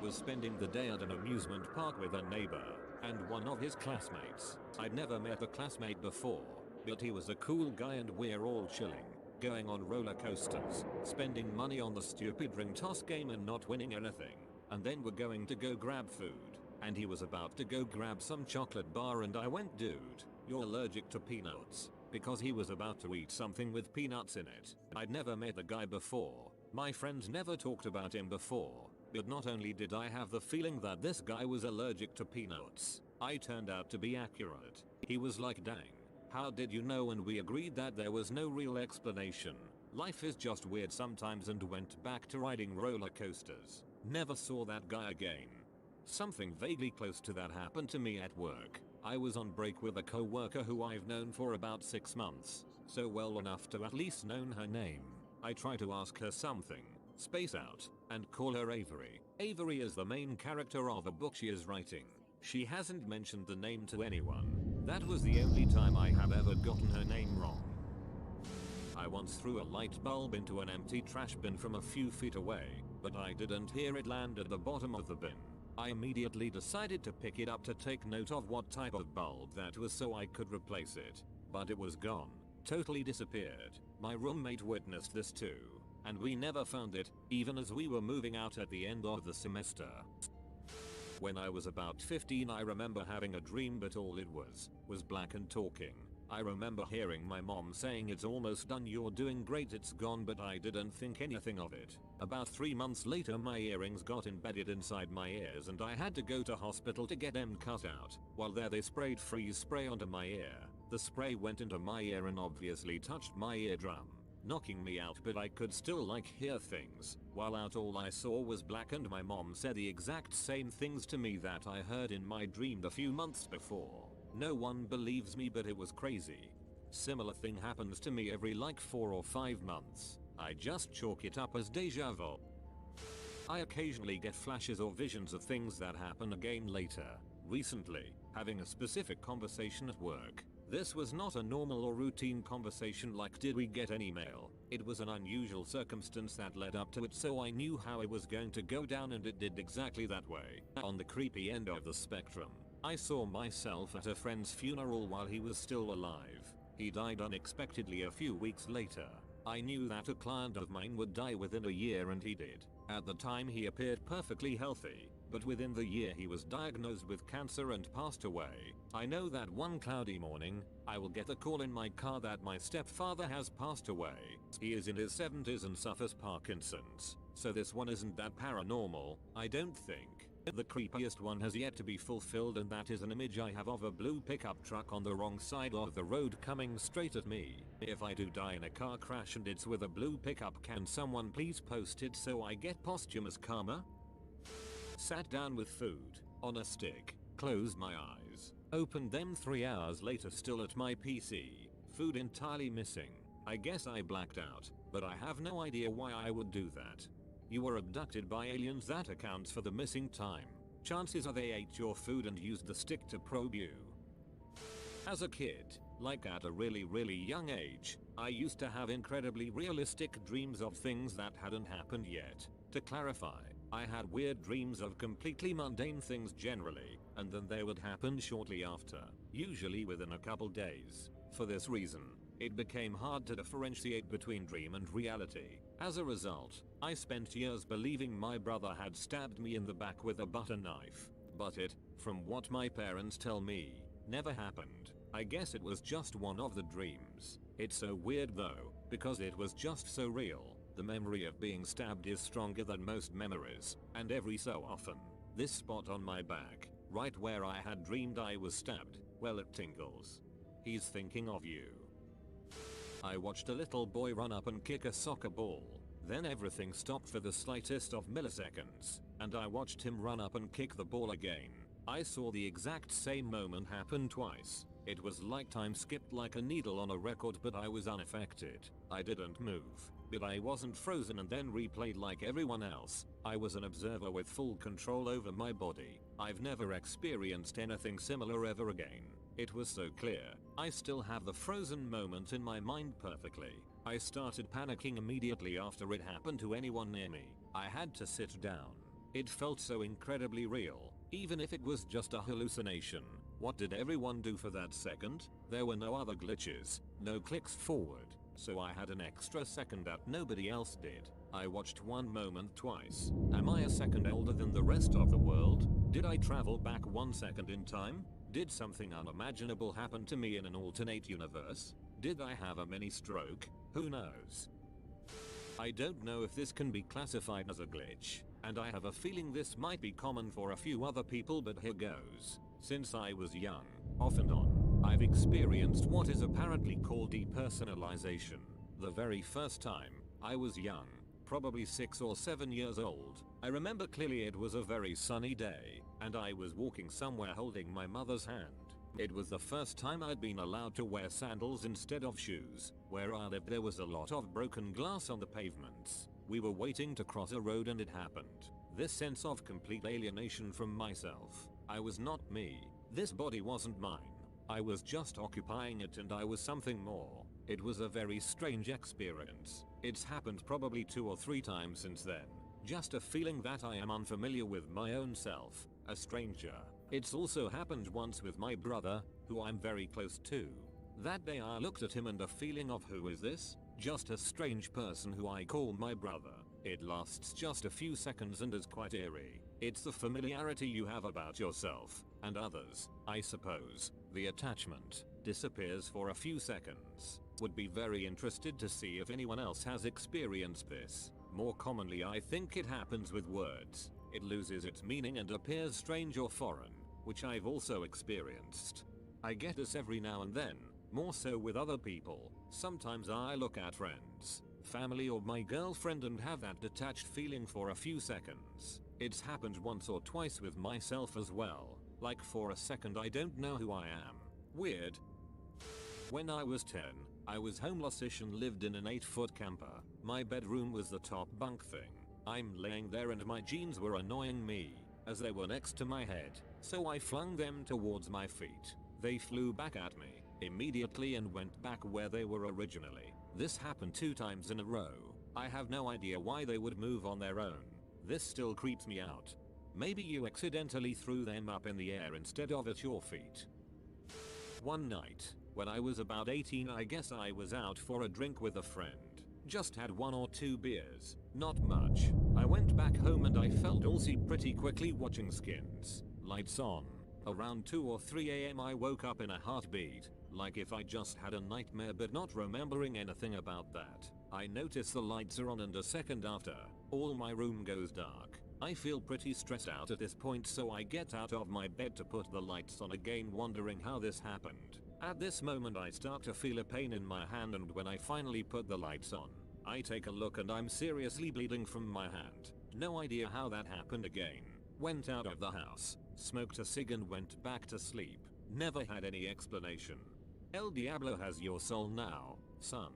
was spending the day at an amusement park with a neighbor and one of his classmates. I'd never met the classmate before, but he was a cool guy and we're all chilling, going on roller coasters, spending money on the stupid ring toss game and not winning anything. And then we're going to go grab food, and he was about to go grab some chocolate bar and I went, dude, you're allergic to peanuts, because he was about to eat something with peanuts in it. I'd never met the guy before, my friends never talked about him before, but not only did I have the feeling that this guy was allergic to peanuts, I turned out to be accurate. He was like, dang, how did you know? And we agreed that there was no real explanation. Life is just weird sometimes, and went back to riding roller coasters. Never saw that guy again. Something vaguely close to that happened to me at work. I was on break with a co-worker who I've known for about 6 months, so well enough to at least known her name. I try to ask her something, space out, and call her Avery. Avery is the main character of a book she is writing. She hasn't mentioned the name to anyone. That was the only time I have ever gotten her name wrong. I once threw a light bulb into an empty trash bin from a few feet away, but I didn't hear it land at the bottom of the bin. I immediately decided to pick it up to take note of what type of bulb that was so I could replace it. But it was gone. Totally disappeared. My roommate witnessed this too, and we never found it, even as we were moving out at the end of the semester. When I was about 15, I remember having a dream, but all it was black and talking. I remember hearing my mom saying, "It's almost done, you're doing great, it's gone," but I didn't think anything of it. About 3 months later, my earrings got embedded inside my ears and I had to go to hospital to get them cut out. While there, they sprayed freeze spray onto my ear. The spray went into my ear and obviously touched my eardrum, knocking me out, but I could still hear things. While out, all I saw was black, and my mom said the exact same things to me that I heard in my dream a few months before. No one believes me, but it was crazy. Similar thing happens to me every 4 or 5 months. I just chalk it up as deja vu. I occasionally get flashes or visions of things that happen again later. Recently, having a specific conversation at work. This was not a normal or routine conversation like did we get any mail. It was an unusual circumstance that led up to it, so I knew how it was going to go down, and it did exactly that way. On the creepy end of the spectrum, I saw myself at a friend's funeral while he was still alive. He died unexpectedly a few weeks later. I knew that a client of mine would die within a year, and he did. At the time he appeared perfectly healthy, but within the year he was diagnosed with cancer and passed away. I know that one cloudy morning, I will get a call in my car that my stepfather has passed away. He is in his 70s and suffers Parkinson's, so this one isn't that paranormal, I don't think. The creepiest one has yet to be fulfilled, and that is an image I have of a blue pickup truck on the wrong side of the road coming straight at me. If I do die in a car crash and it's with a blue pickup, can someone please post it so I get posthumous karma? Sat down with food on a stick, closed my eyes, opened them 3 hours later, still at my PC, food entirely missing. I guess I blacked out, but I have no idea why I would do that. You were abducted by aliens, that accounts for the missing time. Chances are they ate your food and used the stick to probe you. As a kid, at a really young age, I used to have incredibly realistic dreams of things that hadn't happened yet. To clarify, I had weird dreams of completely mundane things generally, and then they would happen shortly after, usually within a couple days. For this reason, it became hard to differentiate between dream and reality. As a result, I spent years believing my brother had stabbed me in the back with a butter knife, but it, from what my parents tell me, never happened. I guess it was just one of the dreams. It's so weird though, because it was just so real. The memory of being stabbed is stronger than most memories, and every so often, this spot on my back, right where I had dreamed I was stabbed, well, it tingles. He's thinking of you. I watched a little boy run up and kick a soccer ball. Then everything stopped for the slightest of milliseconds, and I watched him run up and kick the ball again. I saw the exact same moment happen twice. It was like time skipped like a needle on a record, but I was unaffected. I didn't move, but I wasn't frozen and then replayed like everyone else. I was an observer with full control over my body. I've never experienced anything similar ever again. It was so clear. I still have the frozen moment in my mind perfectly. I started panicking immediately after it happened to anyone near me. I had to sit down. It felt so incredibly real, even if it was just a hallucination. What did everyone do for that second? There were no other glitches, no clicks forward, so I had an extra second that nobody else did. I watched one moment twice. Am I a second older than the rest of the world? Did I travel back 1 second in time? Did something unimaginable happen to me in an alternate universe? Did I have a mini stroke? Who knows? I don't know if this can be classified as a glitch, and I have a feeling this might be common for a few other people, but here goes. Since I was young, off and on, I've experienced what is apparently called depersonalization. The very first time, I was young, probably 6 or 7 years old. I remember clearly it was a very sunny day, and I was walking somewhere holding my mother's hand. It was the first time I'd been allowed to wear sandals instead of shoes. Where I lived there was a lot of broken glass on the pavements. We were waiting to cross a road and it happened. This sense of complete alienation from myself. I was not me. This body wasn't mine. I was just occupying it and I was something more. It was a very strange experience. It's happened probably 2 or 3 times since then. Just a feeling that I am unfamiliar with my own self, a stranger. It's also happened once with my brother, who I'm very close to. That day I looked at him and a feeling of who is this? Just a strange person who I call my brother. It lasts just a few seconds and is quite eerie. It's the familiarity you have about yourself and others, I suppose. The attachment disappears for a few seconds. Would be very interested to see if anyone else has experienced this. More commonly I think it happens with words. It loses its meaning and appears strange or foreign, which I've also experienced. I get this every now and then, more so with other people. Sometimes I look at friends, family or my girlfriend and have that detached feeling for a few seconds. It's happened once or twice with myself as well. Like for a second I don't know who I am. Weird. When I was 10, I was homeless-ish and lived in an 8-foot camper. My bedroom was the top bunk thing. I'm laying there and my jeans were annoying me, as they were next to my head, so I flung them towards my feet. They flew back at me immediately and went back where they were originally. This happened 2 times in a row. I have no idea why they would move on their own. This still creeps me out. Maybe you accidentally threw them up in the air instead of at your feet. One night, when I was about 18, I guess I was out for a drink with a friend. Just had 1 or 2 beers, not much. I went back home and I felt allsy pretty quickly watching Skins. Lights on. Around 2 or 3 AM I woke up in a heartbeat, like if I just had a nightmare but not remembering anything about that. I notice the lights are on and a second after, all my room goes dark. I feel pretty stressed out at this point, so I get out of my bed to put the lights on again, wondering how this happened. At this moment I start to feel a pain in my hand, and when I finally put the lights on, I take a look and I'm seriously bleeding from my hand. No idea how that happened again. Went out of the house, smoked a cig and went back to sleep. Never had any explanation. El Diablo has your soul now, son.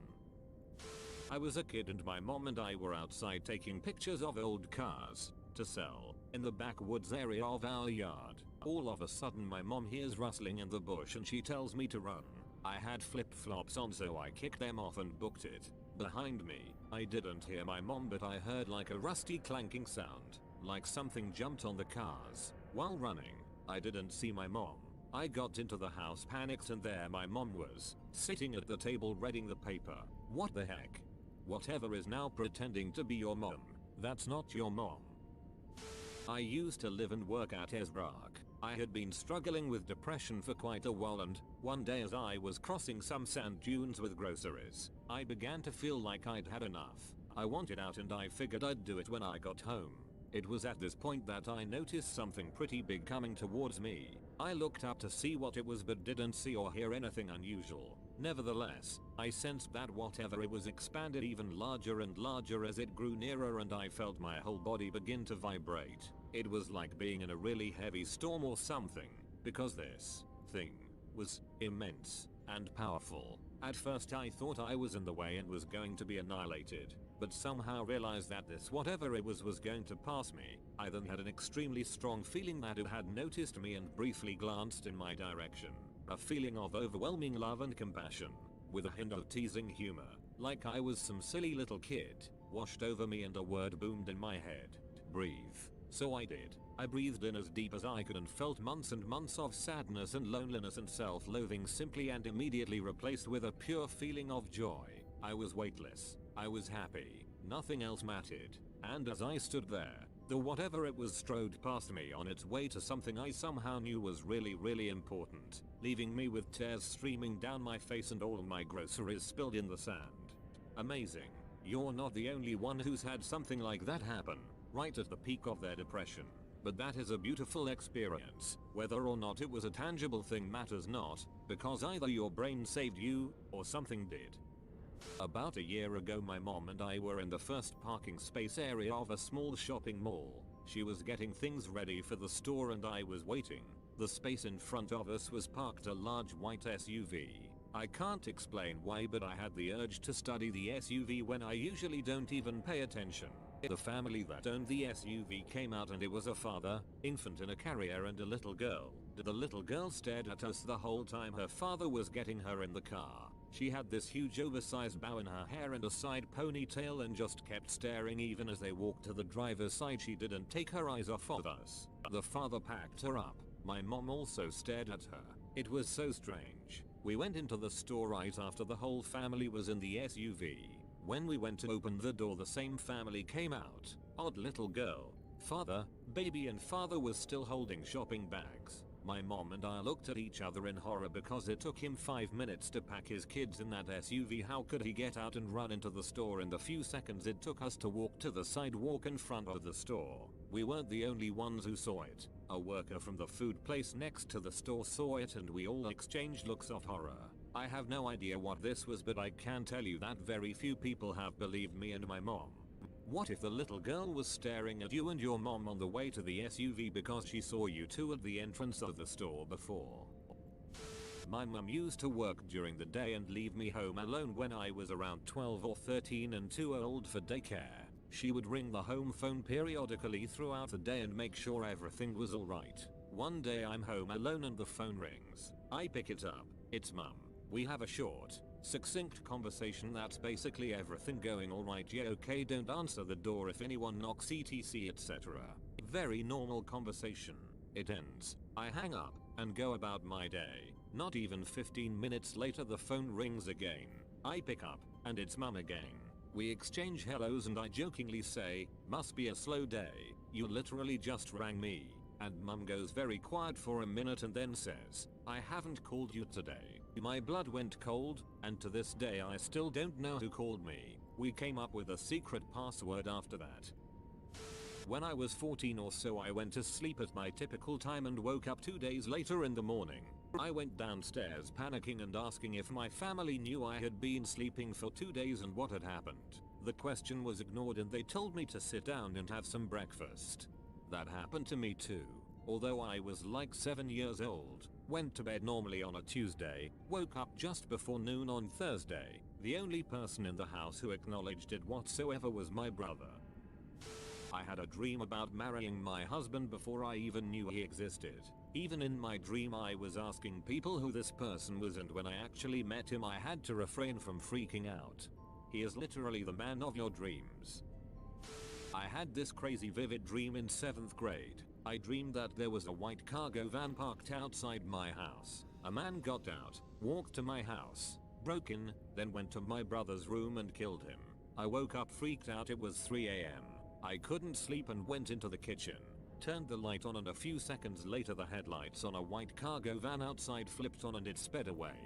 I was a kid and my mom and I were outside taking pictures of old cars to sell in the backwoods area of our yard. All of a sudden my mom hears rustling in the bush and she tells me to run. I had flip-flops on, so I kicked them off and booked it. Behind me, I didn't hear my mom, but I heard like a rusty clanking sound, like something jumped on the cars. While running, I didn't see my mom. I got into the house, panicked, and there my mom was, sitting at the table reading the paper. What the heck? Whatever is now pretending to be your mom. That's not your mom. I used to live and work at Esbrook. I had been struggling with depression for quite a while, and one day as I was crossing some sand dunes with groceries, I began to feel like I'd had enough. I wanted out and I figured I'd do it when I got home. It was at this point that I noticed something pretty big coming towards me. I looked up to see what it was but didn't see or hear anything unusual. Nevertheless, I sensed that whatever it was expanded even larger and larger as it grew nearer, and I felt my whole body begin to vibrate. It was like being in a really heavy storm or something, because this thing was immense and powerful. At first I thought I was in the way and was going to be annihilated, but somehow realized that this whatever it was going to pass me. I then had an extremely strong feeling that it had noticed me and briefly glanced in my direction. A feeling of overwhelming love and compassion, with a hint of teasing humor, like I was some silly little kid, washed over me, and a word boomed in my head. Breathe. So I did. I breathed in as deep as I could and felt months and months of sadness and loneliness and self-loathing simply and immediately replaced with a pure feeling of joy. I was weightless. I was happy. Nothing else mattered. And as I stood there, the whatever it was strode past me on its way to something I somehow knew was really important, leaving me with tears streaming down my face and all my groceries spilled in the sand. Amazing. You're not the only one who's had something like that happen, right at the peak of their depression. But that is a beautiful experience. Whether or not it was a tangible thing matters not, because either your brain saved you, or something did. About a year ago my mom and I were in the first parking space area of a small shopping mall. She was getting things ready for the store and I was waiting. The space in front of us was parked a large white SUV. I can't explain why, but I had the urge to study the SUV when I usually don't even pay attention. The family that owned the SUV came out and it was a father, infant in a carrier and a little girl. The little girl stared at us the whole time her father was getting her in the car. She had this huge oversized bow in her hair and a side ponytail and just kept staring. Even as they walked to the driver's side she didn't take her eyes off of us. The father packed her up. My mom also stared at her. It was so strange. We went into the store right after the whole family was in the SUV. When we went to open the door the same family came out. Odd little girl. Father, baby and father was still holding shopping bags. My mom and I looked at each other in horror because it took him 5 minutes to pack his kids in that SUV. How could he get out and run into the store in the few seconds it took us to walk to the sidewalk in front of the store? We weren't the only ones who saw it. A worker from the food place next to the store saw it and we all exchanged looks of horror. I have no idea what this was, but I can tell you that very few people have believed me and my mom. What if the little girl was staring at you and your mom on the way to the SUV because she saw you two at the entrance of the store before? My mum used to work during the day and leave me home alone when I was around 12 or 13 and too old for daycare. She would ring the home phone periodically throughout the day and make sure everything was alright. One day I'm home alone and the phone rings. I pick it up. It's mum. We have a short, succinct conversation that's basically everything going alright, yeah, okay, don't answer the door if anyone knocks, etc, etc. Very normal conversation. It ends. I hang up and go about my day. Not even 15 minutes later the phone rings again. I pick up and it's mum again. We exchange hellos and I jokingly say, must be a slow day, you literally just rang me. And mum goes very quiet for a minute and then says, I haven't called you today. My blood went cold, and to this day I still don't know who called me. We came up with a secret password after that. When I was 14 or so I went to sleep at my typical time and woke up 2 days later in the morning. I went downstairs panicking and asking if my family knew I had been sleeping for 2 days and what had happened. The question was ignored and they told me to sit down and have some breakfast. That happened to me too. Although I was like 7 years old, went to bed normally on a Tuesday, woke up just before noon on Thursday. The only person in the house who acknowledged it whatsoever was my brother. I had a dream about marrying my husband before I even knew he existed. Even in my dream I was asking people who this person was, and when I actually met him I had to refrain from freaking out. He is literally the man of your dreams. I had this crazy vivid dream in 7th grade. I dreamed that there was a white cargo van parked outside my house. A man got out, walked to my house, broke in, then went to my brother's room and killed him. I woke up freaked out. It was 3 AM. I couldn't sleep and went into the kitchen, turned the light on, and a few seconds later the headlights on a white cargo van outside flipped on and it sped away.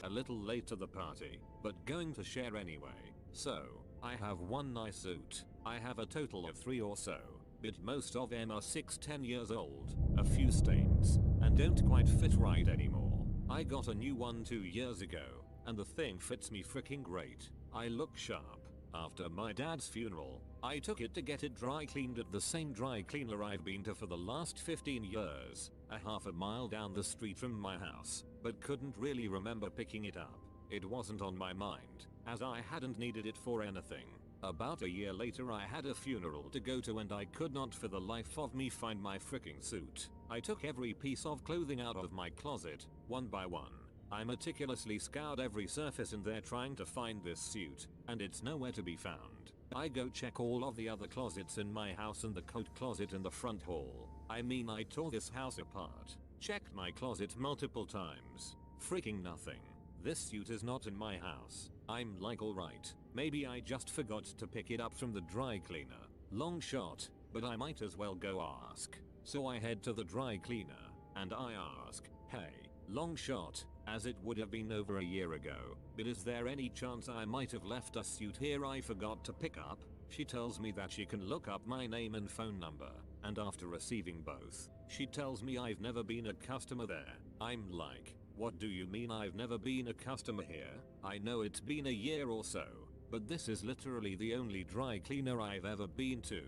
A little late to the party, but going to share anyway. So, I have one nice suit. I have a total of 3 or so, but most of them are 6-10 years old, a few stains, and don't quite fit right anymore. I got a new one 2 years ago, and the thing fits me freaking great. I look sharp. After my dad's funeral, I took it to get it dry cleaned at the same dry cleaner I've been to for the last 15 years, a half a mile down the street from my house, but couldn't really remember picking it up. It wasn't on my mind, as I hadn't needed it for anything. About a year later I had a funeral to go to and I could not for the life of me find my freaking suit. I took every piece of clothing out of my closet, one by one. I meticulously scoured every surface in there trying to find this suit, and it's nowhere to be found. I go check all of the other closets in my house and the coat closet in the front hall. I mean, I tore this house apart. Checked my closet multiple times. Freaking nothing. This suit is not in my house. I'm like, alright, maybe I just forgot to pick it up from the dry cleaner. Long shot, but I might as well go ask. So I head to the dry cleaner, and I ask, hey, long shot, as it would have been over a year ago, but is there any chance I might have left a suit here I forgot to pick up? She tells me that she can look up my name and phone number, and after receiving both, she tells me I've never been a customer there. I'm like, what do you mean I've never been a customer here? I know it's been a year or so, but this is literally the only dry cleaner I've ever been to.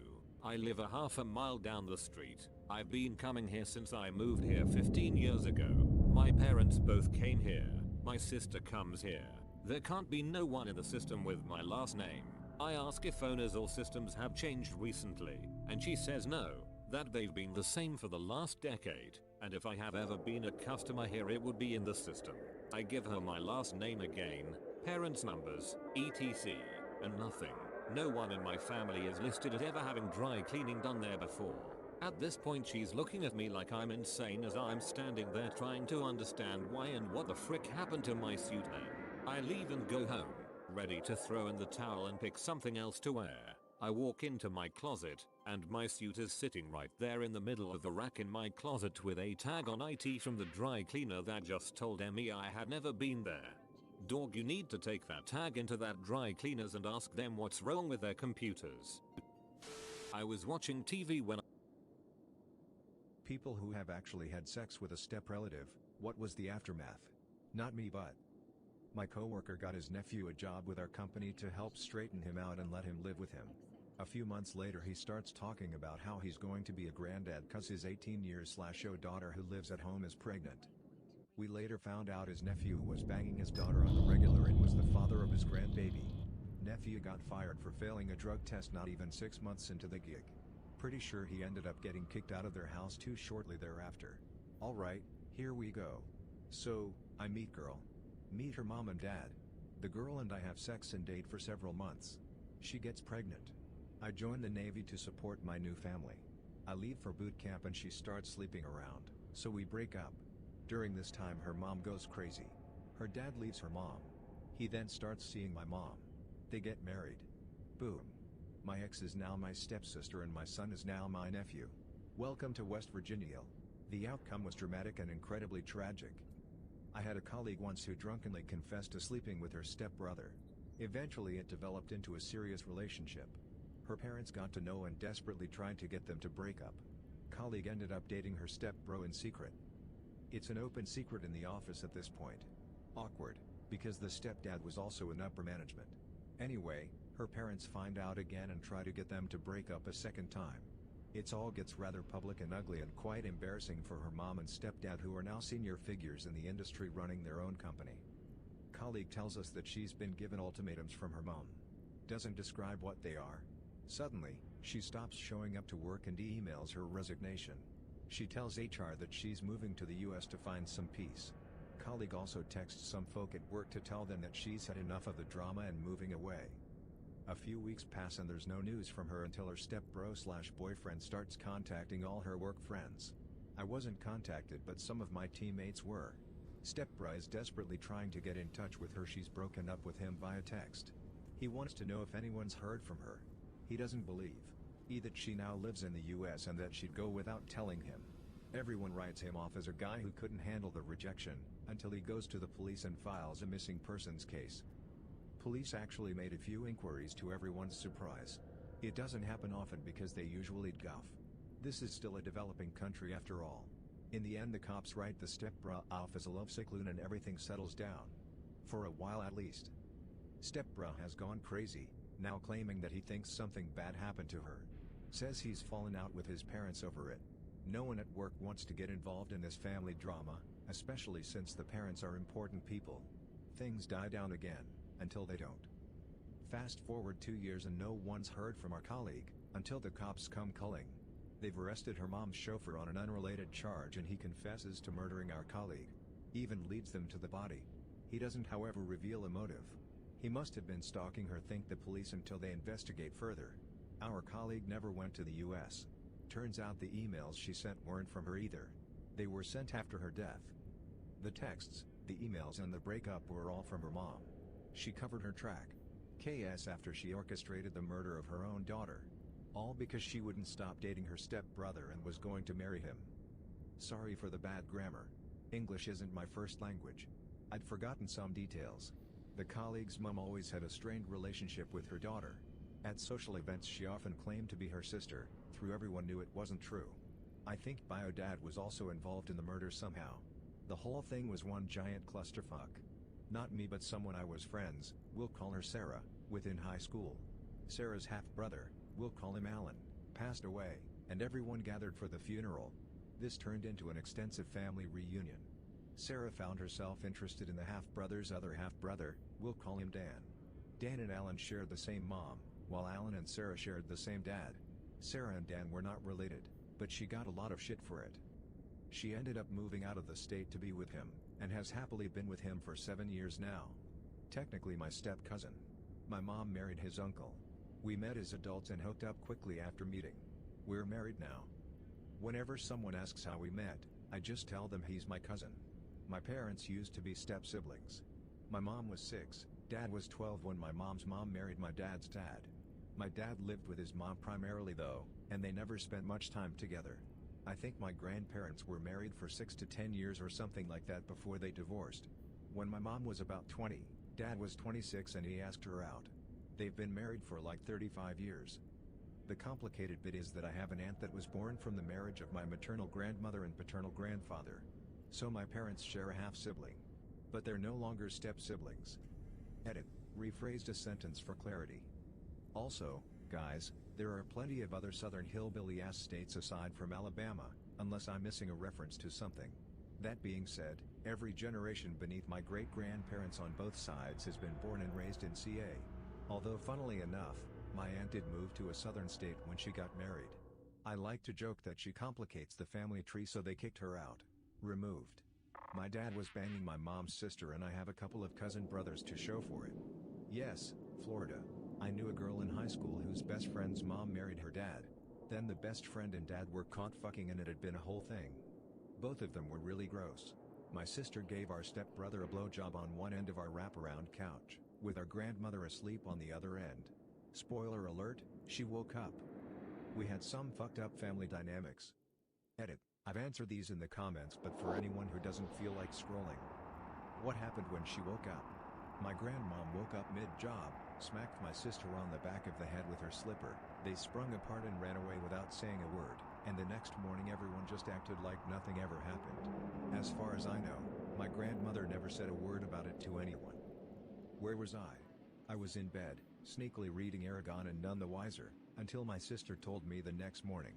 I live a half a mile down the street. I've been coming here since I moved here 15 years ago. My parents both came here. My sister comes here. There can't be no one in the system with my last name. I ask if owners or systems have changed recently, and she says no, that they've been the same for the last decade, and if I have ever been a customer here it would be in the system. I give her my last name again, parents' numbers, etc. and nothing. No one in my family is listed as ever having dry cleaning done there before. At this point she's looking at me like I'm insane as I'm standing there trying to understand why and what the frick happened to my suit then. I leave and go home, ready to throw in the towel and pick something else to wear. I walk into my closet, and my suit is sitting right there in the middle of the rack in my closet with a tag on it from the dry cleaner that just told me I had never been there. Dog, you need to take that tag into that dry cleaners and ask them what's wrong with their computers. I was watching TV when People who have actually had sex with a step relative, what was the aftermath? Not me, but my coworker got his nephew a job with our company to help straighten him out and let him live with him. A few months later he starts talking about how he's going to be a granddad cause his 18-year-old daughter who lives at home is pregnant. We later found out his nephew was banging his daughter on the regular and was the father of his grandbaby. Nephew got fired for failing a drug test not even 6 months into the gig. Pretty sure he ended up getting kicked out of their house too shortly thereafter. Alright, here we go. So, I meet girl. Meet her mom and dad. The girl and I have sex and date for several months. She gets pregnant. I join the Navy to support my new family. I leave for boot camp and she starts sleeping around, so we break up. During this time her mom goes crazy. Her dad leaves her mom. He then starts seeing my mom. They get married. Boom. My ex is now my stepsister and my son is now my nephew. Welcome to West Virginia. The outcome was dramatic and incredibly tragic. I had a colleague once who drunkenly confessed to sleeping with her stepbrother. Eventually it developed into a serious relationship. Her parents got to know and desperately tried to get them to break up. Colleague ended up dating her stepbro in secret. It's an open secret in the office at this point. Awkward, because the stepdad was also in upper management. Anyway, her parents find out again and try to get them to break up a second time. It all gets rather public and ugly and quite embarrassing for her mom and stepdad who are now senior figures in the industry running their own company. Colleague tells us that she's been given ultimatums from her mom. Doesn't describe what they are. Suddenly, she stops showing up to work and emails her resignation. She tells HR that she's moving to the US to find some peace. Colleague also texts some folk at work to tell them that she's had enough of the drama and moving away. A few weeks pass and there's no news from her until her stepbro/boyfriend starts contacting all her work friends. I wasn't contacted but some of my teammates were. Stepbro is desperately trying to get in touch with her. She's broken up with him via text. He wants to know if anyone's heard from her. He doesn't believe that she now lives in the US and that she'd go without telling him. Everyone writes him off as a guy who couldn't handle the rejection, until he goes to the police and files a missing persons case. Police actually made a few inquiries to everyone's surprise. It doesn't happen often because they usually guff. This is still a developing country after all. In the end the cops write the stepbro off as a lovesick loon and everything settles down. For a while at least. Stepbro has gone crazy, now claiming that he thinks something bad happened to her. Says he's fallen out with his parents over it. No one at work wants to get involved in this family drama, especially since the parents are important people. Things die down again, until they don't. Fast forward 2 years and no one's heard from our colleague, until the cops come culling. They've arrested her mom's chauffeur on an unrelated charge and he confesses to murdering our colleague. Even leads them to the body. He doesn't however reveal a motive. He must have been stalking her, think the police, until they investigate further. Our colleague never went to the US. Turns out the emails she sent weren't from her either. They were sent after her death. The texts, the emails and the breakup were all from her mom. She covered her track. KS after she orchestrated the murder of her own daughter. All because she wouldn't stop dating her step-brother and was going to marry him. Sorry for the bad grammar. English isn't my first language. I'd forgotten some details. The colleague's mom always had a strained relationship with her daughter. At social events she often claimed to be her sister, though everyone knew it wasn't true. I think bio dad was also involved in the murder somehow. The whole thing was one giant clusterfuck. Not me but someone I was friends, we'll call her Sarah, with in high school. Sarah's half-brother, we'll call him Alan, passed away, and everyone gathered for the funeral. This turned into an extensive family reunion. Sarah found herself interested in the half-brother's other half-brother, we'll call him Dan. Dan and Alan shared the same mom, while Alan and Sarah shared the same dad. Sarah and Dan were not related, but she got a lot of shit for it. She ended up moving out of the state to be with him, and has happily been with him for 7 years now. Technically my step-cousin. My mom married his uncle. We met as adults and hooked up quickly after meeting. We're married now. Whenever someone asks how we met, I just tell them he's my cousin. My parents used to be step-siblings. My mom was 6, Dad was 12 when my mom's mom married my dad's dad. My dad lived with his mom primarily though, and they never spent much time together. I think my grandparents were married for 6 to 10 years or something like that before they divorced. When my mom was about 20, Dad was 26 and he asked her out. They've been married for like 35 years. The complicated bit is that I have an aunt that was born from the marriage of my maternal grandmother and paternal grandfather. So my parents share a half-sibling. But they're no longer step-siblings. Edit. Rephrased a sentence for clarity. Also, guys, there are plenty of other southern hillbilly-ass states aside from Alabama, unless I'm missing a reference to something. That being said, every generation beneath my great-grandparents on both sides has been born and raised in CA. Although funnily enough, my aunt did move to a southern state when she got married. I like to joke that she complicates the family tree so they kicked her out. Removed. My dad was banging my mom's sister and I have a couple of cousin brothers to show for it. Yes, Florida. I knew a girl in high school whose best friend's mom married her dad. Then the best friend and dad were caught fucking and it had been a whole thing. Both of them were really gross. My sister gave our stepbrother a blowjob on one end of our wraparound couch, with our grandmother asleep on the other end. Spoiler alert, she woke up. We had some fucked up family dynamics. Edit. I've answered these in the comments but for anyone who doesn't feel like scrolling. What happened when she woke up? My grandmom woke up mid-job, smacked my sister on the back of the head with her slipper, they sprung apart and ran away without saying a word, and the next morning everyone just acted like nothing ever happened. As far as I know, my grandmother never said a word about it to anyone. Where was I? I was in bed, sneakily reading Aragon and none the wiser, until my sister told me the next morning.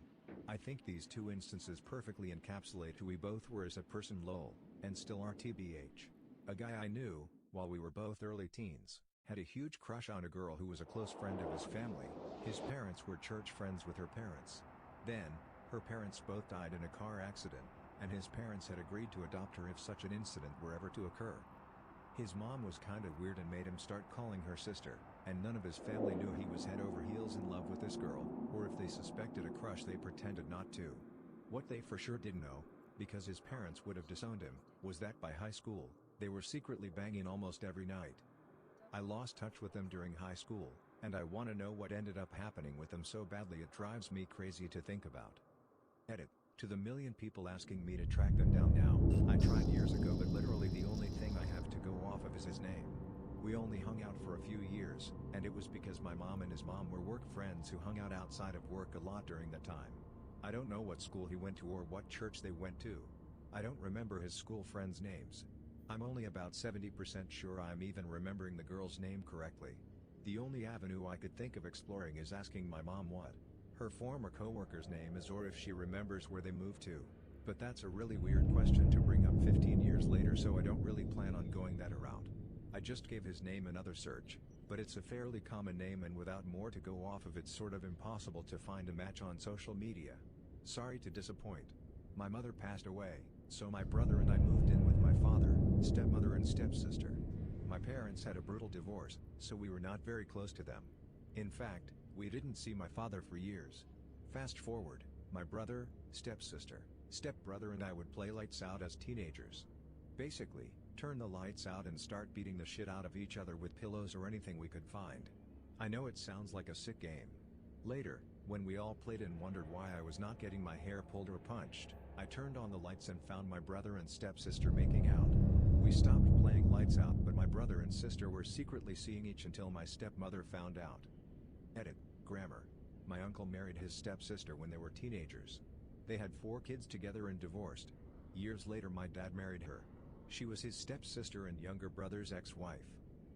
I think these two instances perfectly encapsulate who we both were as a person lol, and still are tbh. A guy I knew, while we were both early teens, had a huge crush on a girl who was a close friend of his family. His parents were church friends with her parents. Then, her parents both died in a car accident, and his parents had agreed to adopt her if such an incident were ever to occur. His mom was kinda weird and made him start calling her sister, and none of his family knew he was head over heels in love with this girl, or if they suspected a crush they pretended not to. What they for sure didn't know, because his parents would have disowned him, was that by high school, they were secretly banging almost every night. I lost touch with them during high school, and I want to know what ended up happening with them so badly it drives me crazy to think about. Edit. To the million people asking me to track them down now, I tried years ago but literally the only thing I have to go off of is his name. We only hung out for a few years, and it was because my mom and his mom were work friends who hung out outside of work a lot during that time. I don't know what school he went to or what church they went to. I don't remember his school friends' names. I'm only about 70% sure I'm even remembering the girl's name correctly. The only avenue I could think of exploring is asking my mom what her former coworker's name is or if she remembers where they moved to. But that's a really weird question to bring up 15 years later, so I don't really plan on going that route. I just gave his name another search, but it's a fairly common name and without more to go off of it's sort of impossible to find a match on social media. Sorry to disappoint. My mother passed away, so my brother and I moved in with my father, stepmother and stepsister. My parents had a brutal divorce, so we were not very close to them. In fact, we didn't see my father for years. Fast forward, my brother, stepsister, stepbrother and I would play lights out as teenagers. Basically, turn the lights out and start beating the shit out of each other with pillows or anything we could find. I know it sounds like a sick game. Later, when we all played and wondered why I was not getting my hair pulled or punched, I turned on the lights and found my brother and stepsister making out. We stopped playing lights out, but my brother and sister were secretly seeing each until my stepmother found out. Edit, grammar. My uncle married his stepsister when they were teenagers. They had 4 kids together and divorced. Years later my dad married her. She was his stepsister and younger brother's ex-wife.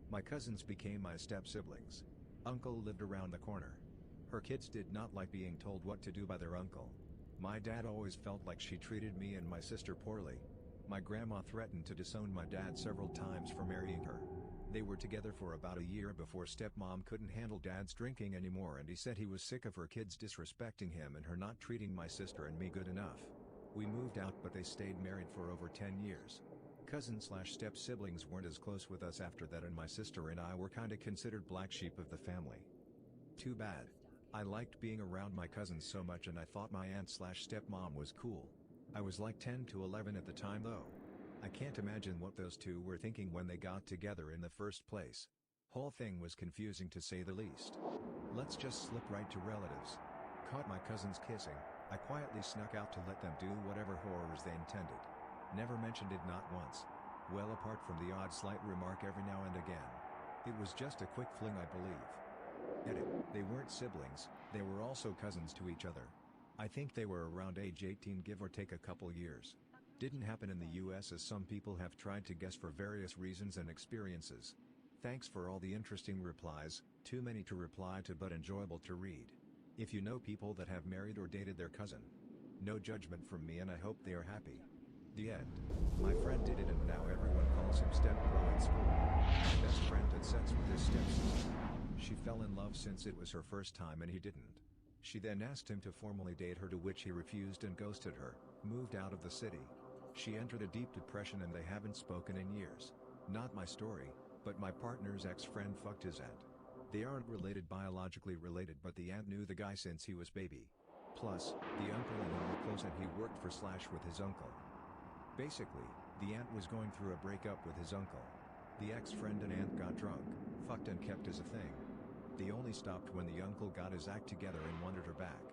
My cousins became my step-siblings. Uncle lived around the corner. Her kids did not like being told what to do by their uncle. My dad always felt like she treated me and my sister poorly. My grandma threatened to disown my dad several times for marrying her. They were together for about a year before stepmom couldn't handle dad's drinking anymore and he said he was sick of her kids disrespecting him and her not treating my sister and me good enough. We moved out but they stayed married for over 10 years. Cousin/step siblings weren't as close with us after that and my sister and I were kinda considered black sheep of the family. Too bad. I liked being around my cousins so much and I thought my aunt/stepmom was cool. I was like 10 to 11 at the time though. I can't imagine what those two were thinking when they got together in the first place. Whole thing was confusing to say the least. Let's just slip right to relatives. Caught my cousins kissing, I quietly snuck out to let them do whatever horrors they intended. Never mentioned it not once. Well apart from the odd slight remark every now and again. It was just a quick fling I believe. Edit, they weren't siblings, they were also cousins to each other. I think they were around age 18 give or take a couple years. Didn't happen in the US as some people have tried to guess for various reasons and experiences. Thanks for all the interesting replies, too many to reply to but enjoyable to read. If you know people that have married or dated their cousin. No judgment from me and I hope they are happy. The end. My friend did it and now everyone calls him step bro in school. My best friend had sex with his stepsister. She fell in love since it was her first time and he didn't. She then asked him to formally date her to which he refused and ghosted her, moved out of the city. She entered a deep depression and they haven't spoken in years. Not my story, but my partner's ex-friend fucked his aunt. They aren't related biologically related but the aunt knew the guy since he was baby. Plus, the uncle and him were close and he worked for / with his uncle. Basically, the aunt was going through a breakup with his uncle. The ex-friend and aunt got drunk, fucked and kept as a thing. They only stopped when the uncle got his act together and wanted her back.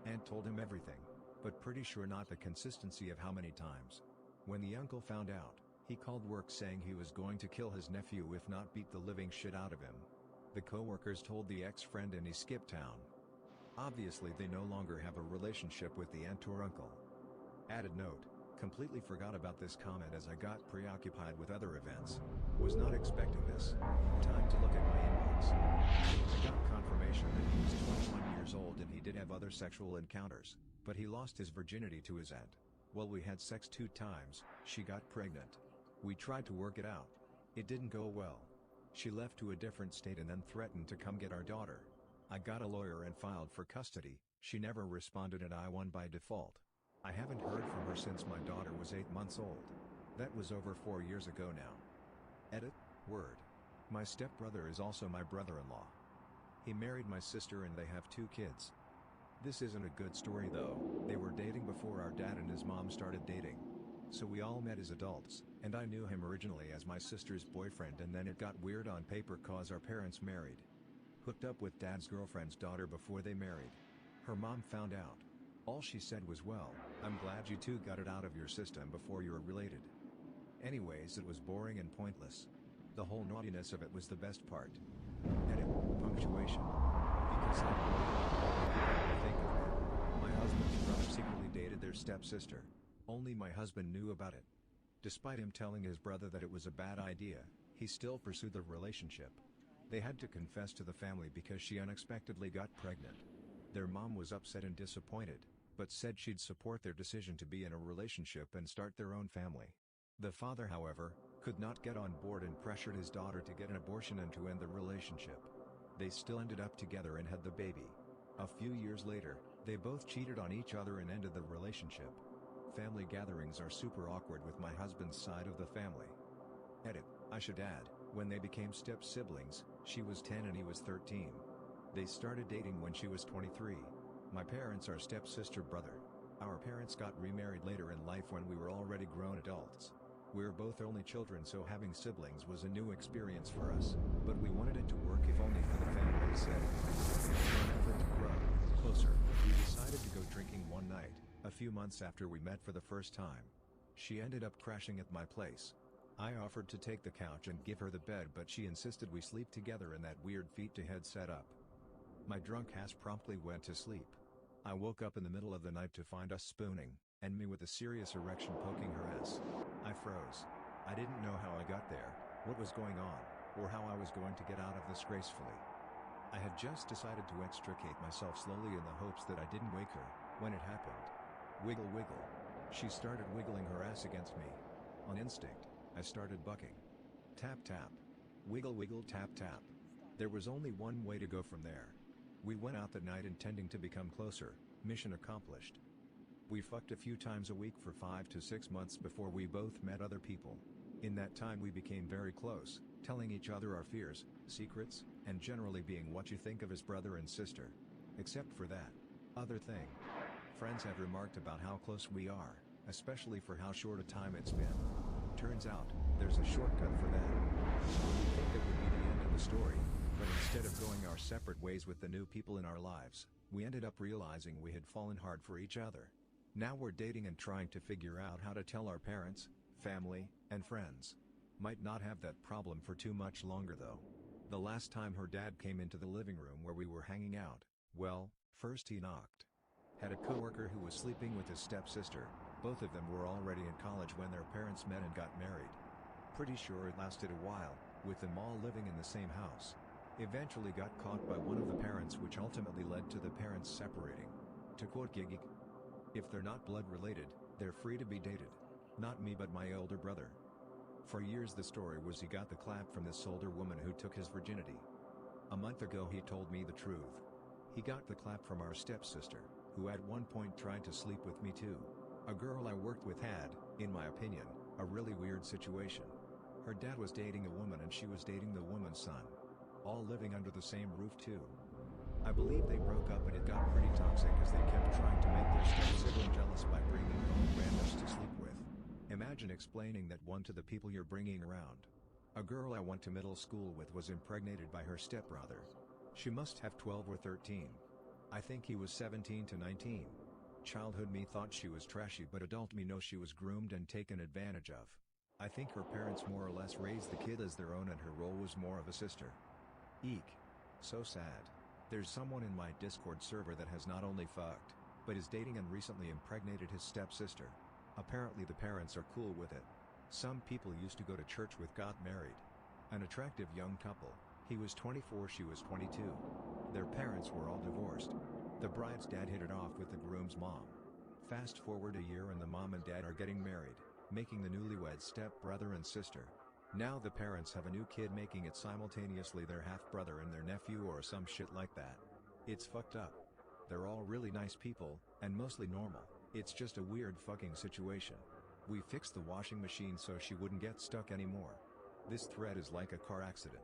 Aunt told him everything, but pretty sure not the consistency of how many times. When the uncle found out, he called work saying he was going to kill his nephew if not beat the living shit out of him. The co-workers told the ex-friend and he skipped town. Obviously they no longer have a relationship with the aunt or uncle. Added note, completely forgot about this comment as I got preoccupied with other events. Was not expecting this. Time to look at my inbox. I got confirmation that he was 21 years old and he did have other sexual encounters, but he lost his virginity to his aunt. Well, we had sex 2 times, she got pregnant. We tried to work it out. It didn't go well. She left to a different state and then threatened to come get our daughter. I got a lawyer and filed for custody, she never responded and I won by default. I haven't heard from her since my daughter was 8 months old. That was over 4 years ago now. Edit, word. My stepbrother is also my brother-in-law. He married my sister and they have 2 kids. This isn't a good story though, they were dating before our dad and his mom started dating. So we all met as adults, and I knew him originally as my sister's boyfriend and then it got weird on paper cause our parents married. Hooked up with dad's girlfriend's daughter before they married. Her mom found out. All she said was, well, I'm glad you two got it out of your system before you were related. Anyways, it was boring and pointless. The whole naughtiness of it was the best part. Edit, punctuation. Because I think of it. My husband's brother secretly dated their stepsister. Only my husband knew about it. Despite him telling his brother that it was a bad idea, he still pursued the relationship. They had to confess to the family because she unexpectedly got pregnant. Their mom was upset and disappointed, but said she'd support their decision to be in a relationship and start their own family. The father, however, could not get on board and pressured his daughter to get an abortion and to end the relationship. They still ended up together and had the baby. A few years later, they both cheated on each other and ended the relationship. Family gatherings are super awkward with my husband's side of the family. Edit, I should add, When they became step-siblings, she was 10 and he was 13. They started dating when she was 23. My parents are step-sister-brother. Our parents got remarried later in life when we were already grown adults. We're both only children, so having siblings was a new experience for us, but we wanted it to work if only for the family's sake. In an effort to grow closer, we decided to go drinking one night, a few months after we met for the first time. She ended up crashing at my place. I offered to take the couch and give her the bed, but she insisted we sleep together in that weird feet-to-head setup. My drunk ass promptly went to sleep. I woke up in the middle of the night to find us spooning, and me with a serious erection poking her ass. I froze. I didn't know how I got there, what was going on, or how I was going to get out of this gracefully. I had just decided to extricate myself slowly in the hopes that I didn't wake her, when it happened. Wiggle wiggle. She started wiggling her ass against me. On instinct, I started bucking. Tap tap. Wiggle wiggle tap tap. There was only one way to go from there. We went out that night intending to become closer, mission accomplished. We fucked a few times a week for 5 to 6 months before we both met other people. In that time we became very close, telling each other our fears, secrets, and generally being what you think of as brother and sister. Except for that other thing. Friends have remarked about how close we are, especially for how short a time it's been. Turns out, there's a shortcut for that. We think that would be the end of the story, but instead of going our separate ways with the new people in our lives, we ended up realizing we had fallen hard for each other. Now we're dating and trying to figure out how to tell our parents, family, and friends. Might not have that problem for too much longer though. The last time her dad came into the living room where we were hanging out, well, first he knocked. Had a coworker who was sleeping with his stepsister. Both of them were already in college when their parents met and got married. Pretty sure it lasted a while, with them all living in the same house. Eventually got caught by one of the parents, which ultimately led to the parents separating. To quote Gigi, "If they're not blood related, they're free to be dated. Not me but my older brother." For years the story was he got the clap from this older woman who took his virginity. A month ago he told me the truth. He got the clap from our stepsister, who at one point tried to sleep with me too. A girl I worked with had, in my opinion, a really weird situation. Her dad was dating a woman and she was dating the woman's son. All living under the same roof too. I believe they broke up and it got pretty toxic as they kept trying to make their step-sibling jealous by bringing home randoms to sleep with. Imagine explaining that one to the people you're bringing around. A girl I went to middle school with was impregnated by her stepbrother. She must have 12 or 13. I think he was 17 to 19. Childhood me thought she was trashy, but adult me knows she was groomed and taken advantage of. I think her parents more or less raised the kid as their own and her role was more of a sister. Eek. So sad. There's someone in my Discord server that has not only fucked, but is dating and recently impregnated his stepsister. Apparently the parents are cool with it. Some people used to go to church with got married. An attractive young couple, he was 24, she was 22. Their parents were all divorced. The bride's dad hit it off with the groom's mom. Fast forward a year and the mom and dad are getting married, making the newlyweds step-brother and sister. Now the parents have a new kid, making it simultaneously their half-brother and their nephew or some shit like that. It's fucked up. They're all really nice people, and mostly normal. It's just a weird fucking situation. We fixed the washing machine so she wouldn't get stuck anymore. This thread is like a car accident.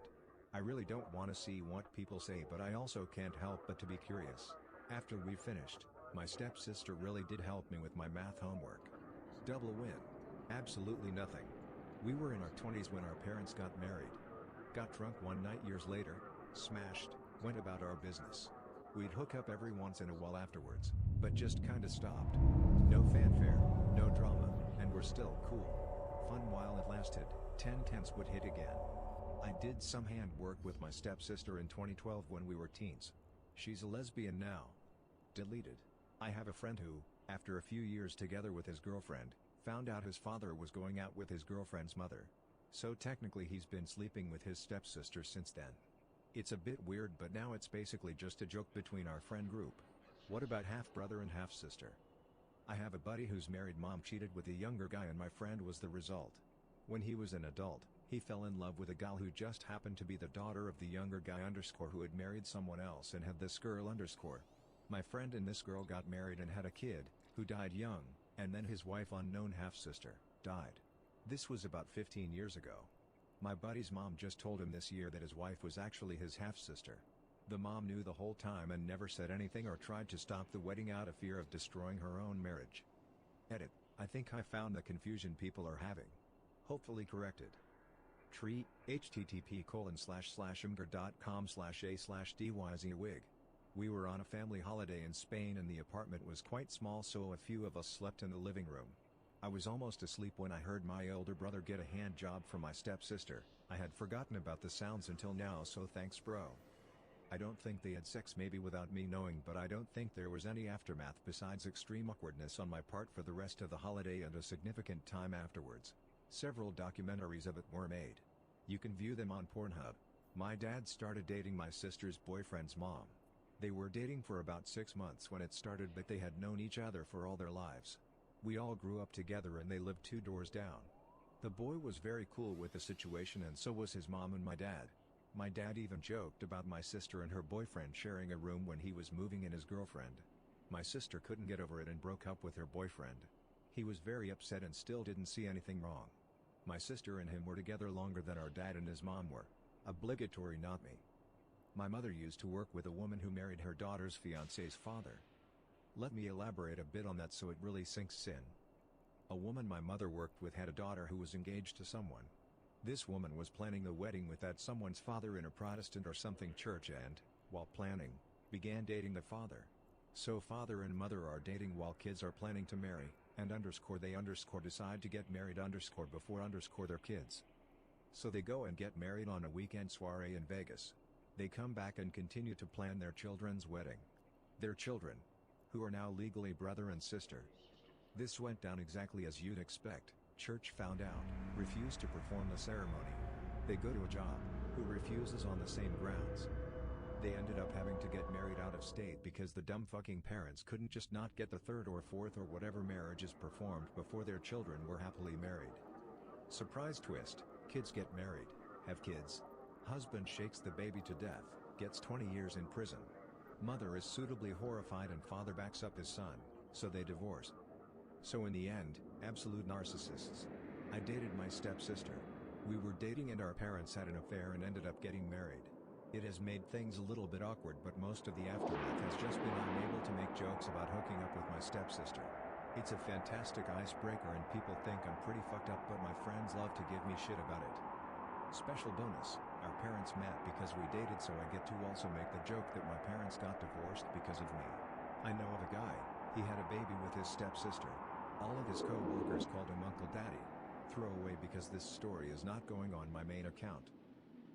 I really don't want to see what people say, but I also can't help but to be curious. After we finished, my stepsister really did help me with my math homework. Double win. Absolutely nothing. We were in our 20s when our parents got married. Got drunk one night years later, smashed, went about our business. We'd hook up every once in a while afterwards, but just kinda stopped. No fanfare, no drama, and we're still cool. Fun while it lasted. 10/10 would hit again. I did some handwork with my stepsister in 2012 when we were teens. She's a lesbian now. Deleted. I have a friend who, after a few years together with his girlfriend, found out his father was going out with his girlfriend's mother. So technically he's been sleeping with his stepsister since then. It's a bit weird, but now it's basically just a joke between our friend group. What about half-brother and half-sister? I have a buddy whose married mom cheated with a younger guy and my friend was the result. When he was an adult, he fell in love with a gal who just happened to be the daughter of the younger guy _ who had married someone else and had this girl _ My friend and this girl got married and had a kid, who died young, and then his wife, unknown half-sister, died. This was about 15 years ago. My buddy's mom just told him this year that his wife was actually his half-sister. The mom knew the whole time and never said anything or tried to stop the wedding out of fear of destroying her own marriage. Edit: I think I found the confusion people are having. Hopefully corrected. Tree, http://imgur.com/a/dyzwig. We were on a family holiday in Spain and the apartment was quite small, so a few of us slept in the living room. I was almost asleep when I heard my older brother get a hand job from my stepsister. I had forgotten about the sounds until now, so thanks bro. I don't think they had sex, maybe without me knowing, but I don't think there was any aftermath besides extreme awkwardness on my part for the rest of the holiday and a significant time afterwards. Several documentaries of it were made. You can view them on Pornhub. My dad started dating my sister's boyfriend's mom. They were dating for about 6 months when it started, but they had known each other for all their lives. We all grew up together and they lived 2 doors down. The boy was very cool with the situation and so was his mom and my dad. My dad even joked about my sister and her boyfriend sharing a room when he was moving in his girlfriend. My sister couldn't get over it and broke up with her boyfriend. He was very upset and still didn't see anything wrong. My sister and him were together longer than our dad and his mom were. Obligatory, not me. My mother used to work with a woman who married her daughter's fiance's father. Let me elaborate a bit on that so it really sinks in. A woman my mother worked with had a daughter who was engaged to someone. This woman was planning the wedding with that someone's father in a Protestant or something church and, while planning, began dating the father. So father and mother are dating while kids are planning to marry, and they decide to get married before their kids. So they go and get married on a weekend soiree in Vegas. They come back and continue to plan their children's wedding. Their children, who are now legally brother and sister. This went down exactly as you'd expect. Church found out, refused to perform the ceremony. They go to a job, who refuses on the same grounds. They ended up having to get married out of state because the dumb fucking parents couldn't just not get the 3rd or 4th or whatever marriages performed before their children were happily married. Surprise twist, kids get married, have kids. Husband shakes the baby to death, gets 20 years in prison. Mother is suitably horrified and father backs up his son, so they divorce. So in the end, absolute narcissists. I dated my stepsister. We were dating and our parents had an affair and ended up getting married. It has made things a little bit awkward, but most of the aftermath has just been I'm able to make jokes about hooking up with my stepsister. It's a fantastic icebreaker and people think I'm pretty fucked up, but my friends love to give me shit about it. Special bonus, our parents met because we dated, so I get to also make the joke that my parents got divorced because of me. I know of a guy, he had a baby with his stepsister. All of his co-workers called him Uncle Daddy. Throw away because this story is not going on my main account.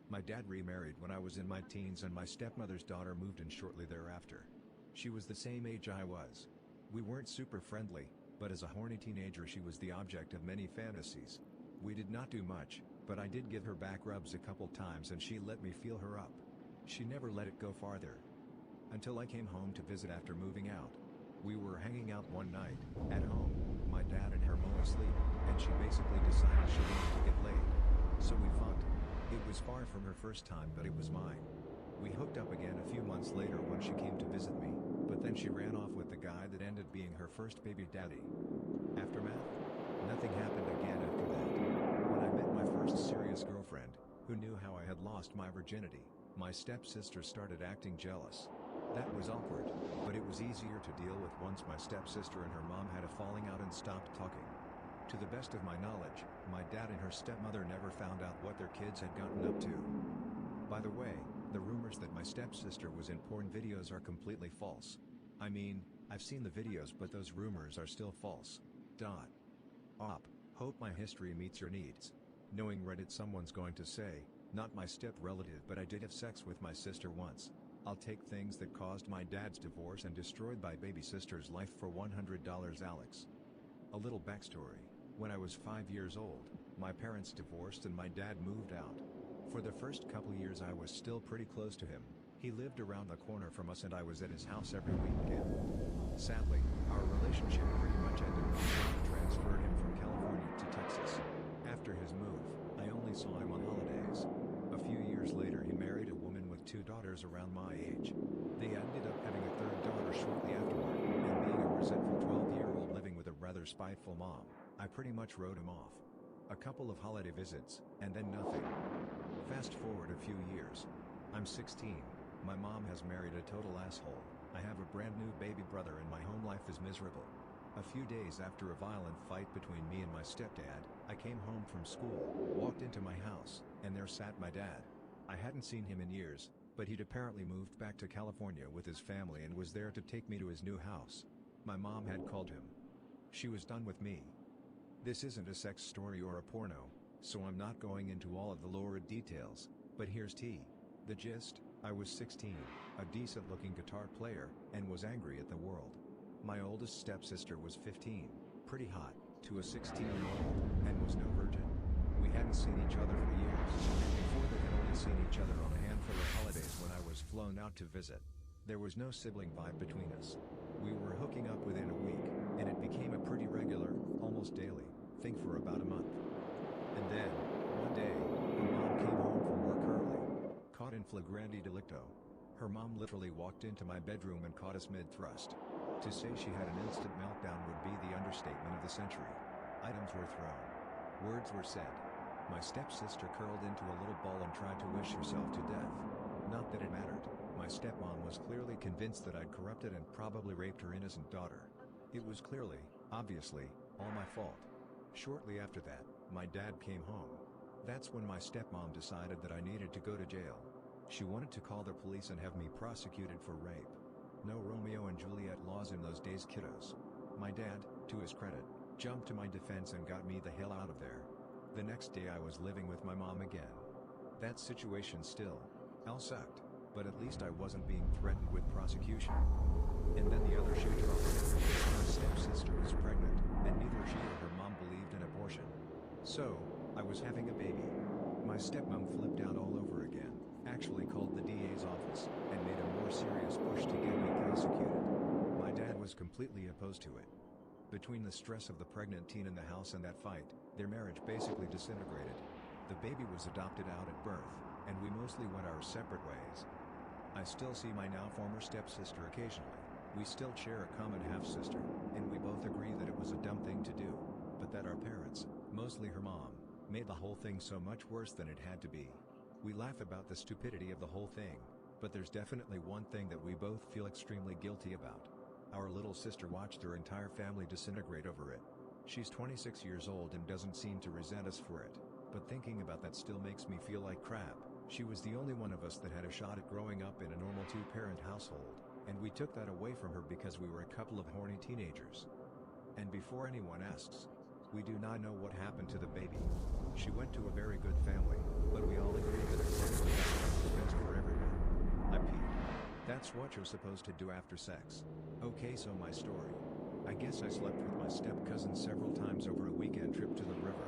My dad remarried when I was in my teens and my stepmother's daughter moved in shortly thereafter. She was the same age I was. We weren't super friendly, but as a horny teenager she was the object of many fantasies. We did not do much, but I did give her back rubs a couple times and she let me feel her up. She never let it go farther. Until I came home to visit after moving out. We were hanging out one night, at home, my dad and her mo asleep, and she basically decided she wanted to get laid. So we fucked. It was far from her first time, but it was mine. We hooked up again a few months later when she came to visit me, but then she ran off with the guy that ended being her first baby daddy. Aftermath? Nothing happened again after that. When I met my first serious girlfriend, who knew how I had lost my virginity, my stepsister started acting jealous. That was awkward, but it was easier to deal with once my stepsister and her mom had a falling out and stopped talking. To the best of my knowledge, my dad and her stepmother never found out what their kids had gotten up to. By the way, the rumors that my stepsister was in porn videos are completely false. I mean, I've seen the videos, but those rumors are still false. Hope my history meets your needs. Knowing Reddit, someone's going to say, not my step relative, but I did have sex with my sister once. I'll take things that caused my dad's divorce and destroyed my baby sister's life for $100, Alex. A little backstory. When I was 5 years old, my parents divorced and my dad moved out. For the first couple years I was still pretty close to him. He lived around the corner from us and I was at his house every weekend. Sadly, our relationship pretty much ended when my dad transferred him from California to Texas. After his move, I only saw him on holidays. A few years later he married a woman with 2 daughters around my age. They ended up having a 3rd daughter shortly afterward, and being a resentful 12-year-old living with a rather spiteful mom, I pretty much wrote him off. A couple of holiday visits, and then nothing. Fast forward a few years. I'm 16, my mom has married a total asshole, I have a brand new baby brother and my home life is miserable. A few days after a violent fight between me and my stepdad, I came home from school, walked into my house, and there sat my dad. I hadn't seen him in years, but he'd apparently moved back to California with his family and was there to take me to his new house. My mom had called him. She was done with me. This isn't a sex story or a porno, so I'm not going into all of the lurid details, but here's tea. The gist: I was 16, a decent-looking guitar player, and was angry at the world. My oldest stepsister was 15, pretty hot, to a 16-year-old, and was no virgin. We hadn't seen each other for years, and before that had only seen each other on a handful of holidays when I was flown out to visit. There was no sibling vibe between us. We were hooking up within a week, and it became a pretty regular, almost daily, thing for about a month. And then, one day, her mom came home from work early. Caught in flagrante delicto. Her mom literally walked into my bedroom and caught us mid-thrust. To say she had an instant meltdown would be the understatement of the century. Items were thrown. Words were said. My stepsister curled into a little ball and tried to wish herself to death. Not that it mattered. My stepmom was clearly convinced that I'd corrupted and probably raped her innocent daughter. It was clearly, obviously, all my fault. Shortly after that, my dad came home. That's when my stepmom decided that I needed to go to jail. She wanted to call the police and have me prosecuted for rape. No Romeo and Juliet laws in those days, kiddos. My dad, to his credit, jumped to my defense and got me the hell out of there. The next day I was living with my mom again. That situation still sucked, but at least I wasn't being threatened with prosecution. And then the other shoe dropped. My stepsister was pregnant, and neither she or her mom believed in abortion. So, I was having a baby. My stepmom flipped out all over again, actually called the DA's office, and made a more serious push to get me prosecuted. My dad was completely opposed to it. Between the stress of the pregnant teen in the house and that fight, their marriage basically disintegrated. The baby was adopted out at birth, and we mostly went our separate ways. I still see my now former stepsister occasionally. We still share a common half-sister, and we both agree that it was a dumb thing to do, but that our parents, mostly her mom, made the whole thing so much worse than it had to be. We laugh about the stupidity of the whole thing, but there's definitely one thing that we both feel extremely guilty about. Our little sister watched her entire family disintegrate over it. She's 26 years old and doesn't seem to resent us for it, but thinking about that still makes me feel like crap. She was the only one of us that had a shot at growing up in a normal two-parent household, and we took that away from her because we were a couple of horny teenagers. And before anyone asks, we do not know what happened to the baby. She went to a very good family, but we all agree that it wasn't the best for everyone. I peed. That's what you're supposed to do after sex. Okay, so my story. I guess I slept with my step-cousin several times over a weekend trip to the river.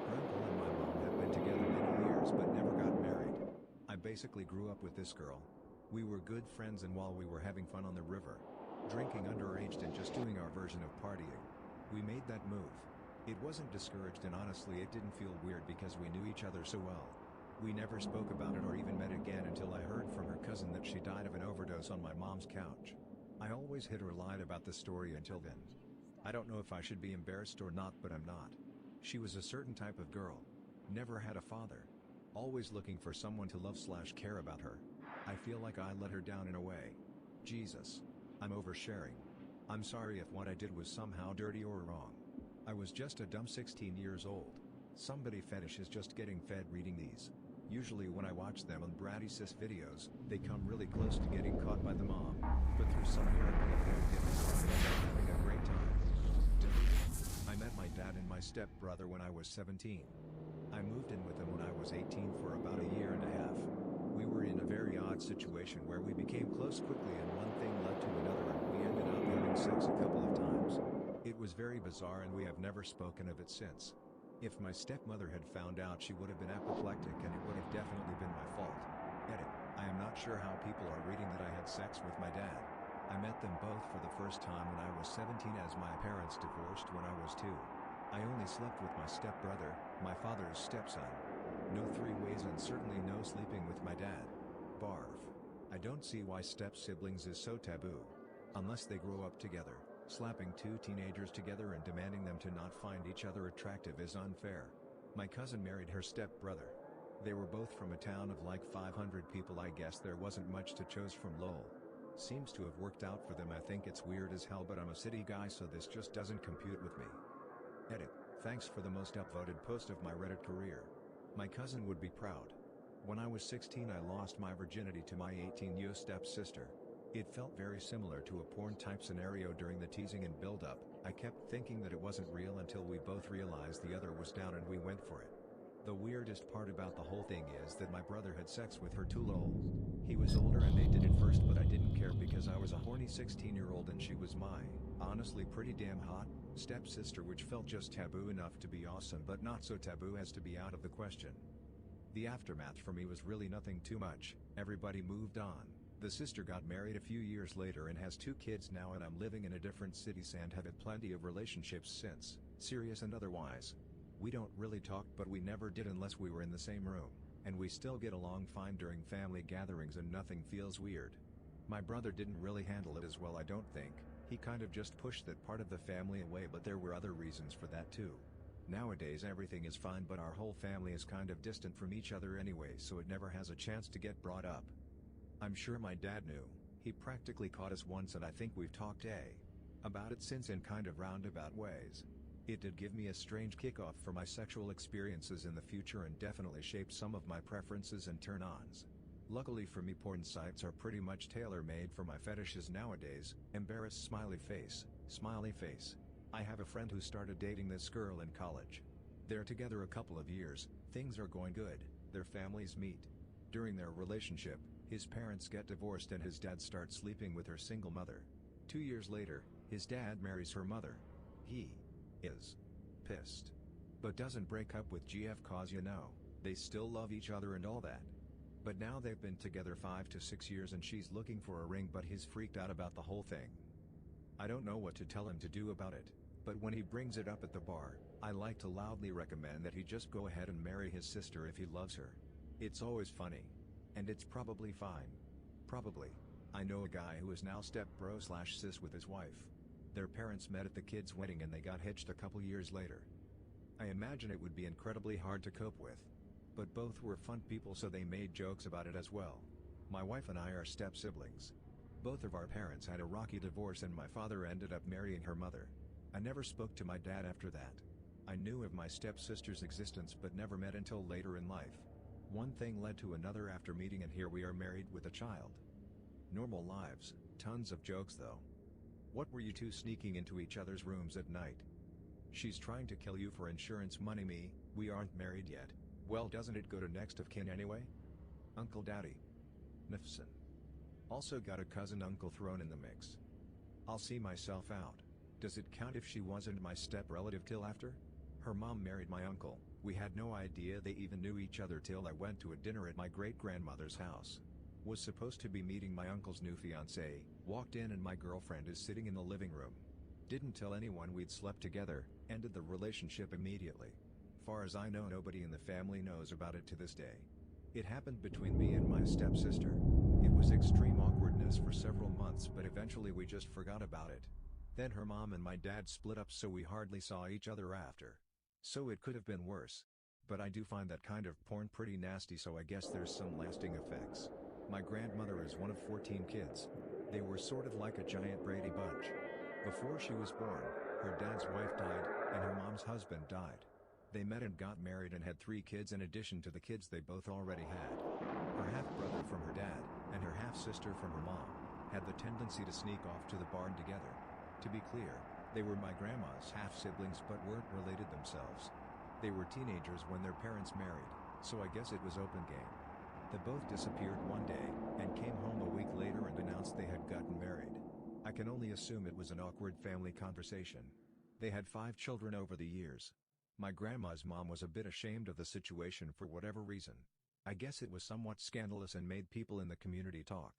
Her uncle and my mom have been together many years but never got married. I basically grew up with this girl. We were good friends, and while we were having fun on the river, drinking underage and just doing our version of partying, we made that move. It wasn't discouraged, and honestly it didn't feel weird because we knew each other so well. We never spoke about it or even met again until I heard from her cousin that she died of an overdose on my mom's couch. I always hid or lied about the story until then. I don't know if I should be embarrassed or not, but I'm not. She was a certain type of girl. Never had a father. Always looking for someone to love/care about her. I feel like I let her down in a way. Jesus. I'm oversharing. I'm sorry if what I did was somehow dirty or wrong. I was just a dumb 16 years old. Somebody fetish is just getting fed reading these. Usually when I watch them on bratty sis videos, they come really close to getting caught by the mom, but through some miracle of them getting caught and having a great time. I met my dad and my stepbrother when I was 17. I moved in with them when I was 18 for about a year and a half. We were in a very odd situation where we became close quickly and one thing led to another and we ended up having sex a couple of times. It was very bizarre and we have never spoken of it since. If my stepmother had found out, she would have been apoplectic and it would have definitely been my fault. Edit. I am not sure how people are reading that I had sex with my dad. I met them both for the first time when I was 17 as my parents divorced when I was 2. I only slept with my stepbrother, my father's stepson. No three-ways and certainly no sleeping with my dad. Barf. I don't see why step-siblings is so taboo. Unless they grow up together. Slapping two teenagers together and demanding them to not find each other attractive is unfair. My cousin married her step-brother. They were both from a town of like 500 people. I guess there wasn't much to choose from, lol. Seems to have worked out for them. I think it's weird as hell, but I'm a city guy, so this just doesn't compute with me. Edit. Thanks for the most upvoted post of my Reddit career. My cousin would be proud. When I was 16 I lost my virginity to my 18-year stepsister. It felt very similar to a porn-type scenario during the teasing and build-up. I kept thinking that it wasn't real until we both realized the other was down and we went for it. The weirdest part about the whole thing is that my brother had sex with her too, lol. He was older and they did it first, but I didn't care because I was a horny 16-year-old and she was my, honestly pretty damn hot, stepsister, which felt just taboo enough to be awesome but not so taboo as to be out of the question. The aftermath for me was really nothing too much. Everybody moved on. The sister got married a few years later and has 2 kids now, and I'm living in a different city and have had plenty of relationships since, serious and otherwise. We don't really talk, but we never did unless we were in the same room, and we still get along fine during family gatherings and nothing feels weird. My brother didn't really handle it as well, I don't think. He kind of just pushed that part of the family away, but there were other reasons for that too. Nowadays everything is fine, but our whole family is kind of distant from each other anyway, so it never has a chance to get brought up. I'm sure my dad knew. He practically caught us once and I think we've talked about it since in kind of roundabout ways. It did give me a strange kickoff for my sexual experiences in the future and definitely shaped some of my preferences and turn-ons. Luckily for me, porn sites are pretty much tailor-made for my fetishes nowadays. Embarrassed smiley face, smiley face. I have a friend who started dating this girl in college. They're together a couple of years, things are going good, their families meet. During their relationship, his parents get divorced and his dad starts sleeping with her single mother. 2 years later, his dad marries her mother. He is pissed, but doesn't break up with GF cause they still love each other and all that. But now they've been together 5 to 6 years and she's looking for a ring, but he's freaked out about the whole thing. I don't know what to tell him to do about it, but when he brings it up at the bar, I like to loudly recommend that he just go ahead and marry his sister if he loves her. It's always funny. And it's probably fine. Probably. I know a guy who is now step-bro/sis with his wife. Their parents met at the kid's wedding and they got hitched a couple years later. I imagine it would be incredibly hard to cope with. But both were fun people, so they made jokes about it as well. My wife and I are step-siblings. Both of our parents had a rocky divorce and my father ended up marrying her mother. I never spoke to my dad after that. I knew of my stepsister's existence but never met until later in life. One thing led to another after meeting and here we are married with a child. Normal lives, tons of jokes though. What were you two sneaking into each other's rooms at night? She's trying to kill you for insurance money. Me, we aren't married yet. Well, doesn't it go to next of kin anyway? Uncle Daddy. Nifson. Also got a cousin uncle thrown in the mix. I'll see myself out. Does it count if she wasn't my step relative till after? Her mom married my uncle. We had no idea they even knew each other till I went to a dinner at my great-grandmother's house. Was supposed to be meeting my uncle's new fiancée, walked in and my girlfriend is sitting in the living room. Didn't tell anyone we'd slept together, ended the relationship immediately. Far as I know, nobody in the family knows about it to this day. It happened between me and my stepsister. It was extreme awkwardness for several months, but eventually we just forgot about it. Then her mom and my dad split up, so we hardly saw each other after. So it could have been worse. But I do find that kind of porn pretty nasty, so I guess there's some lasting effects. My grandmother is one of 14 kids. They were sort of like a giant Brady Bunch. Before she was born, her dad's wife died, and her mom's husband died. They met and got married and had 3 kids in addition to the kids they both already had. Her half-brother from her dad, and her half-sister from her mom, had the tendency to sneak off to the barn together. To be clear, they were my grandma's half-siblings but weren't related themselves. They were teenagers when their parents married, so I guess it was open game. They both disappeared one day, and came home a week later and announced they had gotten married. I can only assume it was an awkward family conversation. They had 5 children over the years. My grandma's mom was a bit ashamed of the situation for whatever reason. I guess it was somewhat scandalous and made people in the community talk.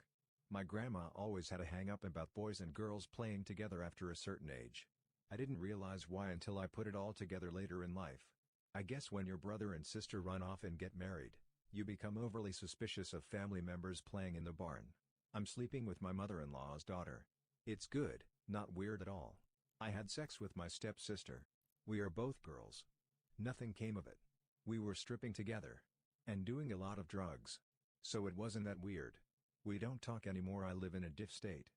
My grandma always had a hang-up about boys and girls playing together after a certain age. I didn't realize why until I put it all together later in life. I guess when your brother and sister run off and get married, you become overly suspicious of family members playing in the barn. I'm sleeping with my mother-in-law's daughter. It's good, not weird at all. I had sex with my stepsister. We are both girls. Nothing came of it. We were stripping together. And doing a lot of drugs. So it wasn't that weird. We don't talk anymore. I live in a diff state.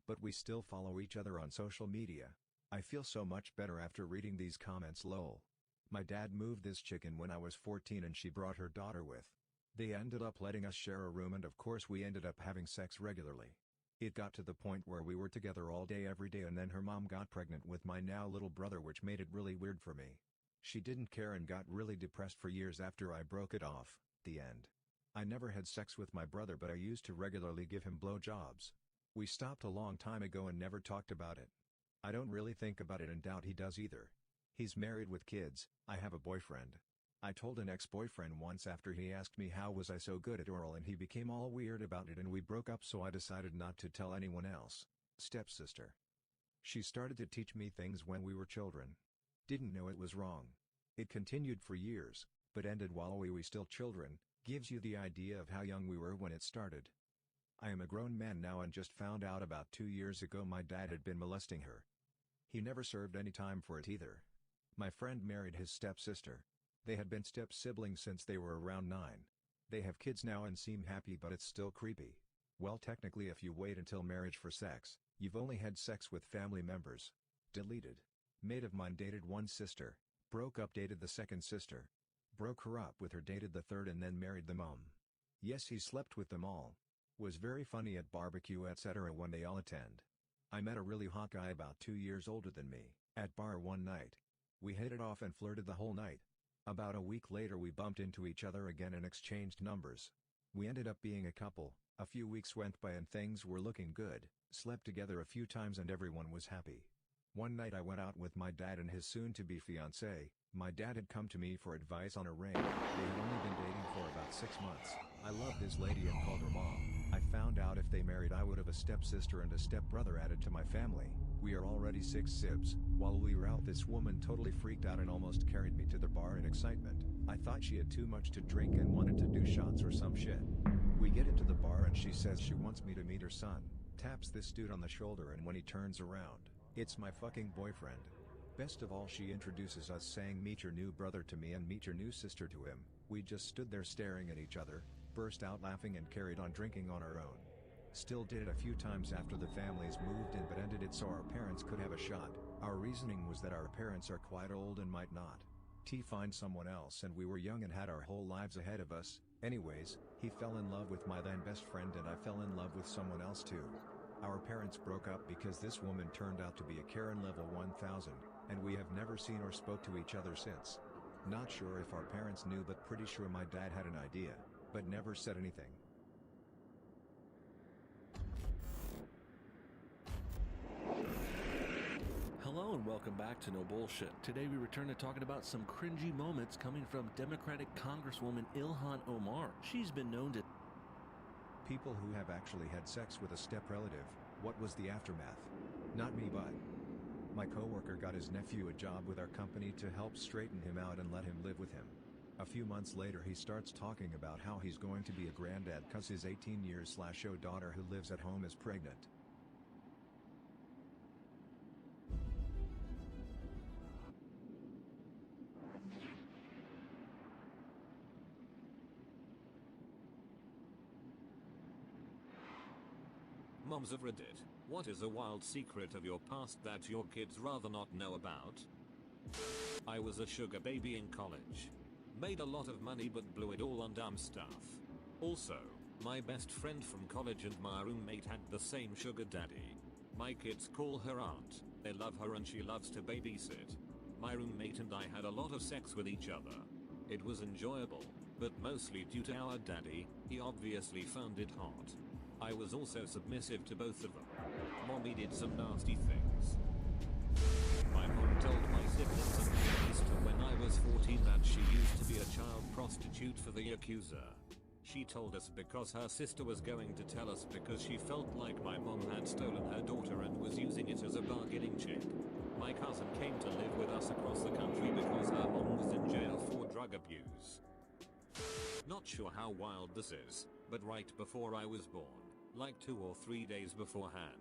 But we still follow each other on social media. I feel so much better after reading these comments lol. My dad moved this chick in when I was 14 and she brought her daughter with. They ended up letting us share a room and of course we ended up having sex regularly. It got to the point where we were together all day every day and then her mom got pregnant with my now little brother, which made it really weird for me. She didn't care and got really depressed for years after I broke it off. The end. I never had sex with my brother but I used to regularly give him blowjobs. We stopped a long time ago and never talked about it. I don't really think about it and doubt he does either. He's married with kids. I have a boyfriend. I told an ex-boyfriend once after he asked me how was I so good at oral and he became all weird about it and we broke up, so I decided not to tell anyone else. Stepsister. She started to teach me things when we were children. Didn't know it was wrong. It continued for years, but ended while we were still children. Gives you the idea of how young we were when it started. I am a grown man now and just found out about 2 years ago my dad had been molesting her. He never served any time for it either. My friend married his stepsister. They had been step-siblings since they were around 9. They have kids now and seem happy, but it's still creepy. Well, technically if you wait until marriage for sex, you've only had sex with family members. Deleted. Mate of mine dated one sister, broke up, dated the second sister. Broke her up with her, dated the third and then married the mom. Yes, he slept with them all. Was very funny at barbecue etc. when they all attend. I met a really hot guy about 2 years older than me, at bar one night. We hit it off and flirted the whole night. About a week later we bumped into each other again and exchanged numbers. We ended up being a couple. A few weeks went by and things were looking good, slept together a few times and everyone was happy. One night I went out with my dad and his soon-to-be fiancée. My dad had come to me for advice on a ring. They had only been dating for about 6 months. I loved this lady and called her mom. I found out if they married I would have a stepsister and a stepbrother added to my family. We are already 6 sibs. While we were out, this woman totally freaked out and almost carried me to the bar in excitement. I thought she had too much to drink and wanted to do shots or some shit. We get into the bar and she says she wants me to meet her son. Taps this dude on the shoulder and when he turns around, it's my fucking boyfriend. Best of all, she introduces us saying meet your new brother to me and meet your new sister to him. We just stood there staring at each other, burst out laughing and carried on drinking on our own. Still did it a few times after the families moved in but ended it so our parents could have a shot. Our reasoning was that our parents are quite old and might not find someone else and we were young and had our whole lives ahead of us. Anyways, he fell in love with my then best friend and I fell in love with someone else too. Our parents broke up because this woman turned out to be a Karen level 1000, and we have never seen or spoke to each other since. Not sure if our parents knew but pretty sure my dad had an idea, but never said anything. Hello and welcome back to No Bullshit. Today we return to talking about some cringy moments coming from Democratic Congresswoman Ilhan Omar. She's been known to People who have actually had sex with a step-relative. What was the aftermath? Not me, but my coworker got his nephew a job with our company to help straighten him out and let him live with him. A few months later he starts talking about how he's going to be a granddad cause his 18-year-old daughter who lives at home is pregnant. Moms of Reddit, what is a wild secret of your past that your kids rather not know about? I was a sugar baby in college. Made a lot of money but blew it all on dumb stuff. Also, my best friend from college and my roommate had the same sugar daddy. My kids call her aunt, they love her and she loves to babysit. My roommate and I had a lot of sex with each other. It was enjoyable, but mostly due to our daddy, he obviously found it hot. I was also submissive to both of them. Mommy did some nasty things. My mom told my siblings and my sister when I was 14 that she used to be a child prostitute for the accuser. She told us because her sister was going to tell us because she felt like my mom had stolen her daughter and was using it as a bargaining chip. My cousin came to live with us across the country because her mom was in jail for drug abuse. Not sure how wild this is, but right before I was born, like 2 or 3 days beforehand,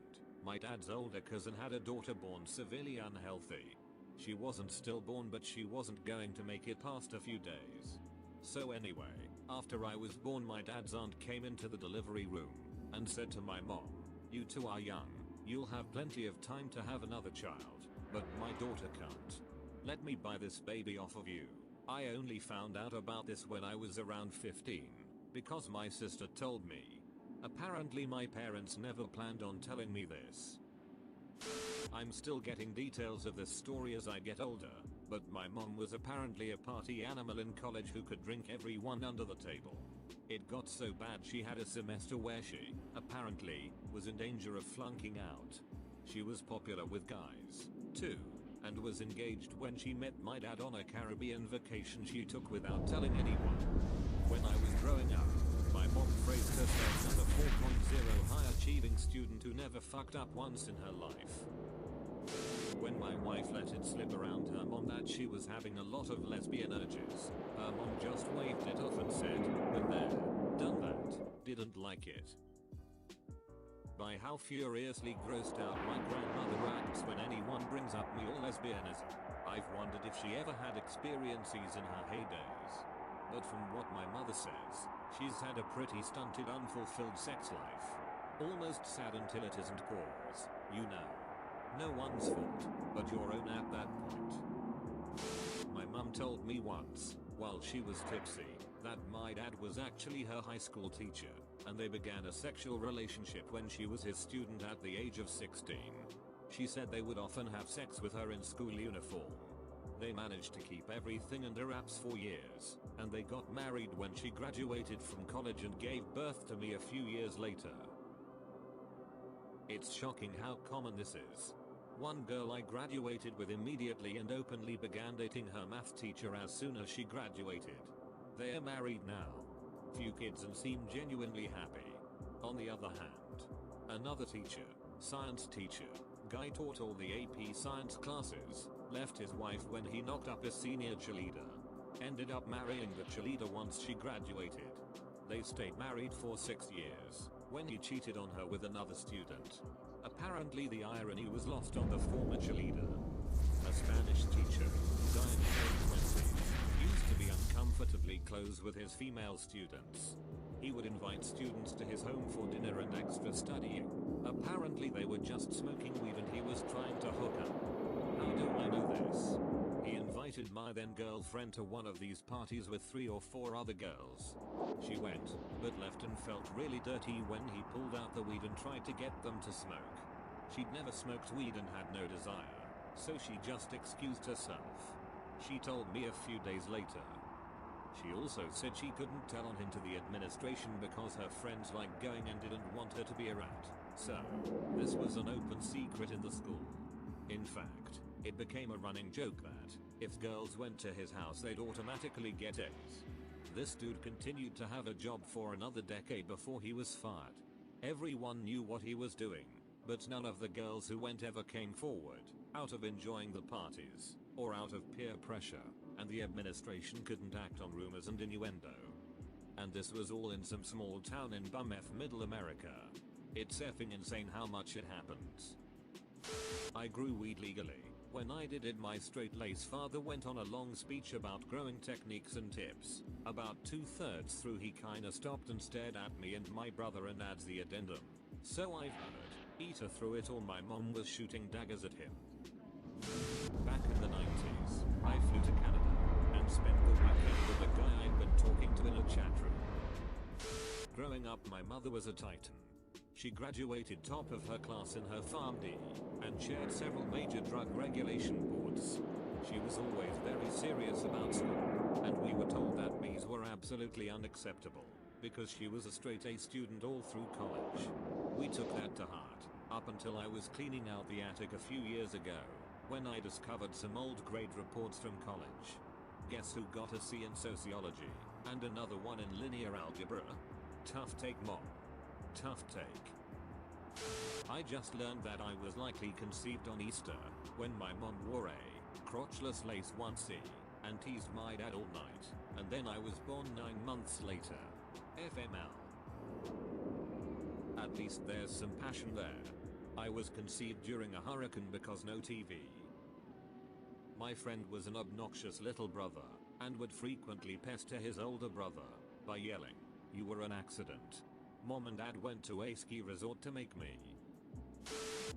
my dad's older cousin had a daughter born severely unhealthy. She wasn't stillborn, but she wasn't going to make it past a few days. So anyway, after I was born, my dad's aunt came into the delivery room and said to my mom, "You two are young. You'll have plenty of time to have another child, but my daughter can't. Let me buy this baby off of you." I only found out about this when I was around 15, because my sister told me. Apparently my parents never planned on telling me this. I'm still getting details of this story as I get older, but my mom was apparently a party animal in college who could drink everyone under the table. It got so bad she had a semester where she, apparently, was in danger of flunking out. She was popular with guys, too, and was engaged when she met my dad on a Caribbean vacation she took without telling anyone. When I was growing up, my mom phrased herself as a 4.0 high-achieving student who never fucked up once in her life. When my wife let it slip around her mom that she was having a lot of lesbian urges, her mom just waved it off and said, "Been there, done that, didn't like it." By how furiously grossed out my grandmother acts when anyone brings up me or lesbianism, I've wondered if she ever had experiences in her heydays. But from what my mother says, she's had a pretty stunted, unfulfilled sex life. Almost sad until it isn't cause, you know. No one's fault, but your own at that point. My mum told me once, while she was tipsy, that my dad was actually her high school teacher, and they began a sexual relationship when she was his student at the age of 16. She said they would often have sex with her in school uniform. They managed to keep everything under wraps for years, and they got married when she graduated from college and gave birth to me a few years later. It's shocking how common this is. One girl I graduated with immediately and openly began dating her math teacher as soon as she graduated. They are married now. Few kids and seem genuinely happy. On the other hand, another teacher, science teacher, guy taught all the AP science classes, left his wife when he knocked up a senior cheerleader. Ended up marrying the cheerleader once she graduated. They stayed married for 6 years, when he cheated on her with another student. Apparently the irony was lost on the former cheerleader. A Spanish teacher, guy in his late 20s, used to be uncomfortably close with his female students. He would invite students to his home for dinner and extra studying. Apparently they were just smoking weed and he was trying to hook up. How do I know this? He invited my then girlfriend to one of these parties with 3 or 4 other girls. She went, but left and felt really dirty when he pulled out the weed and tried to get them to smoke. She'd never smoked weed and had no desire, so she just excused herself. She told me a few days later. She also said she couldn't tell on him to the administration because her friends liked going and didn't want her to be around. So, this was an open secret in the school. In fact, it became a running joke that, if girls went to his house they'd automatically get A's. This dude continued to have a job for another decade before he was fired. Everyone knew what he was doing, but none of the girls who went ever came forward, out of enjoying the parties, or out of peer pressure, and the administration couldn't act on rumors and innuendo. And this was all in some small town in bum-f middle America. It's effing insane how much it happens. I grew weed legally. When I did it, my straight-laced father went on a long speech about growing techniques and tips. About 2/3 through he kinda stopped and stared at me and my brother and adds the addendum. "So I've heard, either through it or my mom was shooting daggers at him." Back in the 90s, I flew to Canada and spent the weekend with a guy I'd been talking to in a chat room. Growing up, my mother was a titan. She graduated top of her class in her PharmD and chaired several major drug regulation boards. She was always very serious about school, and we were told that B's were absolutely unacceptable because she was a straight A student all through college. We took that to heart, up until I was cleaning out the attic a few years ago, when I discovered some old grade reports from college. Guess who got a C in sociology, and another one in linear algebra? Tough take, mom. Tough take. I just learned that I was likely conceived on Easter, when my mom wore a crotchless lace onesie, and teased my dad all night, and then I was born 9 months later. FML. At least there's some passion there. I was conceived during a hurricane because no TV. My friend was an obnoxious little brother and would frequently pester his older brother by yelling, "You were an accident." Mom and dad went to a ski resort to make me.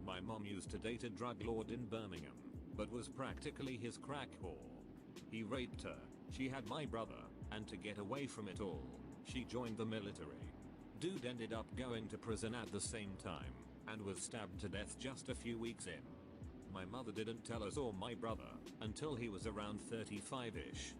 My mom used to date a drug lord in Birmingham, but was practically his crack whore. He raped her, she had my brother, and to get away from it all, she joined the military. Dude ended up going to prison at the same time, and was stabbed to death just a few weeks in. My mother didn't tell us or my brother until he was around 35ish.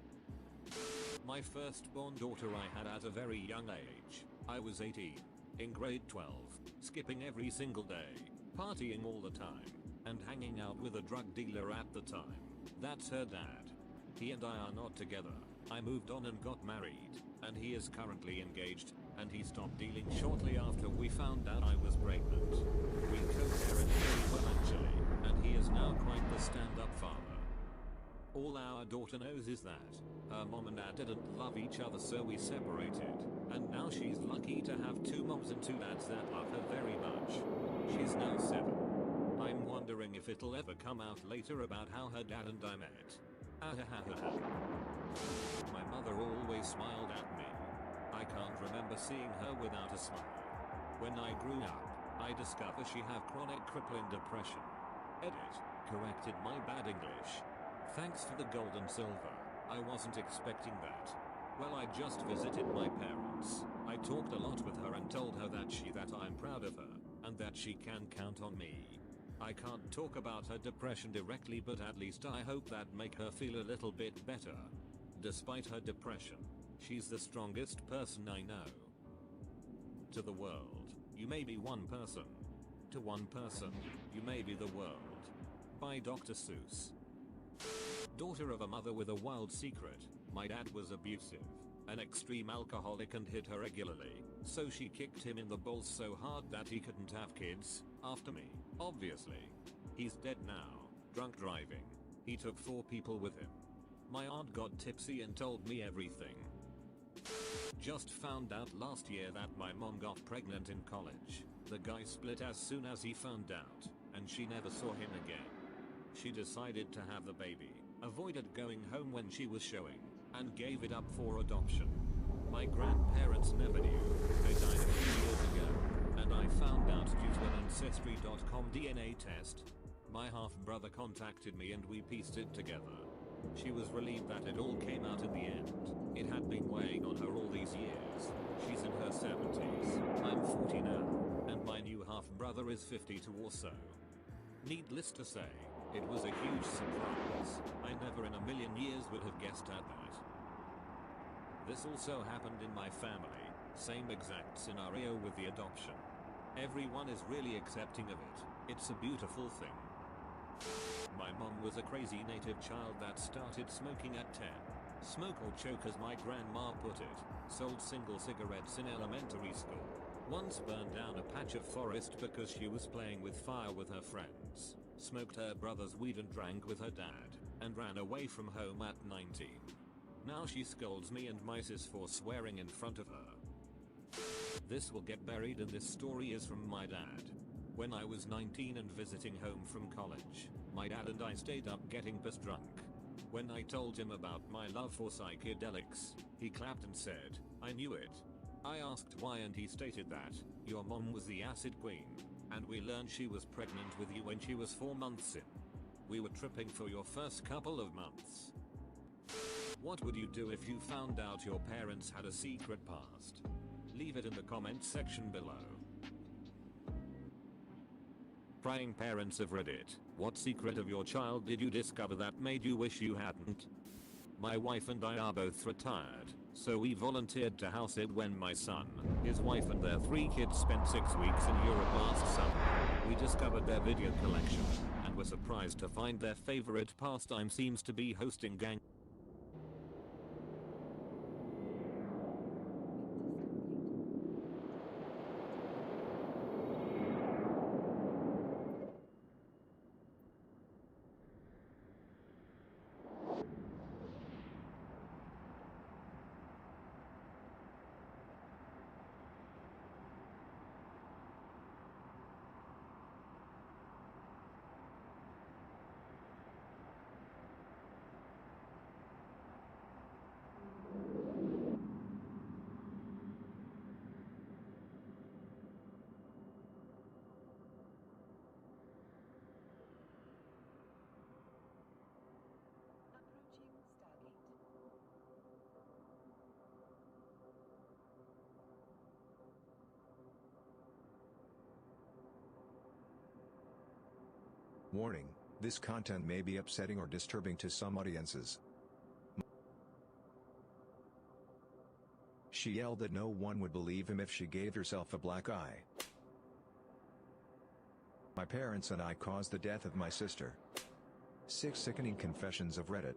My firstborn daughter I had at a very young age. I was 18, in grade 12, skipping every single day, partying all the time, and hanging out with a drug dealer at the time. That's her dad. He and I are not together. I moved on and got married, and he is currently engaged, and he stopped dealing shortly after we found out I was pregnant. We co-parent very well actually, and he is now quite the stand-up father. All our daughter knows is that her mom and dad didn't love each other, so we separated, and now she's lucky to have two moms and two dads that love her very much. She's now 7. I'm wondering if it'll ever come out later about how her dad and I met. My mother always smiled at me. I can't remember seeing her without a smile. When I grew up, I discovered she had chronic crippling depression. Edit, corrected my bad English. Thanks for the gold and silver. I wasn't expecting that. Well, I just visited my parents. I talked a lot with her and told her that I'm proud of her, and that she can count on me. I can't talk about her depression directly, but at least I hope that make her feel a little bit better. Despite her depression, she's the strongest person I know. To the world, you may be one person. To one person, you may be the world. By Dr. Seuss. Daughter of a mother with a wild secret, my dad was abusive, an extreme alcoholic, and hit her regularly, so she kicked him in the balls so hard that he couldn't have kids after me, obviously. He's dead now, drunk driving. He took 4 people with him. My aunt got tipsy and told me everything. Just found out last year that my mom got pregnant in college. The guy split as soon as he found out, and she never saw him again. She decided to have the baby, avoided going home when she was showing, and gave it up for adoption. My grandparents never knew. They died a few years ago, and I found out due to an Ancestry.com DNA test. My half-brother contacted me and we pieced it together. She was relieved that it all came out in the end. It had been weighing on her all these years. She's in her 70s. I'm 40 now, and my new half-brother is 52 or so. Needless to say, it was a huge surprise. I never in a million years would have guessed at that. This also happened in my family, same exact scenario with the adoption. Everyone is really accepting of it. It's a beautiful thing. My mom was a crazy native child that started smoking at 10. Smoke or choke as my grandma put it. Sold single cigarettes in elementary school. Once burned down a patch of forest because she was playing with fire with her friends. Smoked her brother's weed and drank with her dad, and ran away from home at 19. Now she scolds me and my sis for swearing in front of her. This will get buried, and this story is from my dad. When I was 19 and visiting home from college, my dad and I stayed up getting pissed drunk. When I told him about my love for psychedelics, he clapped and said, "I knew it." I asked why, and he stated that, "Your mom was the acid queen, and we learned she was pregnant with you when she was 4 months in. We were tripping for your first couple of months." What would you do if you found out your parents had a secret past? Leave it in the comments section below. Prying parents of Reddit, what secret of your child did you discover that made you wish you hadn't? My wife and I are both retired, so we volunteered to house sit when my son, his wife and their 3 kids spent 6 weeks in Europe last summer. We discovered their video collection, and were surprised to find their favorite pastime seems to be hosting gang. Warning, this content may be upsetting or disturbing to some audiences. She yelled that no one would believe him if she gave herself a black eye. My parents and I caused the death of my sister. 6 sickening confessions of Reddit.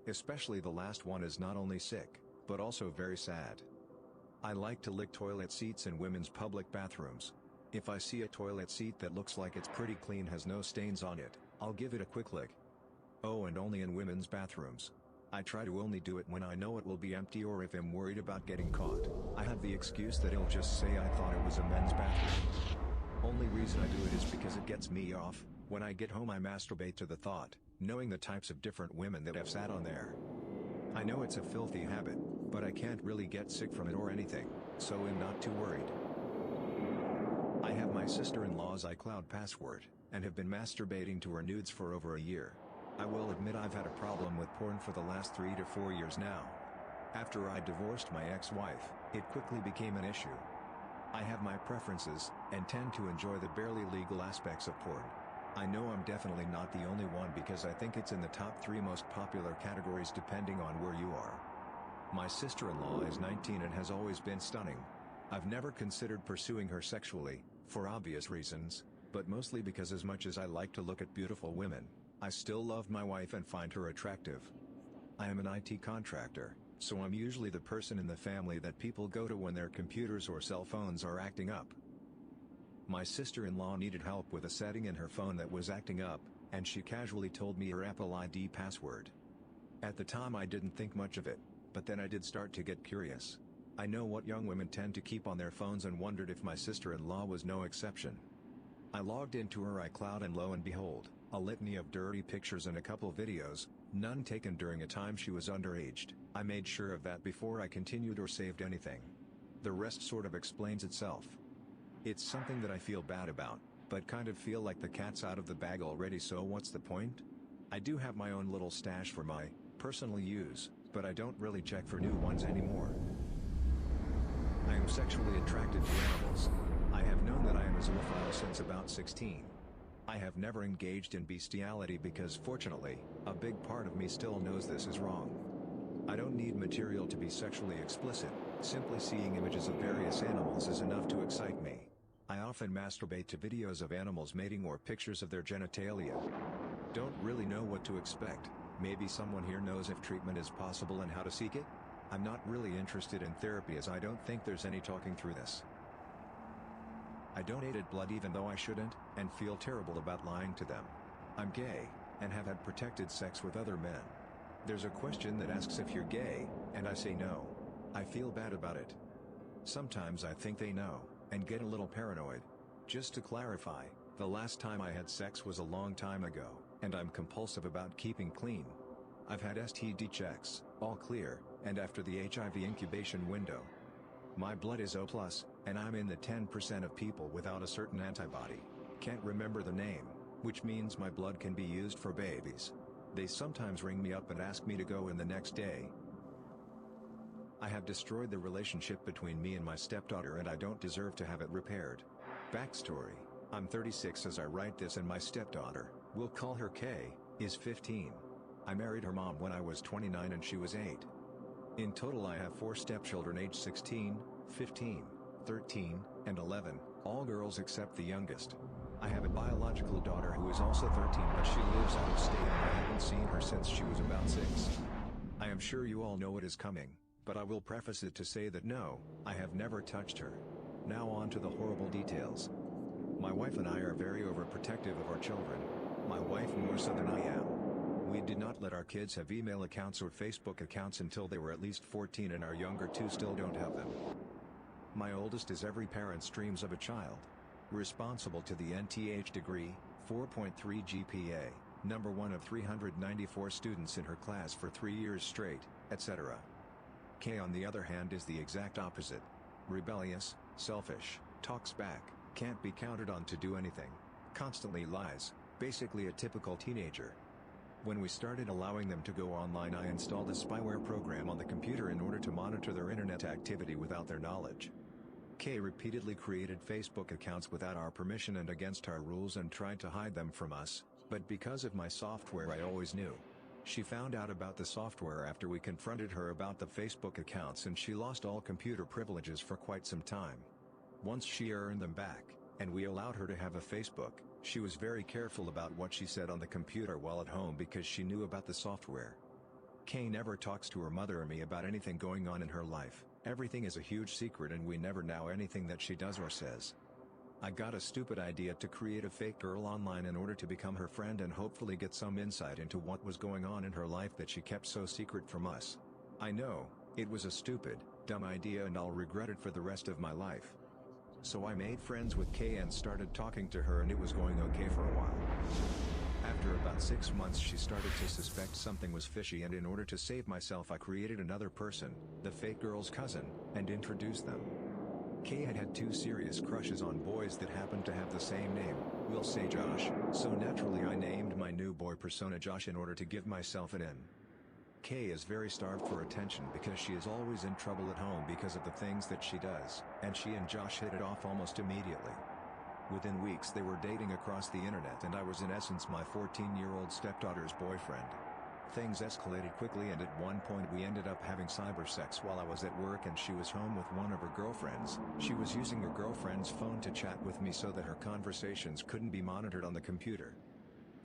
Especially the last one is not only sick, but also very sad. I like to lick toilet seats in women's public bathrooms. If I see a toilet seat that looks like it's pretty clean, has no stains on it, I'll give it a quick lick. Oh, and only in women's bathrooms. I try to only do it when I know it will be empty or if I'm worried about getting caught. I have the excuse that he'll just say I thought it was a men's bathroom. Only reason I do it is because it gets me off. When I get home I masturbate to the thought, knowing the types of different women that have sat on there. I know it's a filthy habit, but I can't really get sick from it or anything, so I'm not too worried. I have my sister-in-law's iCloud password, and have been masturbating to her nudes for over a year. I will admit I've had a problem with porn for the last 3 to 4 years now. After I divorced my ex-wife, it quickly became an issue. I have my preferences, and tend to enjoy the barely legal aspects of porn. I know I'm definitely not the only one because I think it's in the top 3 most popular categories depending on where you are. My sister-in-law is 19 and has always been stunning. I've never considered pursuing her sexually, for obvious reasons, but mostly because as much as I like to look at beautiful women, I still love my wife and find her attractive. I am an IT contractor, so I'm usually the person in the family that people go to when their computers or cell phones are acting up. My sister-in-law needed help with a setting in her phone that was acting up, and she casually told me her Apple ID password. At the time I didn't think much of it, but then I did start to get curious. I know what young women tend to keep on their phones and wondered if my sister-in-law was no exception. I logged into her iCloud and lo and behold, a litany of dirty pictures and a couple videos, none taken during a time she was underaged. I made sure of that before I continued or saved anything. The rest sort of explains itself. It's something that I feel bad about, but kind of feel like the cat's out of the bag already, so what's the point? I do have my own little stash for my personal use, but I don't really check for new ones anymore. I am sexually attracted to animals. I have known that I am a zoophile since about 16. I have never engaged in bestiality because fortunately, a big part of me still knows this is wrong. I don't need material to be sexually explicit, simply seeing images of various animals is enough to excite me. I often masturbate to videos of animals mating or pictures of their genitalia. Don't really know what to expect, maybe someone here knows if treatment is possible and how to seek it? I'm not really interested in therapy as I don't think there's any talking through this. I donated blood even though I shouldn't, and feel terrible about lying to them. I'm gay, and have had protected sex with other men. There's a question that asks if you're gay, and I say no. I feel bad about it. Sometimes I think they know, and get a little paranoid. Just to clarify, the last time I had sex was a long time ago, and I'm compulsive about keeping clean. I've had STD checks, all clear, and after the HIV incubation window. My blood is O+, and I'm in the 10% of people without a certain antibody. Can't remember the name, which means my blood can be used for babies. They sometimes ring me up and ask me to go in the next day. I have destroyed the relationship between me and my stepdaughter and I don't deserve to have it repaired. Backstory, I'm 36 as I write this and my stepdaughter, we'll call her Kay, is 15. I married her mom when I was 29 and she was 8. In total I have 4 stepchildren aged 16, 15, 13, and 11, all girls except the youngest. I have a biological daughter who is also 13 but she lives out of state and I haven't seen her since she was about 6. I am sure you all know what is coming, but I will preface it to say that no, I have never touched her. Now on to the horrible details. My wife and I are very overprotective of our children. My wife more so than I am. We did not let our kids have email accounts or Facebook accounts until they were at least 14 and our younger 2 still don't have them. My oldest is every parent's dreams of a child. Responsible to the NTH degree, 4.3 GPA, number 1 of 394 students in her class for 3 years straight, etc. Kay on the other hand is the exact opposite. Rebellious, selfish, talks back, can't be counted on to do anything, constantly lies, basically a typical teenager. When we started allowing them to go online I installed a spyware program on the computer in order to monitor their internet activity without their knowledge. Kay repeatedly created Facebook accounts without our permission and against our rules and tried to hide them from us. But because of my software I always knew. She found out about the software after we confronted her about the Facebook accounts, and she lost all computer privileges for quite some time. Once she earned them back, and we allowed her to have a Facebook, she was very careful about what she said on the computer while at home because she knew about the software. Kay never talks to her mother or me about anything going on in her life. Everything is a huge secret and we never know anything that she does or says. I got a stupid idea to create a fake girl online in order to become her friend and hopefully get some insight into what was going on in her life that she kept so secret from us. I know, it was a stupid, dumb idea and I'll regret it for the rest of my life. So I made friends with Kay and started talking to her, and it was going okay for a while. After about 6 months she started to suspect something was fishy, and in order to save myself I created another person, the fake girl's cousin, and introduced them. Kay had had 2 serious crushes on boys that happened to have the same name, we'll say Josh, so naturally I named my new boy persona Josh in order to give myself an in. Kay is very starved for attention because she is always in trouble at home because of the things that she does, and she and Josh hit it off almost immediately. Within weeks they were dating across the internet, and I was in essence my 14-year-old stepdaughter's boyfriend. Things escalated quickly, and at one point we ended up having cyber sex while I was at work and she was home with one of her girlfriends. She was using her girlfriend's phone to chat with me so that her conversations couldn't be monitored on the computer.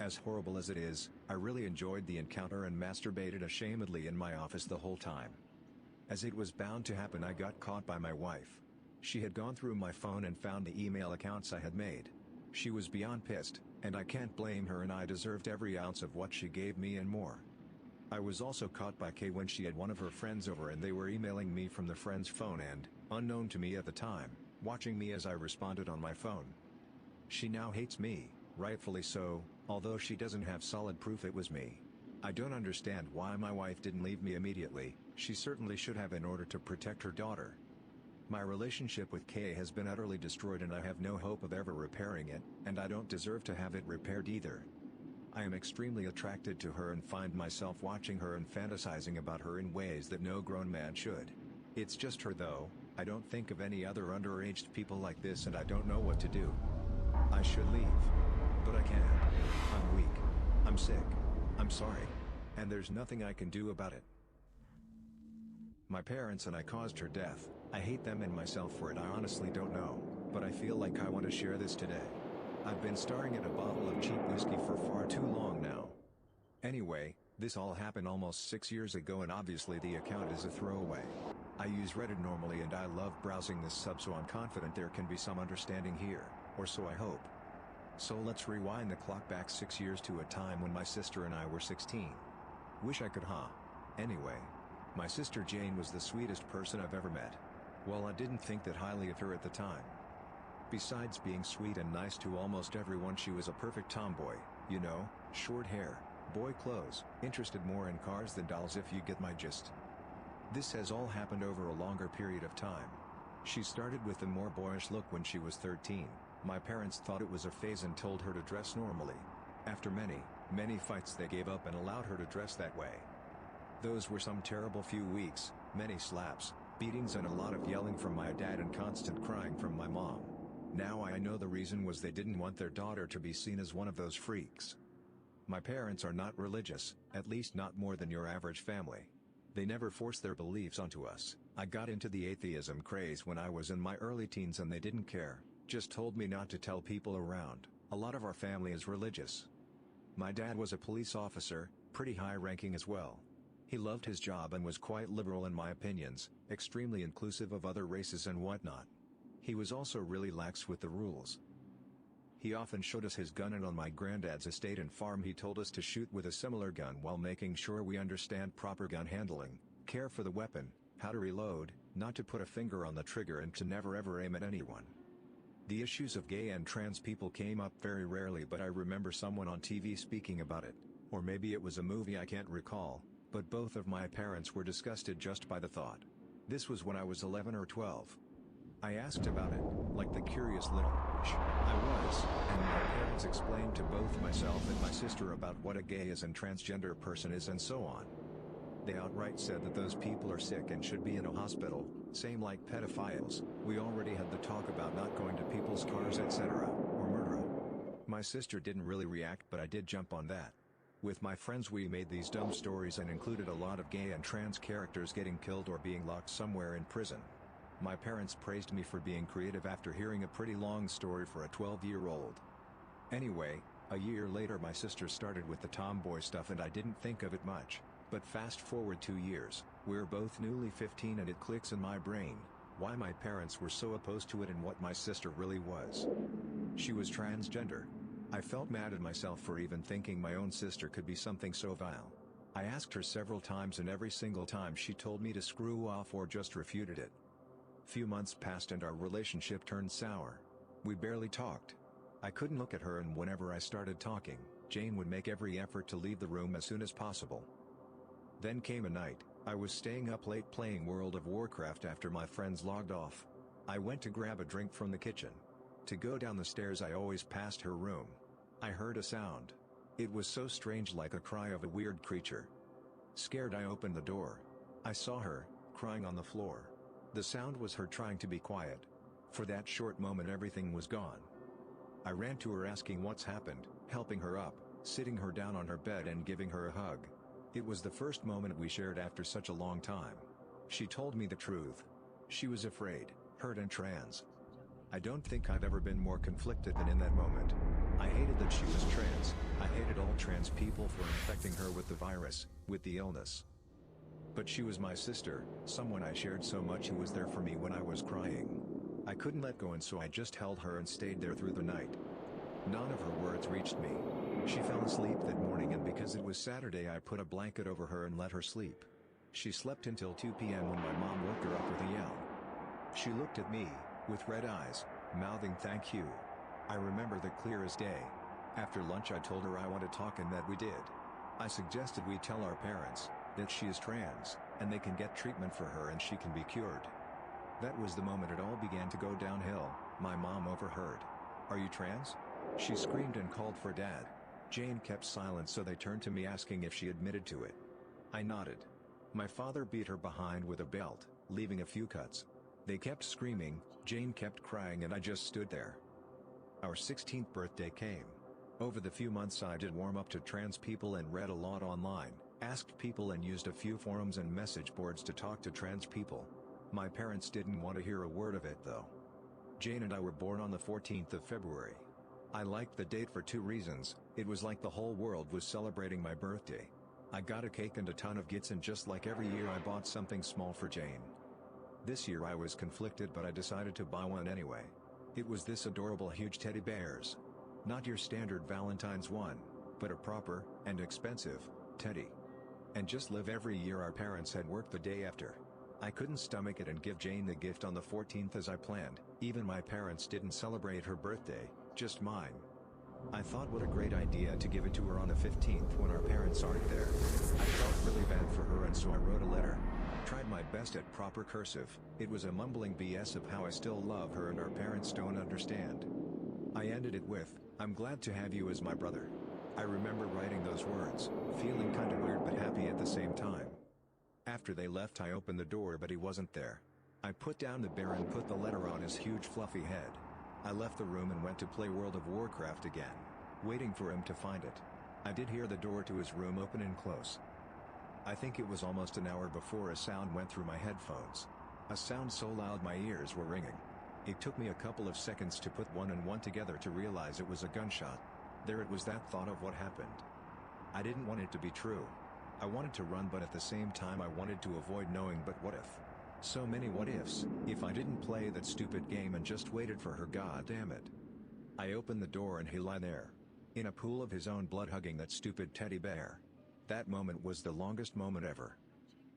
As horrible as it is, I really enjoyed the encounter and masturbated ashamedly in my office the whole time. As it was bound to happen, I got caught by my wife. She had gone through my phone and found the email accounts I had made. She was beyond pissed, and I can't blame her, and I deserved every ounce of what she gave me and more. I was also caught by Kay when she had one of her friends over and they were emailing me from the friend's phone and, unknown to me at the time, watching me as I responded on my phone. She now hates me, rightfully so, although she doesn't have solid proof it was me. I don't understand why my wife didn't leave me immediately. She certainly should have in order to protect her daughter. My relationship with Kay has been utterly destroyed and I have no hope of ever repairing it, and I don't deserve to have it repaired either. I am extremely attracted to her and find myself watching her and fantasizing about her in ways that no grown man should. It's just her though. I don't think of any other underage people like this, and I don't know what to do. I should leave. But I can't. I'm weak. I'm sick. I'm sorry. And there's nothing I can do about it. My parents and I caused her death. I hate them and myself for it. I honestly don't know, but I feel like I want to share this today. I've been staring at a bottle of cheap whiskey for far too long now. Anyway, this all happened almost 6 years ago, and obviously the account is a throwaway. I use Reddit normally and I love browsing this sub, so I'm confident there can be some understanding here, or so I hope. So let's rewind the clock back 6 years to a time when my sister and I were 16. Wish I could, huh? Anyway, my sister Jane was the sweetest person I've ever met. Well, I didn't think that highly of her at the time. Besides being sweet and nice to almost everyone, she was a perfect tomboy, you know, short hair, boy clothes, interested more in cars than dolls, if you get my gist. This has all happened over a longer period of time. She started with a more boyish look when she was 13. My parents thought it was a phase and told her to dress normally. After many fights, they gave up and allowed her to dress that way. Those were some terrible few weeks, many slaps, beatings and a lot of yelling from my dad and constant crying from my mom. Now I know the reason was they didn't want their daughter to be seen as one of those freaks. My parents are not religious, at least not more than your average family. They never forced their beliefs onto us. I got into the atheism craze when I was in my early teens and they didn't care, just told me not to tell people around. A lot of our family is religious. My dad was a police officer, pretty high ranking as well. He loved his job and was quite liberal in my opinions, extremely inclusive of other races and whatnot. He was also really lax with the rules. He often showed us his gun, and on my granddad's estate and farm he told us to shoot with a similar gun while making sure we understand proper gun handling, care for the weapon, how to reload, not to put a finger on the trigger, and to never ever aim at anyone. The issues of gay and trans people came up very rarely, but I remember someone on TV speaking about it, or maybe it was a movie, I can't recall, but both of my parents were disgusted just by the thought. This was when I was 11 or 12. I asked about it, like the curious little bitch I was, and my parents explained to both myself and my sister about what a gay is and transgender person is and so on. They outright said that those people are sick and should be in a hospital, same like pedophiles. We already had the talk about not going to people's cars, etc., or murder. My sister didn't really react, but I did jump on that. With my friends we made these dumb stories and included a lot of gay and trans characters getting killed or being locked somewhere in prison. My parents praised me for being creative after hearing a pretty long story for a 12-year-old. Anyway, a year later my sister started with the tomboy stuff and I didn't think of it much, but fast forward 2 years, we're both newly 15 and it clicks in my brain why my parents were so opposed to it and what my sister really was. She was transgender. I felt mad at myself for even thinking my own sister could be something so vile. I asked her several times and every single time she told me to screw off or just refuted it. Few months passed and our relationship turned sour. We barely talked. I couldn't look at her and whenever I started talking, Jane would make every effort to leave the room as soon as possible. Then came a night, I was staying up late playing World of Warcraft after my friends logged off. I went to grab a drink from the kitchen. To go down the stairs I always passed her room. I heard a sound. It was so strange, like a cry of a weird creature. Scared I opened the door. I saw her, crying on the floor. The sound was her trying to be quiet. For that short moment everything was gone. I ran to her asking what's happened, helping her up, sitting her down on her bed and giving her a hug. It was the first moment we shared after such a long time. She told me the truth. She was afraid, hurt and trans. I don't think I've ever been more conflicted than in that moment. I hated that she was trans, I hated all trans people for infecting her with the virus, with the illness. But she was my sister, someone I shared so much, who was there for me when I was crying. I couldn't let go and so I just held her and stayed there through the night. None of her words reached me. She fell asleep that morning and because it was Saturday I put a blanket over her and let her sleep. She slept until 2 p.m. when my mom woke her up with a yell. She looked at me, with red eyes, mouthing thank you. I remember that clear as day. After lunch I told her I want to talk and that we did. I suggested we tell our parents that she is trans, and they can get treatment for her and she can be cured. That was the moment it all began to go downhill. My mom overheard. "Are you trans?" She screamed and called for Dad. Jane kept silent so they turned to me asking if she admitted to it. I nodded. My father beat her behind with a belt, leaving a few cuts. They kept screaming, Jane kept crying and I just stood there. Our 16th birthday came. Over the few months I did warm up to trans people and read a lot online, asked people and used a few forums and message boards to talk to trans people. My parents didn't want to hear a word of it though. Jane and I were born on the 14th of February. I liked the date for 2 reasons. It was like the whole world was celebrating my birthday. I got a cake and a ton of gifts and just like every year I bought something small for Jane. This year I was conflicted but I decided to buy one anyway. It was this adorable huge teddy bears. Not your standard Valentine's one, but a proper, and expensive, teddy. And just live every year our parents had worked the day after. I couldn't stomach it and give Jane the gift on the 14th as I planned. Even my parents didn't celebrate her birthday, just mine. I thought what a great idea to give it to her on the 15th when our parents aren't there. I felt really bad for her and so I wrote a letter. Tried my best at proper cursive. It was a mumbling BS of how I still love her and our parents don't understand. I ended it with, "I'm glad to have you as my brother." I remember writing those words, feeling kinda weird but happy at the same time. After they left I opened the door but he wasn't there. I put down the bear and put the letter on his huge fluffy head. I left the room and went to play World of Warcraft again, waiting for him to find it. I did hear the door to his room open and close. I think it was almost an hour before a sound went through my headphones. A sound so loud my ears were ringing. It took me a couple of seconds to put one and one together to realize it was a gunshot. There it was, that thought of what happened. I didn't want it to be true. I wanted to run but at the same time I wanted to avoid knowing but what if. So many what ifs. If I didn't play that stupid game and just waited for her, god damn it. I opened the door and he lay there. In a pool of his own blood hugging that stupid teddy bear. That moment was the longest moment ever.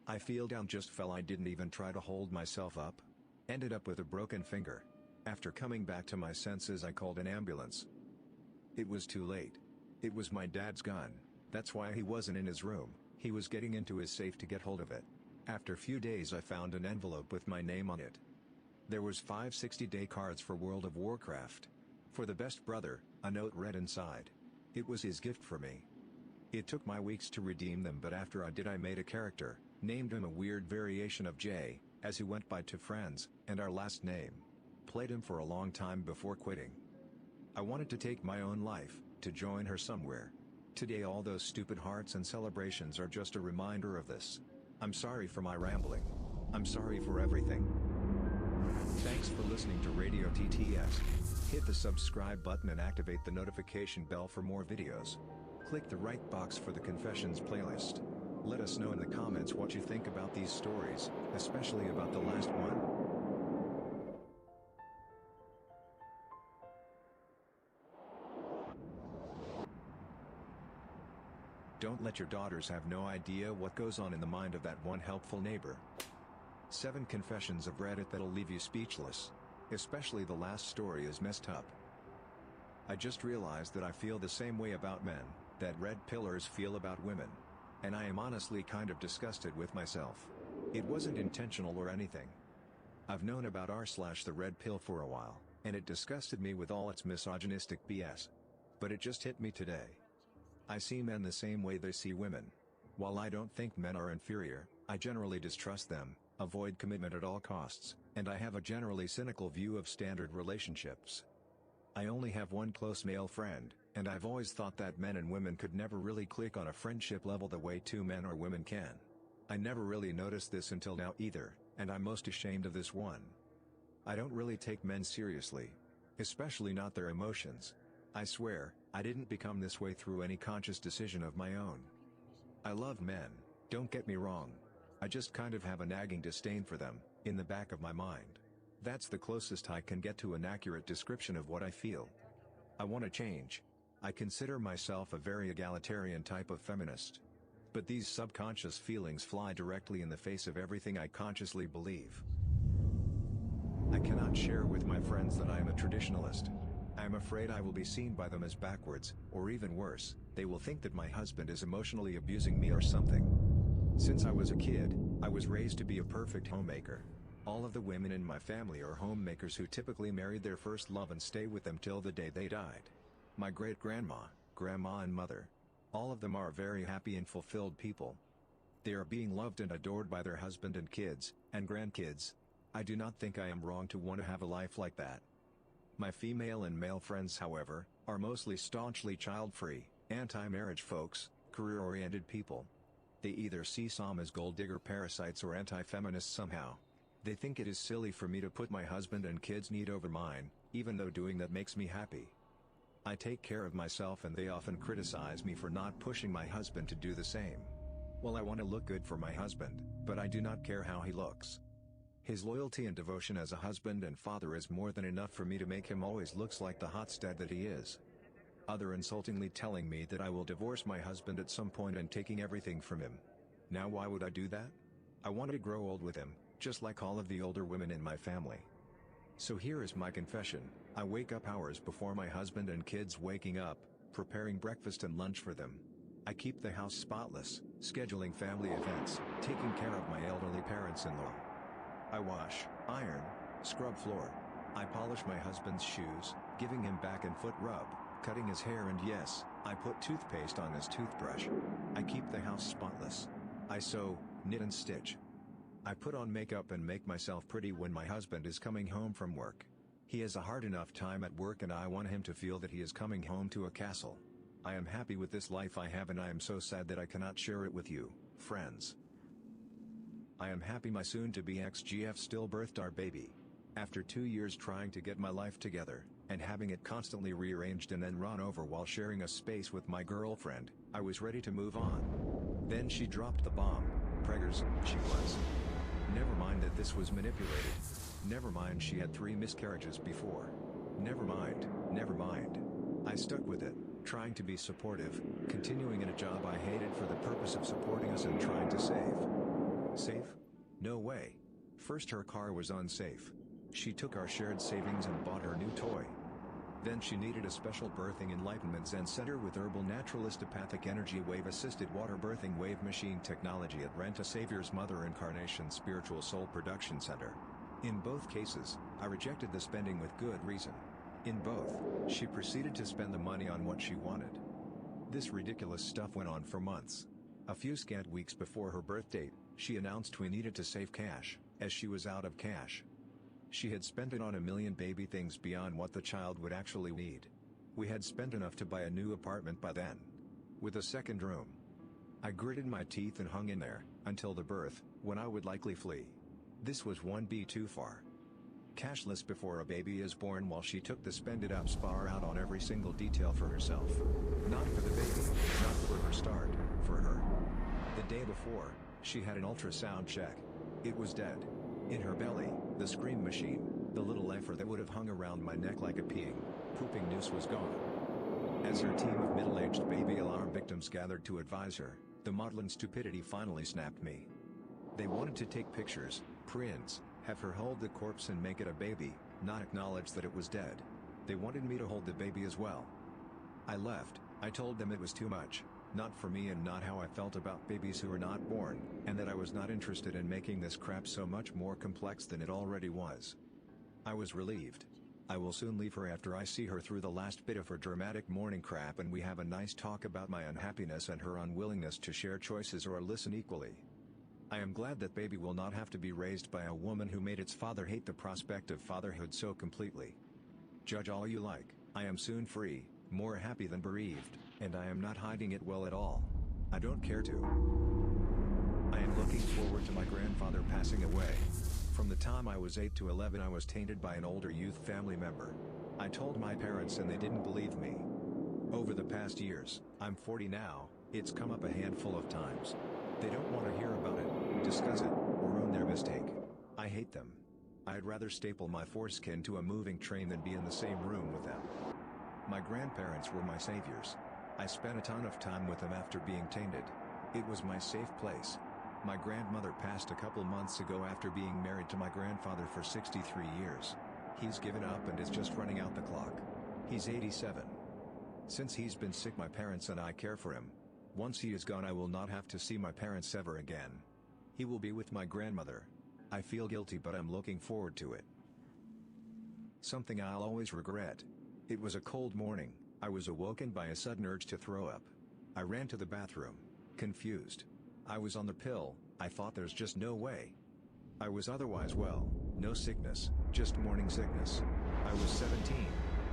I fell down, just fell. I didn't even try to hold myself up. Ended up with a broken finger. After coming back to my senses I called an ambulance. It was too late. It was my dad's gun. That's why he wasn't in his room. He was getting into his safe to get hold of it. After few days I found an envelope with my name on it. There was 5 60-day cards for World of Warcraft. For the best brother, a note read inside. It was his gift for me. It took my weeks to redeem them but after I did I made a character, named him a weird variation of Jay, as he went by to friends, and our last name. Played him for a long time before quitting. I wanted to take my own life, to join her somewhere. Today all those stupid hearts and celebrations are just a reminder of this. I'm sorry for my rambling. I'm sorry for everything. Thanks for listening to Radio TTS. Hit the subscribe button and activate the notification bell for more videos. Click the right box for the Confessions playlist. Let us know in the comments what you think about these stories, especially about the last one. Don't let your daughters have no idea what goes on in the mind of that one helpful neighbor. 7 confessions of Reddit that'll leave you speechless. Especially the last story is messed up. I just realized that I feel the same way about men that red pillars feel about women. And I am honestly kind of disgusted with myself. It wasn't intentional or anything. I've known about r/the red pill for a while, and it disgusted me with all its misogynistic BS. But it just hit me today. I see men the same way they see women. While I don't think men are inferior, I generally distrust them, avoid commitment at all costs, and I have a generally cynical view of standard relationships. I only have one close male friend, and I've always thought that men and women could never really click on a friendship level the way 2 men or women can. I never really noticed this until now either, and I'm most ashamed of this one. I don't really take men seriously. Especially not their emotions. I swear, I didn't become this way through any conscious decision of my own. I love men, don't get me wrong. I just kind of have a nagging disdain for them, in the back of my mind. That's the closest I can get to an accurate description of what I feel. I want to change. I consider myself a very egalitarian type of feminist. But these subconscious feelings fly directly in the face of everything I consciously believe. I cannot share with my friends that I am a traditionalist. I am afraid I will be seen by them as backwards, or even worse, they will think that my husband is emotionally abusing me or something. Since I was a kid, I was raised to be a perfect homemaker. All of the women in my family are homemakers who typically married their first love and stay with them till the day they died. My great-grandma, grandma and mother. All of them are very happy and fulfilled people. They are being loved and adored by their husband and kids, and grandkids. I do not think I am wrong to want to have a life like that. My female and male friends, however, are mostly staunchly child-free, anti-marriage folks, career-oriented people. They either see some as gold digger parasites or anti-feminist somehow. They think it is silly for me to put my husband and kids' need over mine, even though doing that makes me happy. I take care of myself and they often criticize me for not pushing my husband to do the same. Well, I want to look good for my husband, but I do not care how he looks. His loyalty and devotion as a husband and father is more than enough for me to make him always looks like the hot stud that he is. Other insultingly telling me that I will divorce my husband at some point and taking everything from him. Now why would I do that? I want to grow old with him, just like all of the older women in my family. So here is my confession. I wake up hours before my husband and kids waking up, preparing breakfast and lunch for them. I keep the house spotless, scheduling family events, taking care of my elderly parents-in-law. I wash, iron, scrub floor. I polish my husband's shoes, giving him back and foot rub, cutting his hair, and yes, I put toothpaste on his toothbrush. I keep the house spotless. I sew, knit and stitch. I put on makeup and make myself pretty when my husband is coming home from work. He has a hard enough time at work and I want him to feel that he is coming home to a castle. I am happy with this life I have and I am so sad that I cannot share it with you, friends. I am happy my soon-to-be ex-GF still birthed our baby. After 2 years trying to get my life together, and having it constantly rearranged and then run over while sharing a space with my girlfriend, I was ready to move on. Then she dropped the bomb. Preggers, she was. Never mind that this was manipulated. Never mind she had 3 miscarriages before. Never mind, never mind. I stuck with it, trying to be supportive, continuing in a job I hated for the purpose of supporting us and trying to save. Safe? No way. First her car was unsafe. She took our shared savings and bought her new toy. Then she needed a special birthing enlightenment Zen center with herbal naturalistopathic energy wave assisted water birthing wave machine technology at Renta Savior's Mother Incarnation Spiritual Soul Production Center. In both cases, I rejected the spending with good reason. In both, she proceeded to spend the money on what she wanted. This ridiculous stuff went on for months. A few scant weeks before her birth date, she announced we needed to save cash, as she was out of cash. She had spent it on a million baby things beyond what the child would actually need. We had spent enough to buy a new apartment by then. With a second room. I gritted my teeth and hung in there, until the birth, when I would likely flee. This was 1B too far. Cashless before a baby is born while she took the spend it up spar out on every single detail for herself. Not for the baby, not for her start, for her. The day before, she had an ultrasound check. It was dead. In her belly, the scream machine, the little effer that would have hung around my neck like a pooping noose was gone. As her team of middle-aged baby alarm victims gathered to advise her, the maudlin stupidity finally snapped me. They wanted to take pictures, prints, have her hold the corpse and make it a baby, not acknowledge that it was dead. They wanted me to hold the baby as well. I left. I told them it was too much, not for me and not how I felt about babies who are not born, and that I was not interested in making this crap so much more complex than it already was. I was relieved. I will soon leave her after I see her through the last bit of her dramatic morning crap and we have a nice talk about my unhappiness and her unwillingness to share choices or listen equally. I am glad that baby will not have to be raised by a woman who made its father hate the prospect of fatherhood so completely. Judge all you like, I am soon free, more happy than bereaved, and I am not hiding it well at all. I don't care to. I am looking forward to my grandfather passing away. From the time I was 8 to 11 I was tainted by an older youth family member. I told my parents and they didn't believe me. Over the past years, I'm 40 now, it's come up a handful of times. They don't want to hear about it, discuss it, or own their mistake. I hate them. I'd rather staple my foreskin to a moving train than be in the same room with them. My grandparents were my saviors. I spent a ton of time with them after being tainted. It was my safe place. My grandmother passed a couple months ago after being married to my grandfather for 63 years. He's given up and is just running out the clock. He's 87. Since he's been sick my parents and I care for him. Once he is gone I will not have to see my parents ever again. He will be with my grandmother. I feel guilty but I'm looking forward to it. Something I'll always regret. It was a cold morning, I was awoken by a sudden urge to throw up. I ran to the bathroom. Confused. I was on the pill, I thought there's just no way. I was otherwise well, no sickness, just morning sickness. I was 17,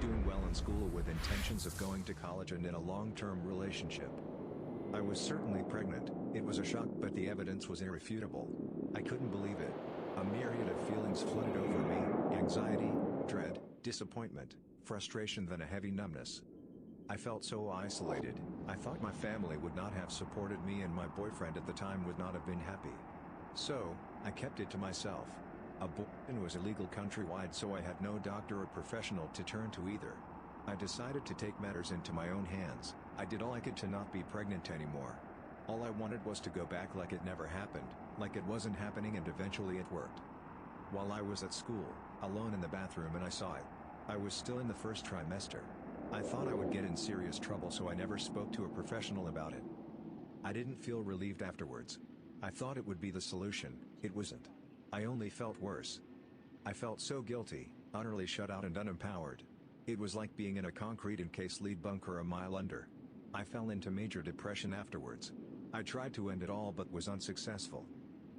doing well in school with intentions of going to college and in a long-term relationship. I was certainly pregnant, it was a shock but the evidence was irrefutable. I couldn't believe it. A myriad of feelings flooded over me, anxiety, dread, disappointment, frustration then a heavy numbness. I felt so isolated, I thought my family would not have supported me and my boyfriend at the time would not have been happy. So, I kept it to myself. Abortion was illegal countrywide so I had no doctor or professional to turn to either. I decided to take matters into my own hands. I did all I could to not be pregnant anymore. All I wanted was to go back like it never happened, like it wasn't happening and eventually it worked. While I was at school, alone in the bathroom and I saw it. I was still in the first trimester. I thought I would get in serious trouble so I never spoke to a professional about it. I didn't feel relieved afterwards. I thought it would be the solution, it wasn't. I only felt worse. I felt so guilty, utterly shut out and unempowered. It was like being in a concrete-encased lead bunker a mile under. I fell into major depression afterwards. I tried to end it all but was unsuccessful.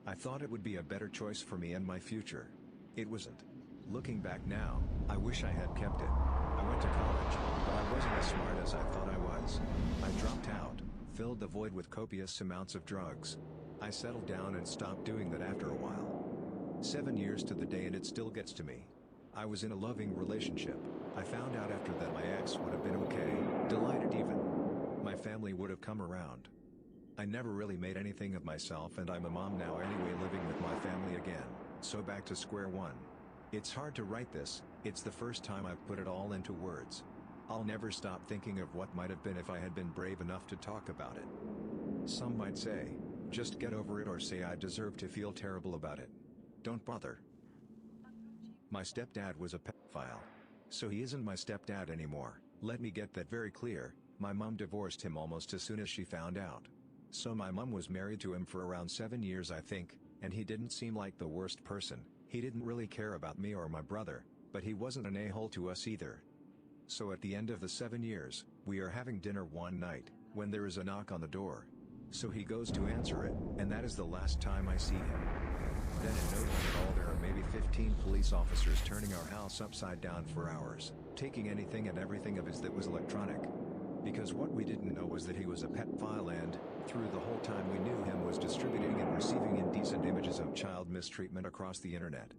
I thought it would be a better choice for me and my future. It wasn't. Looking back now, I wish I had kept it. I went to college, but I wasn't as smart as I thought I was. I dropped out, filled the void with copious amounts of drugs. I settled down and stopped doing that after a while. 7 years to the day and it still gets to me. I was in a loving relationship. I found out after that my ex would have been okay, delighted even. My family would have come around. I never really made anything of myself and I'm a mom now anyway living with my family again, so back to square one. It's hard to write this, it's the first time I've put it all into words. I'll never stop thinking of what might have been if I had been brave enough to talk about it. Some might say, just get over it or say I deserve to feel terrible about it. Don't bother. My stepdad was a pedophile. So he isn't my stepdad anymore, let me get that very clear, my mom divorced him almost as soon as she found out. So my mom was married to him for around 7 years I think, and he didn't seem like the worst person. He didn't really care about me or my brother, but he wasn't an a-hole to us either. So at the end of the 7 years, we are having dinner one night, when there is a knock on the door. So he goes to answer it, and that is the last time I see him. Then in no time at all there are maybe 15 police officers turning our house upside down for hours, taking anything and everything of his that was electronic. Because what we didn't know was that he was a pedophile and, through the whole time we knew him, was distributing and receiving indecent images of child mistreatment across the internet.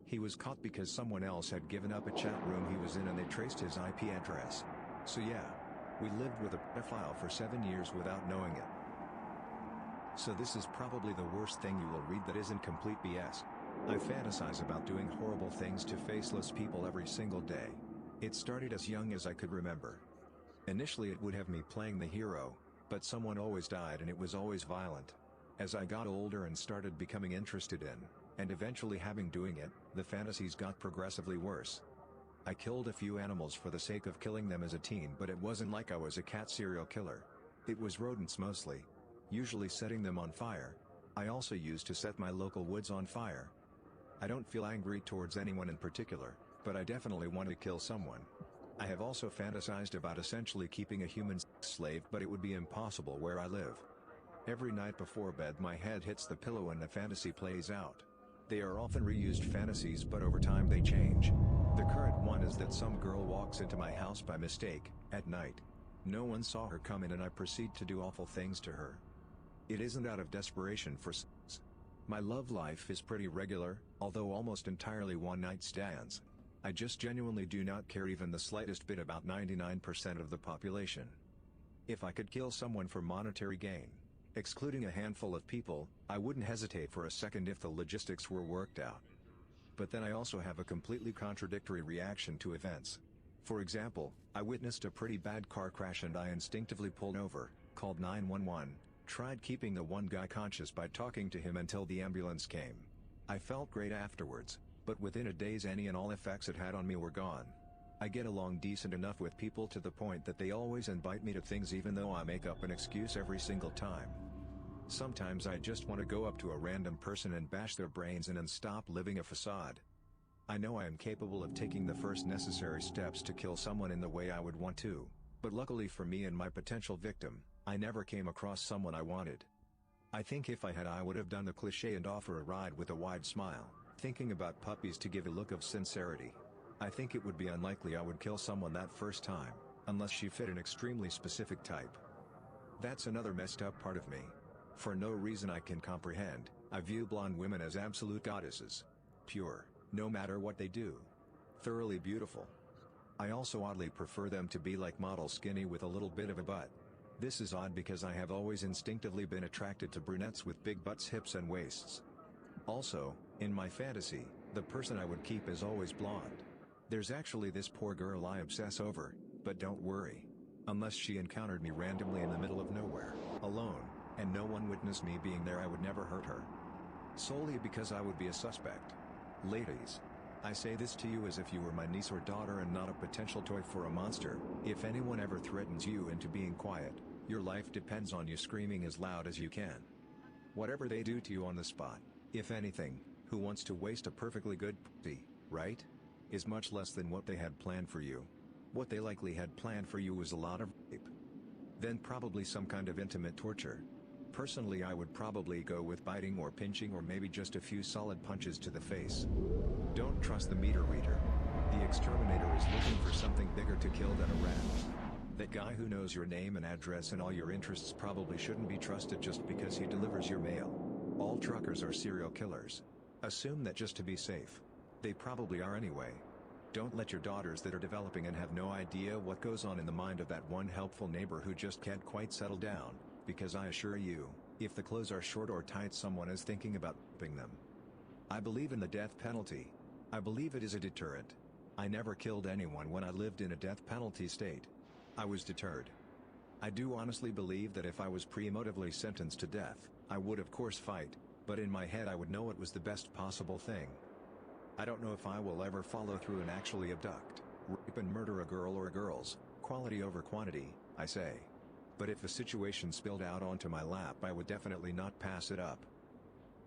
He was caught because someone else had given up a chat room he was in and they traced his IP address. So yeah, we lived with a pedophile for 7 years without knowing it. So this is probably the worst thing you will read that isn't complete BS. I fantasize about doing horrible things to faceless people every single day. It started as young as I could remember. Initially it would have me playing the hero, but someone always died and it was always violent. As I got older and started becoming interested in, and eventually having doing it, the fantasies got progressively worse. I killed a few animals for the sake of killing them as a teen, but it wasn't like I was a cat serial killer. It was rodents mostly. Usually setting them on fire. I also used to set my local woods on fire. I don't feel angry towards anyone in particular, but I definitely want to kill someone. I have also fantasized about essentially keeping a human slave, but it would be impossible where I live. Every night before bed my head hits the pillow and the fantasy plays out. They are often reused fantasies, but over time they change. The current one is that some girl walks into my house by mistake, at night. No one saw her come in and I proceed to do awful things to her. It isn't out of desperation for sex. My love life is pretty regular, although almost entirely one-night stands. I just genuinely do not care even the slightest bit about 99% of the population. If I could kill someone for monetary gain, excluding a handful of people, I wouldn't hesitate for a second if the logistics were worked out. But then I also have a completely contradictory reaction to events. For example, I witnessed a pretty bad car crash and I instinctively pulled over, called 911, tried keeping the one guy conscious by talking to him until the ambulance came. I felt great afterwards, but within a days any and all effects it had on me were gone. I get along decent enough with people to the point that they always invite me to things even though I make up an excuse every single time. Sometimes I just want to go up to a random person and bash their brains in and stop living a facade. I know I am capable of taking the first necessary steps to kill someone in the way I would want to, but luckily for me and my potential victim, I never came across someone I wanted. I think if I had, I would have done the cliché and offer a ride with a wide smile, thinking about puppies to give a look of sincerity. I think it would be unlikely I would kill someone that first time, unless she fit an extremely specific type. That's another messed up part of me. For no reason I can comprehend, I view blonde women as absolute goddesses. Pure, no matter what they do. Thoroughly beautiful. I also oddly prefer them to be like model skinny with a little bit of a butt. This is odd because I have always instinctively been attracted to brunettes with big butts, hips and waists. Also, in my fantasy, the person I would keep is always blonde. There's actually this poor girl I obsess over, but don't worry. Unless she encountered me randomly in the middle of nowhere, alone, and no one witnessed me being there, I would never hurt her. Solely because I would be a suspect. Ladies, I say this to you as if you were my niece or daughter and not a potential toy for a monster. If anyone ever threatens you into being quiet, your life depends on you screaming as loud as you can. Whatever they do to you on the spot, if anything, who wants to waste a perfectly good pussy, right? Is much less than what they had planned for you. What they likely had planned for you was a lot of rape. Then probably some kind of intimate torture. Personally, I would probably go with biting or pinching or maybe just a few solid punches to the face. Don't trust the meter reader. The exterminator is looking for something bigger to kill than a rat. That guy who knows your name and address and all your interests probably shouldn't be trusted just because he delivers your mail. All truckers are serial killers. Assume that just to be safe. They probably are anyway. Don't let your daughters that are developing and have no idea what goes on in the mind of that one helpful neighbor who just can't quite settle down, because I assure you, if the clothes are short or tight, someone is thinking about ripping them. I believe in the death penalty. I believe it is a deterrent. I never killed anyone when I lived in a death penalty state. I was deterred. I do honestly believe that if I was pre-emotively sentenced to death, I would of course fight, but in my head I would know it was the best possible thing. I don't know if I will ever follow through and actually abduct, rape and murder a girl or girls, quality over quantity, I say. But if the situation spilled out onto my lap, I would definitely not pass it up.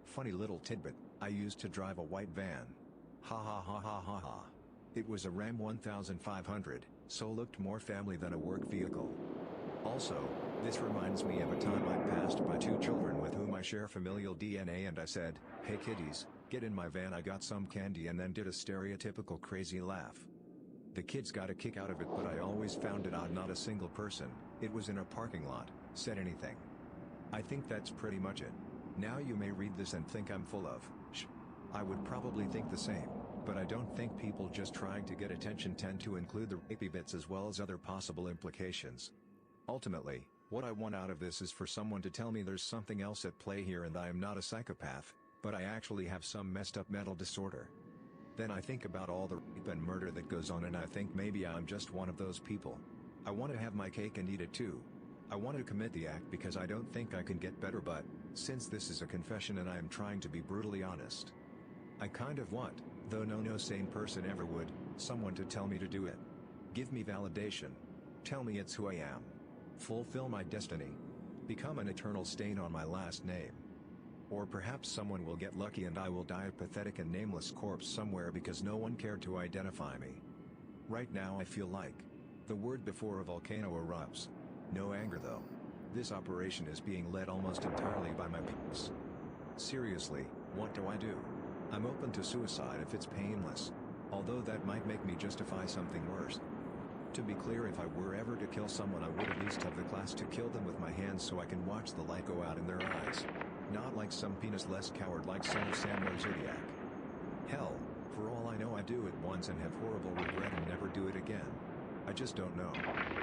Funny little tidbit, I used to drive a white van. Ha ha ha ha ha ha. It was a Ram 1500, so looked more family than a work vehicle. Also, this reminds me of a time I passed by two children with whom I share familial DNA and I said, "Hey kiddies, get in my van, I got some candy," and then did a stereotypical crazy laugh. The kids got a kick out of it, but I always found it odd not a single person, it was in a parking lot, said anything. I think that's pretty much it. Now you may read this and think I'm full of shh. I would probably think the same, but I don't think people just trying to get attention tend to include the rapey bits as well as other possible implications. Ultimately, what I want out of this is for someone to tell me there's something else at play here and I am not a psychopath, but I actually have some messed up mental disorder. Then I think about all the rape and murder that goes on and I think maybe I'm just one of those people. I want to have my cake and eat it too. I want to commit the act because I don't think I can get better, but since this is a confession and I am trying to be brutally honest, I kind of want, though no sane person ever would, someone to tell me to do it. Give me validation. Tell me it's who I am. Fulfill my destiny. Become an eternal stain on my last name. Or perhaps someone will get lucky and I will die a pathetic and nameless corpse somewhere because no one cared to identify me. Right now I feel like the word before a volcano erupts. No anger though. This operation is being led almost entirely by my peeps. Seriously, what do I do? I'm open to suicide if it's painless. Although that might make me justify something worse. To be clear, if I were ever to kill someone I would at least have the class to kill them with my hands so I can watch the light go out in their eyes. Not like some penis-less coward like son of Sam or Zodiac. Hell, for all I know I do it once and have horrible regret and never do it again. I just don't know.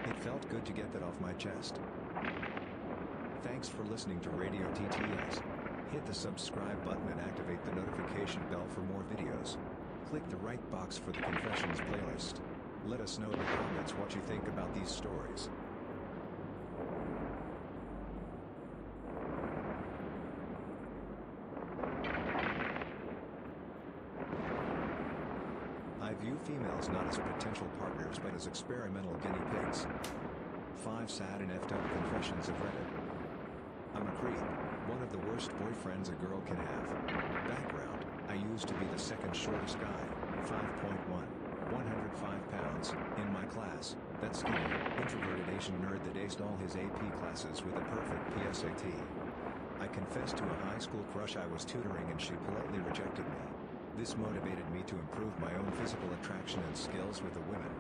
It felt good to get that off my chest. Thanks for listening to Radio TTS. Hit the subscribe button and activate the notification bell for more videos. Click the right box for the Confessions playlist. Let us know in the comments what you think about these stories. I view females not as potential partners but as experimental guinea pigs. 5 sad and effed up confessions of Reddit. I'm a creep, one of the worst boyfriends a girl can have. Background, I used to be the second shortest guy, 5'1", 105 pounds, in my class, that skinny, introverted Asian nerd that aced all his AP classes with a perfect PSAT. I confessed to a high school crush I was tutoring and she politely rejected me. This motivated me to improve my own physical attraction and skills with the women.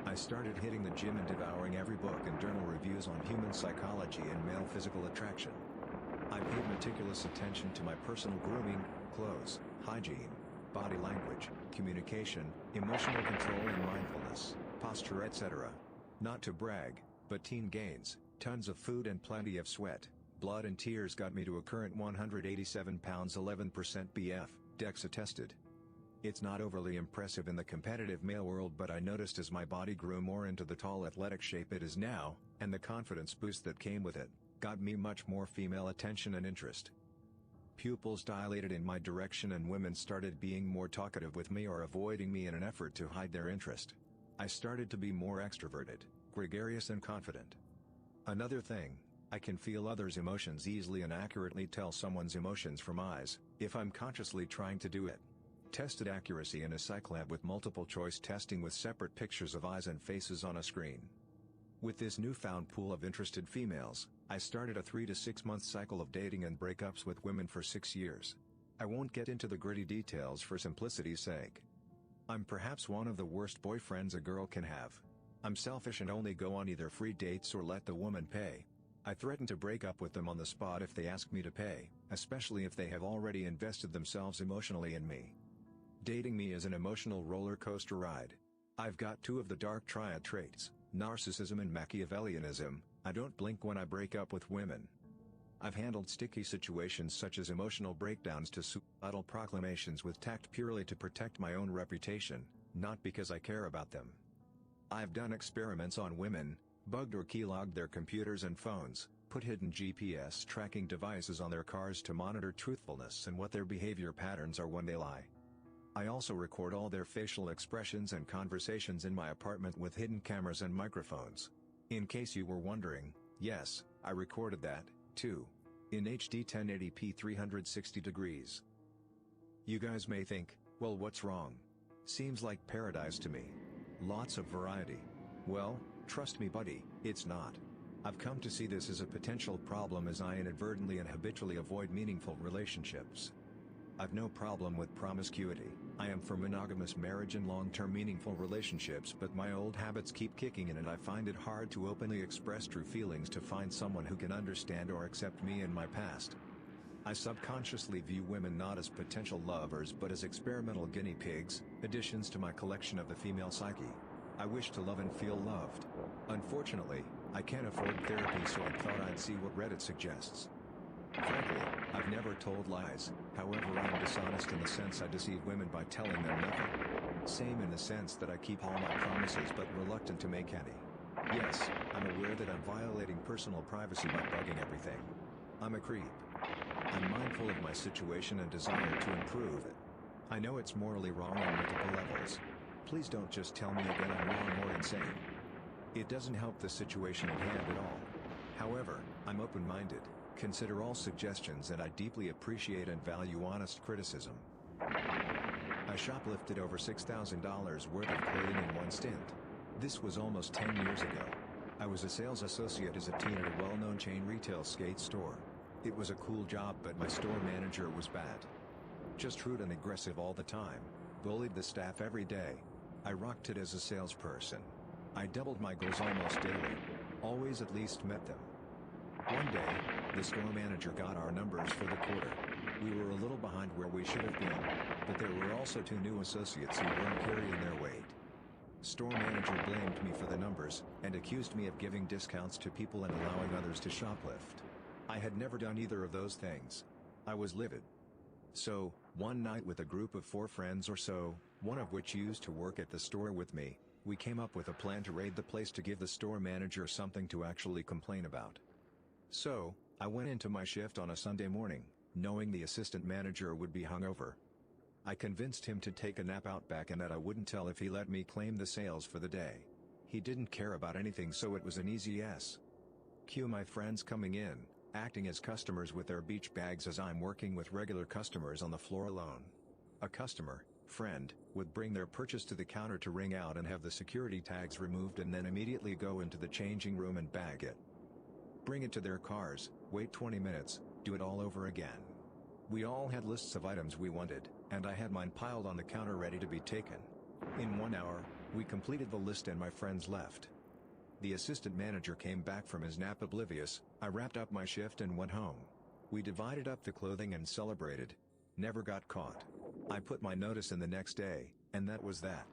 I started hitting the gym and devouring every book and journal reviews on human psychology and male physical attraction. I paid meticulous attention to my personal grooming, clothes, hygiene, body language, communication, emotional control and mindfulness, posture etc. Not to brag, but teen gains, tons of food and plenty of sweat, blood and tears got me to a current 187 pounds 11% BF, Dex attested. It's not overly impressive in the competitive male world, but I noticed as my body grew more into the tall athletic shape it is now, and the confidence boost that came with it, got me much more female attention and interest. Pupils dilated in my direction and women started being more talkative with me or avoiding me in an effort to hide their interest. I started to be more extroverted, gregarious and confident. Another thing, I can feel others' emotions easily and accurately tell someone's emotions from eyes, if I'm consciously trying to do it. Tested accuracy in a psych lab with multiple choice testing with separate pictures of eyes and faces on a screen. With this newfound pool of interested females, I started a 3 to 6 month cycle of dating and breakups with women for 6 years. I won't get into the gritty details for simplicity's sake. I'm perhaps one of the worst boyfriends a girl can have. I'm selfish and only go on either free dates or let the woman pay. I threaten to break up with them on the spot if they ask me to pay, especially if they have already invested themselves emotionally in me. Dating me is an emotional roller coaster ride. I've got 2 of the dark triad traits, narcissism and Machiavellianism. I don't blink when I break up with women. I've handled sticky situations such as emotional breakdowns to suicidal proclamations with tact purely to protect my own reputation, not because I care about them. I've done experiments on women, bugged or keylogged their computers and phones, put hidden GPS tracking devices on their cars to monitor truthfulness and what their behavior patterns are when they lie. I also record all their facial expressions and conversations in my apartment with hidden cameras and microphones. In case you were wondering, yes, I recorded that, too. In HD 1080p 360 degrees. You guys may think, well, what's wrong? Seems like paradise to me. Lots of variety. Well, trust me buddy, it's not. I've come to see this as a potential problem as I inadvertently and habitually avoid meaningful relationships. I've no problem with promiscuity. I am for monogamous marriage and long-term meaningful relationships, but my old habits keep kicking in and I find it hard to openly express true feelings to find someone who can understand or accept me and my past. I subconsciously view women not as potential lovers but as experimental guinea pigs, additions to my collection of the female psyche. I wish to love and feel loved. Unfortunately, I can't afford therapy, so I thought I'd see what Reddit suggests. Frankly, I've never told lies, however I am dishonest in the sense I deceive women by telling them nothing. Same in the sense that I keep all my promises but reluctant to make any. Yes, I'm aware that I'm violating personal privacy by bugging everything. I'm a creep. I'm mindful of my situation and desire to improve it. I know it's morally wrong on multiple levels. Please don't just tell me again I'm wrong or insane. It doesn't help the situation at hand at all. However, I'm open-minded, consider all suggestions, and I deeply appreciate and value honest criticism. I shoplifted over $6,000 worth of clothing in one stint. This was almost 10 years ago. I was a sales associate as a teen at a well-known chain retail skate store. It was a cool job, but my store manager was bad. Just rude and aggressive all the time, bullied the staff every day. I rocked it as a salesperson. I doubled my goals almost daily. Always at least met them. One day, the store manager got our numbers for the quarter. We were a little behind where we should have been, but there were also 2 new associates who weren't carrying their weight. Store manager blamed me for the numbers, and accused me of giving discounts to people and allowing others to shoplift. I had never done either of those things. I was livid. So, one night with a group of 4 friends or so, one of which used to work at the store with me, we came up with a plan to raid the place to give the store manager something to actually complain about. So, I went into my shift on a Sunday morning, knowing the assistant manager would be hungover. I convinced him to take a nap out back and that I wouldn't tell if he let me claim the sales for the day. He didn't care about anything, so it was an easy yes. Cue my friends coming in, acting as customers with their beach bags as I'm working with regular customers on the floor alone. A customer, friend, would bring their purchase to the counter to ring out and have the security tags removed and then immediately go into the changing room and bag it. Bring it to their cars, wait 20 minutes, do it all over again. We all had lists of items we wanted, and I had mine piled on the counter ready to be taken. In 1 hour, we completed the list and my friends left. The assistant manager came back from his nap oblivious. I wrapped up my shift and went home. We divided up the clothing and celebrated. Never got caught. I put my notice in the next day, and that was that.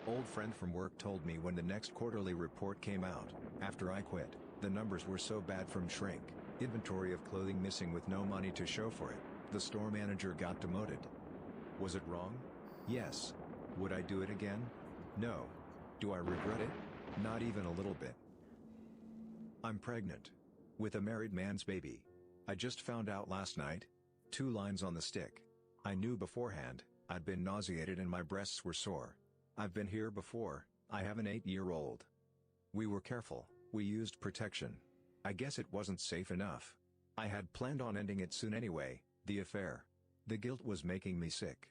Old friend from work told me when the next quarterly report came out, after I quit, the numbers were so bad from shrink, inventory of clothing missing with no money to show for it, the store manager got demoted. Was it wrong? Yes. Would I do it again? No. Do I regret it? Not even a little bit. I'm pregnant. With a married man's baby. I just found out last night. 2 lines on the stick. I knew beforehand. I'd been nauseated and my breasts were sore. I've been here before. I have an 8-year-old. We were careful. We used protection. I guess it wasn't safe enough. I had planned on ending it soon anyway, the affair. The guilt was making me sick.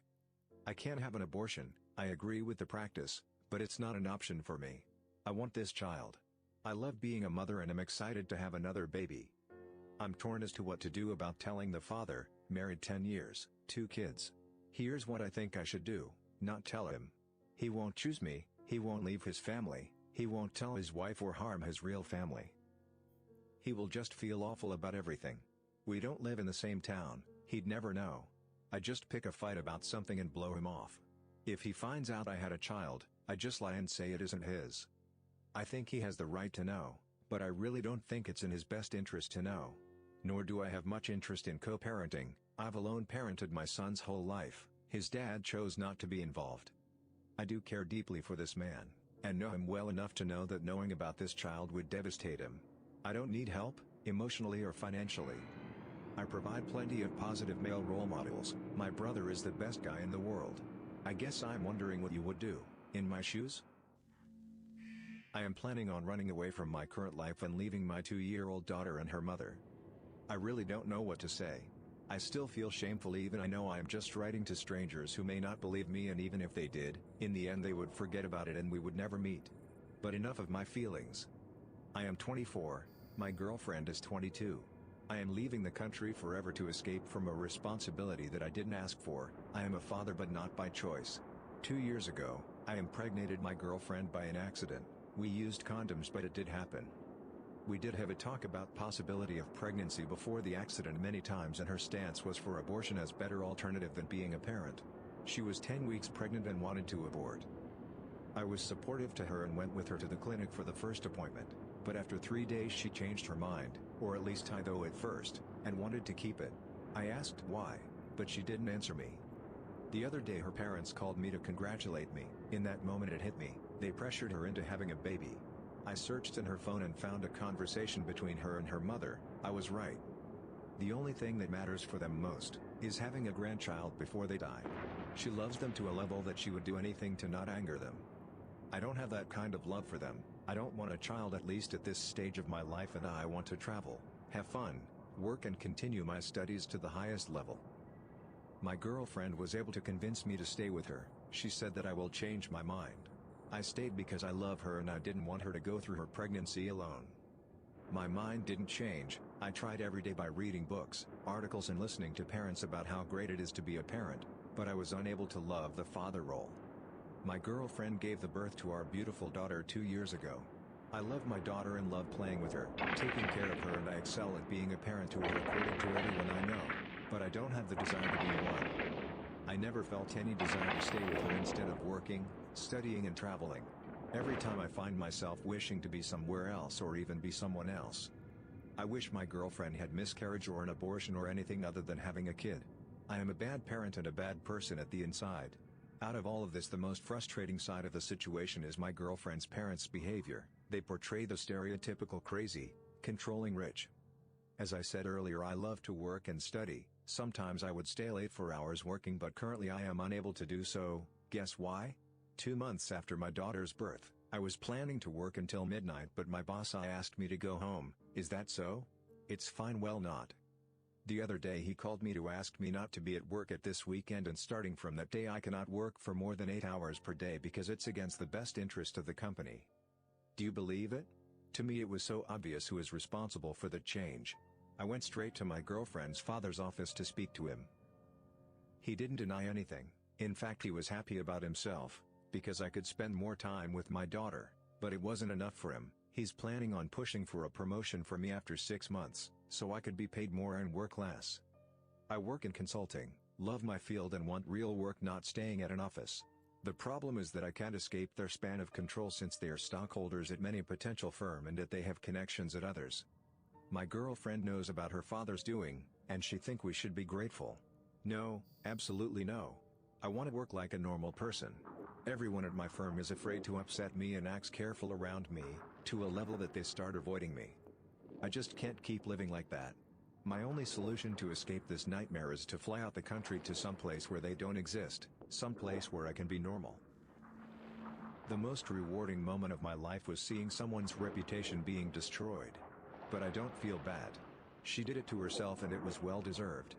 I can't have an abortion, I agree with the practice, but it's not an option for me. I want this child. I love being a mother and am excited to have another baby. I'm torn as to what to do about telling the father, married 10 years, 2 kids. Here's what I think I should do, not tell him. He won't choose me, he won't leave his family, he won't tell his wife or harm his real family. He will just feel awful about everything. We don't live in the same town, he'd never know. I just pick a fight about something and blow him off. If he finds out I had a child, I just lie and say it isn't his. I think he has the right to know, but I really don't think it's in his best interest to know. Nor do I have much interest in co-parenting. I've alone parented my son's whole life. His dad chose not to be involved. I do care deeply for this man, and know him well enough to know that knowing about this child would devastate him. I don't need help, emotionally or financially. I provide plenty of positive male role models. My brother is the best guy in the world. I guess I'm wondering what you would do, in my shoes? I am planning on running away from my current life and leaving my 2-year-old daughter and her mother. I really don't know what to say. I still feel shameful even I know I am just writing to strangers who may not believe me, and even if they did, in the end they would forget about it and we would never meet. But enough of my feelings. I am 24, my girlfriend is 22. I am leaving the country forever to escape from a responsibility that I didn't ask for. I am a father but not by choice. 2 years ago, I impregnated my girlfriend by an accident. We used condoms but it did happen. We did have a talk about possibility of pregnancy before the accident many times, and her stance was for abortion as better alternative than being a parent. She was 10 weeks pregnant and wanted to abort. I was supportive to her and went with her to the clinic for the first appointment, but after 3 days she changed her mind, or at least I though at first, and wanted to keep it. I asked why, but she didn't answer me. The other day her parents called me to congratulate me. In that moment it hit me, they pressured her into having a baby. I searched in her phone and found a conversation between her and her mother. I was right. The only thing that matters for them most is having a grandchild before they die. She loves them to a level that she would do anything to not anger them. I don't have that kind of love for them. I don't want a child, at least at this stage of my life, and I want to travel, have fun, work and continue my studies to the highest level. My girlfriend was able to convince me to stay with her. She said that I will change my mind. I stayed because I love her and I didn't want her to go through her pregnancy alone. My mind didn't change. I tried every day by reading books, articles and listening to parents about how great it is to be a parent, but I was unable to love the father role. My girlfriend gave the birth to our beautiful daughter 2 years ago. I love my daughter and love playing with her, taking care of her, and I excel at being a parent to her according to everyone I know, but I don't have the desire to be one. I never felt any desire to stay with her instead of working, studying and traveling. Every time I find myself wishing to be somewhere else or even be someone else. I wish my girlfriend had miscarriage or an abortion or anything other than having a kid. I am a bad parent and a bad person at the inside. Out of all of this, the most frustrating side of the situation is my girlfriend's parents' behavior. They portray the stereotypical crazy, controlling rich. As I said earlier, I love to work and study. Sometimes I would stay late for hours working, but currently I am unable to do so. Guess why? 2 months after my daughter's birth, I was planning to work until midnight, but my boss asked me to go home. Is that so? It's fine. Well, not. The other day he called me to ask me not to be at work at this weekend, and starting from that day I cannot work for more than 8 hours per day because it's against the best interest of the company. Do you believe it? To me it was so obvious who is responsible for the change. I went straight to my girlfriend's father's office to speak to him. He didn't deny anything. In fact, he was happy about himself, because I could spend more time with my daughter, but it wasn't enough for him. He's planning on pushing for a promotion for me after 6 months, so I could be paid more and work less. I work in consulting, love my field and want real work, not staying at an office. The problem is that I can't escape their span of control since they are stockholders at many potential firms and that they have connections at others. My girlfriend knows about her father's doing, and she thinks we should be grateful. No, absolutely no. I want to work like a normal person. Everyone at my firm is afraid to upset me and acts careful around me, to a level that they start avoiding me. I just can't keep living like that. My only solution to escape this nightmare is to fly out the country to someplace where they don't exist, someplace where I can be normal. The most rewarding moment of my life was seeing someone's reputation being destroyed. But I don't feel bad. She did it to herself and it was well deserved.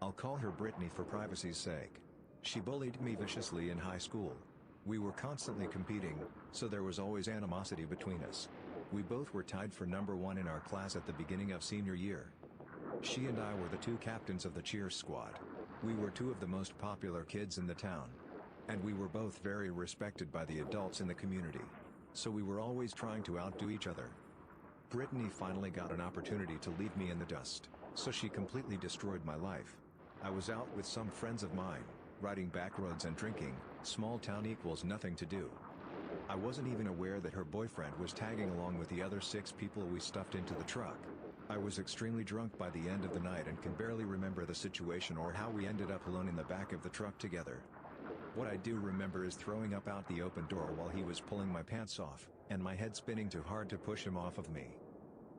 I'll call her Brittany for privacy's sake. She bullied me viciously in high school. We were constantly competing, so there was always animosity between us. We both were tied for number 1 in our class at the beginning of senior year. She and I were the 2 captains of the cheer squad. We were 2 of the most popular kids in the town. And we were both very respected by the adults in the community. So we were always trying to outdo each other. Brittany finally got an opportunity to leave me in the dust, so she completely destroyed my life. I was out with some friends of mine, riding back roads and drinking. Small town equals nothing to do. I wasn't even aware that her boyfriend was tagging along with the other 6 people we stuffed into the truck. I was extremely drunk by the end of the night and can barely remember the situation or how we ended up alone in the back of the truck together. What I do remember is throwing up out the open door while he was pulling my pants off, and my head spinning too hard to push him off of me.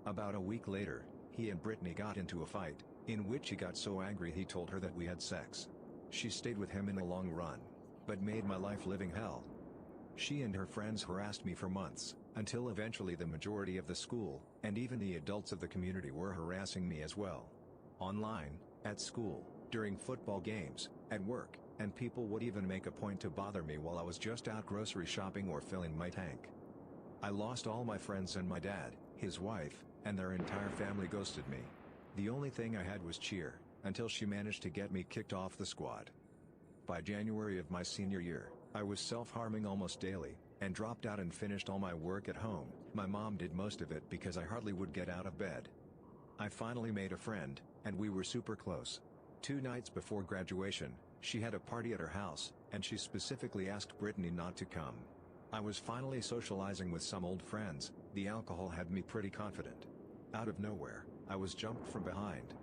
About a week later, he and Brittany got into a fight, in which he got so angry he told her that we had sex. She stayed with him in the long run, but made my life living hell. She and her friends harassed me for months, until eventually the majority of the school, and even the adults of the community were harassing me as well. Online, at school, during football games, at work, and people would even make a point to bother me while I was just out grocery shopping or filling my tank. I lost all my friends and my dad, his wife, and their entire family ghosted me. The only thing I had was cheer, until she managed to get me kicked off the squad. By January of my senior year, I was self-harming almost daily, and dropped out and finished all my work at home. My mom did most of it because I hardly would get out of bed. I finally made a friend, and we were super close. 2 nights before graduation, she had a party at her house, and she specifically asked Brittany not to come. I was finally socializing with some old friends. The alcohol had me pretty confident. Out of nowhere, I was jumped from behind.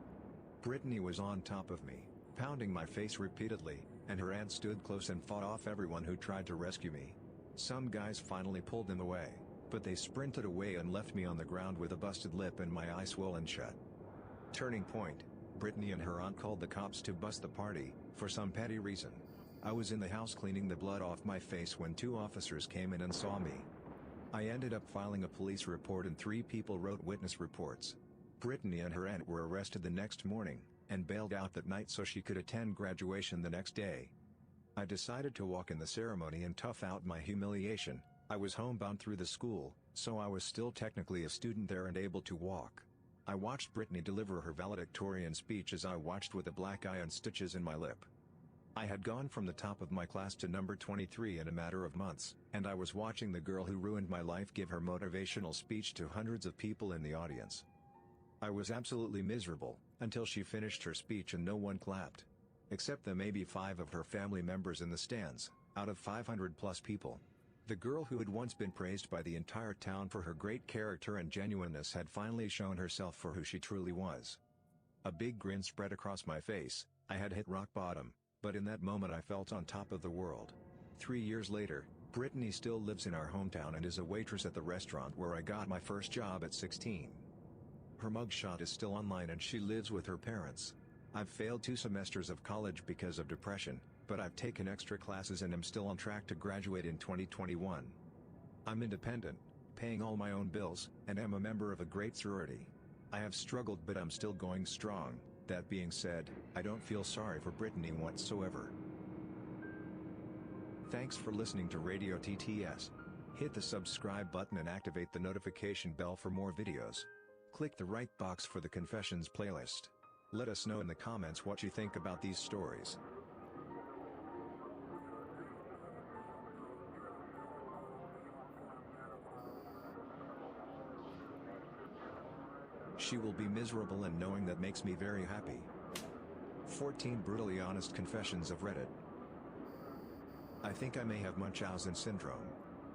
Brittany was on top of me, pounding my face repeatedly, and her aunt stood close and fought off everyone who tried to rescue me. Some guys finally pulled them away, but they sprinted away and left me on the ground with a busted lip and my eye swollen shut. Turning point, Brittany and her aunt called the cops to bust the party, for some petty reason. I was in the house cleaning the blood off my face when 2 officers came in and saw me. I ended up filing a police report and 3 people wrote witness reports. Brittany and her aunt were arrested the next morning, and bailed out that night so she could attend graduation the next day. I decided to walk in the ceremony and tough out my humiliation. I was homebound through the school, so I was still technically a student there and able to walk. I watched Brittany deliver her valedictorian speech as I watched with a black eye and stitches in my lip. I had gone from the top of my class to number 23 in a matter of months, and I was watching the girl who ruined my life give her motivational speech to hundreds of people in the audience. I was absolutely miserable, until she finished her speech and no one clapped. Except the maybe 5 of her family members in the stands, out of 500 plus people. The girl who had once been praised by the entire town for her great character and genuineness had finally shown herself for who she truly was. A big grin spread across my face. I had hit rock bottom, but in that moment I felt on top of the world. 3 years later, Brittany still lives in our hometown and is a waitress at the restaurant where I got my first job at 16. Her mugshot is still online and she lives with her parents. I've failed 2 semesters of college because of depression, but I've taken extra classes and am still on track to graduate in 2021. I'm independent, paying all my own bills, and am a member of a great sorority. I have struggled but I'm still going strong. That being said, I don't feel sorry for Brittany whatsoever. Thanks for listening to Radio TTS. Hit the subscribe button and activate the notification bell for more videos. Click the right box for the Confessions playlist. Let us know in the comments what you think about these stories. She will be miserable and knowing that makes me very happy. 14 brutally honest confessions of Reddit. I think I may have Munchausen syndrome.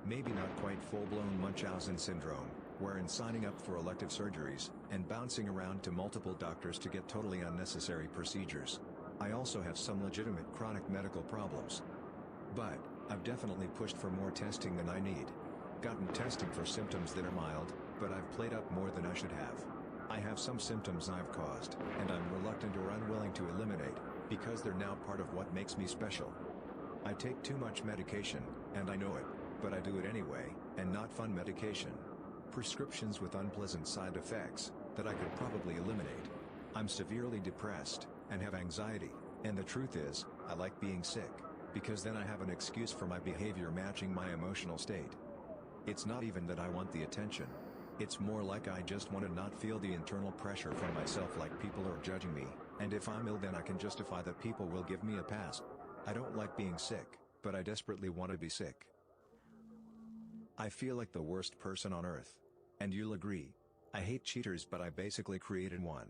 Maybe not quite full-blown Munchausen syndrome, wherein signing up for elective surgeries, and bouncing around to multiple doctors to get totally unnecessary procedures. I also have some legitimate chronic medical problems. But, I've definitely pushed for more testing than I need. Gotten testing for symptoms that are mild, but I've played up more than I should have. I have some symptoms I've caused, and I'm reluctant or unwilling to eliminate, because they're now part of what makes me special. I take too much medication, and I know it, but I do it anyway, and not fun medication. Prescriptions with unpleasant side effects, that I could probably eliminate. I'm severely depressed, and have anxiety, and the truth is, I like being sick, because then I have an excuse for my behavior matching my emotional state. It's not even that I want the attention. It's more like I just want to not feel the internal pressure from myself like people are judging me, and if I'm ill then I can justify that people will give me a pass. I don't like being sick, but I desperately want to be sick. I feel like the worst person on earth. And you'll agree. I hate cheaters but I basically created one.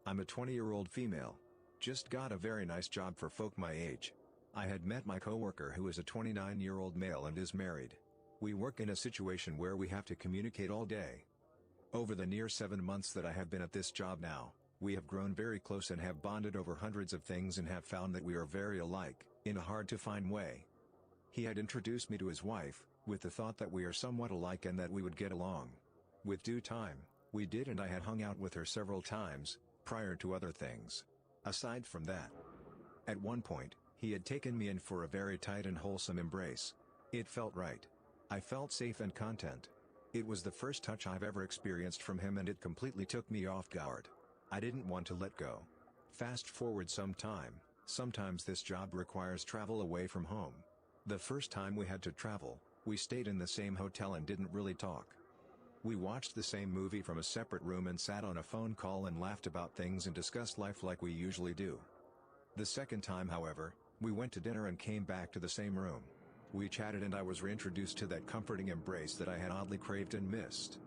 I'm a 20-year-old female. Just got a very nice job for folk my age. I had met my coworker who is a 29-year-old male and is married. We work in a situation where we have to communicate all day. Over the near 7 months that I have been at this job now, we have grown very close and have bonded over hundreds of things and have found that we are very alike, in a hard-to-find way. He had introduced me to his wife, with the thought that we are somewhat alike and that we would get along. With due time, we did and I had hung out with her several times, prior to other things. Aside from that, at one point, he had taken me in for a very tight and wholesome embrace. It felt right. I felt safe and content. It was the first touch I've ever experienced from him and it completely took me off guard. I didn't want to let go. Fast forward some time, sometimes this job requires travel away from home. The first time we had to travel, we stayed in the same hotel and didn't really talk. We watched the same movie from a separate room and sat on a phone call and laughed about things and discussed life like we usually do. The second time, however, we went to dinner and came back to the same room. We chatted and I was reintroduced to that comforting embrace that I had oddly craved and missed.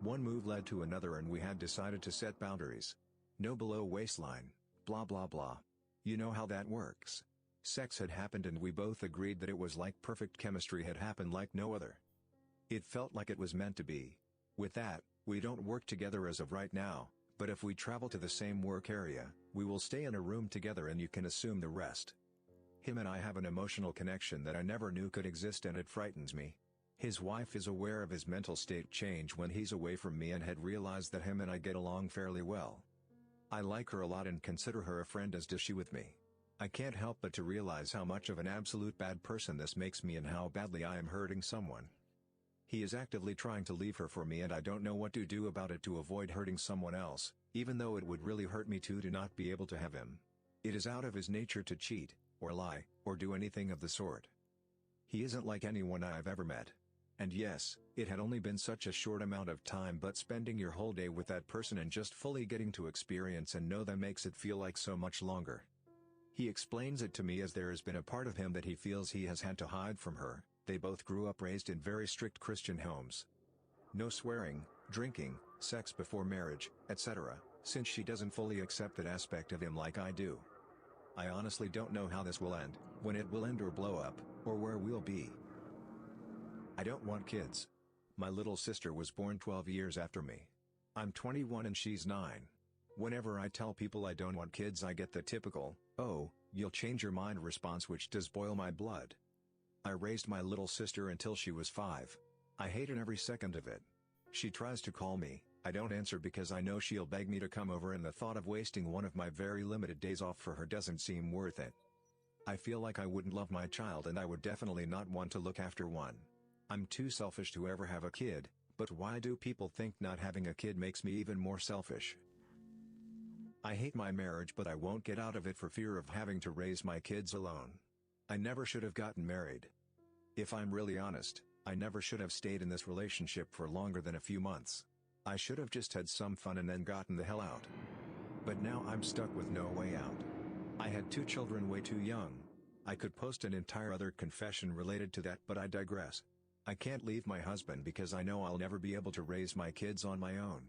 One move led to another and we had decided to set boundaries. No below waistline, blah blah blah. You know how that works. Sex had happened and we both agreed that it was like perfect chemistry had happened like no other. It felt like it was meant to be. With that, we don't work together as of right now, but if we travel to the same work area, we will stay in a room together and you can assume the rest. Him and I have an emotional connection that I never knew could exist and it frightens me. His wife is aware of his mental state change when he's away from me and had realized that him and I get along fairly well. I like her a lot and consider her a friend, as does she with me. I can't help but to realize how much of an absolute bad person this makes me and how badly I am hurting someone. He is actively trying to leave her for me and I don't know what to do about it to avoid hurting someone else, even though it would really hurt me too to not be able to have him. It is out of his nature to cheat, or lie, or do anything of the sort. He isn't like anyone I've ever met. And yes, it had only been such a short amount of time, but spending your whole day with that person and just fully getting to experience and know them makes it feel like so much longer. He explains it to me as there has been a part of him that he feels he has had to hide from her. They both grew up raised in very strict Christian homes. No swearing, drinking, sex before marriage, etc., since she doesn't fully accept that aspect of him like I do. I honestly don't know how this will end, when it will end or blow up, or where we'll be. I don't want kids. My little sister was born 12 years after me. I'm 21 and she's 9. Whenever I tell people I don't want kids, I get the typical, "Oh, you'll change your mind" response, which does boil my blood. I raised my little sister until she was 5. I hated every second of it. She tries to call me, I don't answer because I know she'll beg me to come over and the thought of wasting one of my very limited days off for her doesn't seem worth it. I feel like I wouldn't love my child and I would definitely not want to look after one. I'm too selfish to ever have a kid, but why do people think not having a kid makes me even more selfish? I hate my marriage, but I won't get out of it for fear of having to raise my kids alone. I never should have gotten married. If I'm really honest, I never should have stayed in this relationship for longer than a few months. I should have just had some fun and then gotten the hell out. But now I'm stuck with no way out. I had 2 children way too young. I could post an entire other confession related to that, but I digress. I can't leave my husband because I know I'll never be able to raise my kids on my own.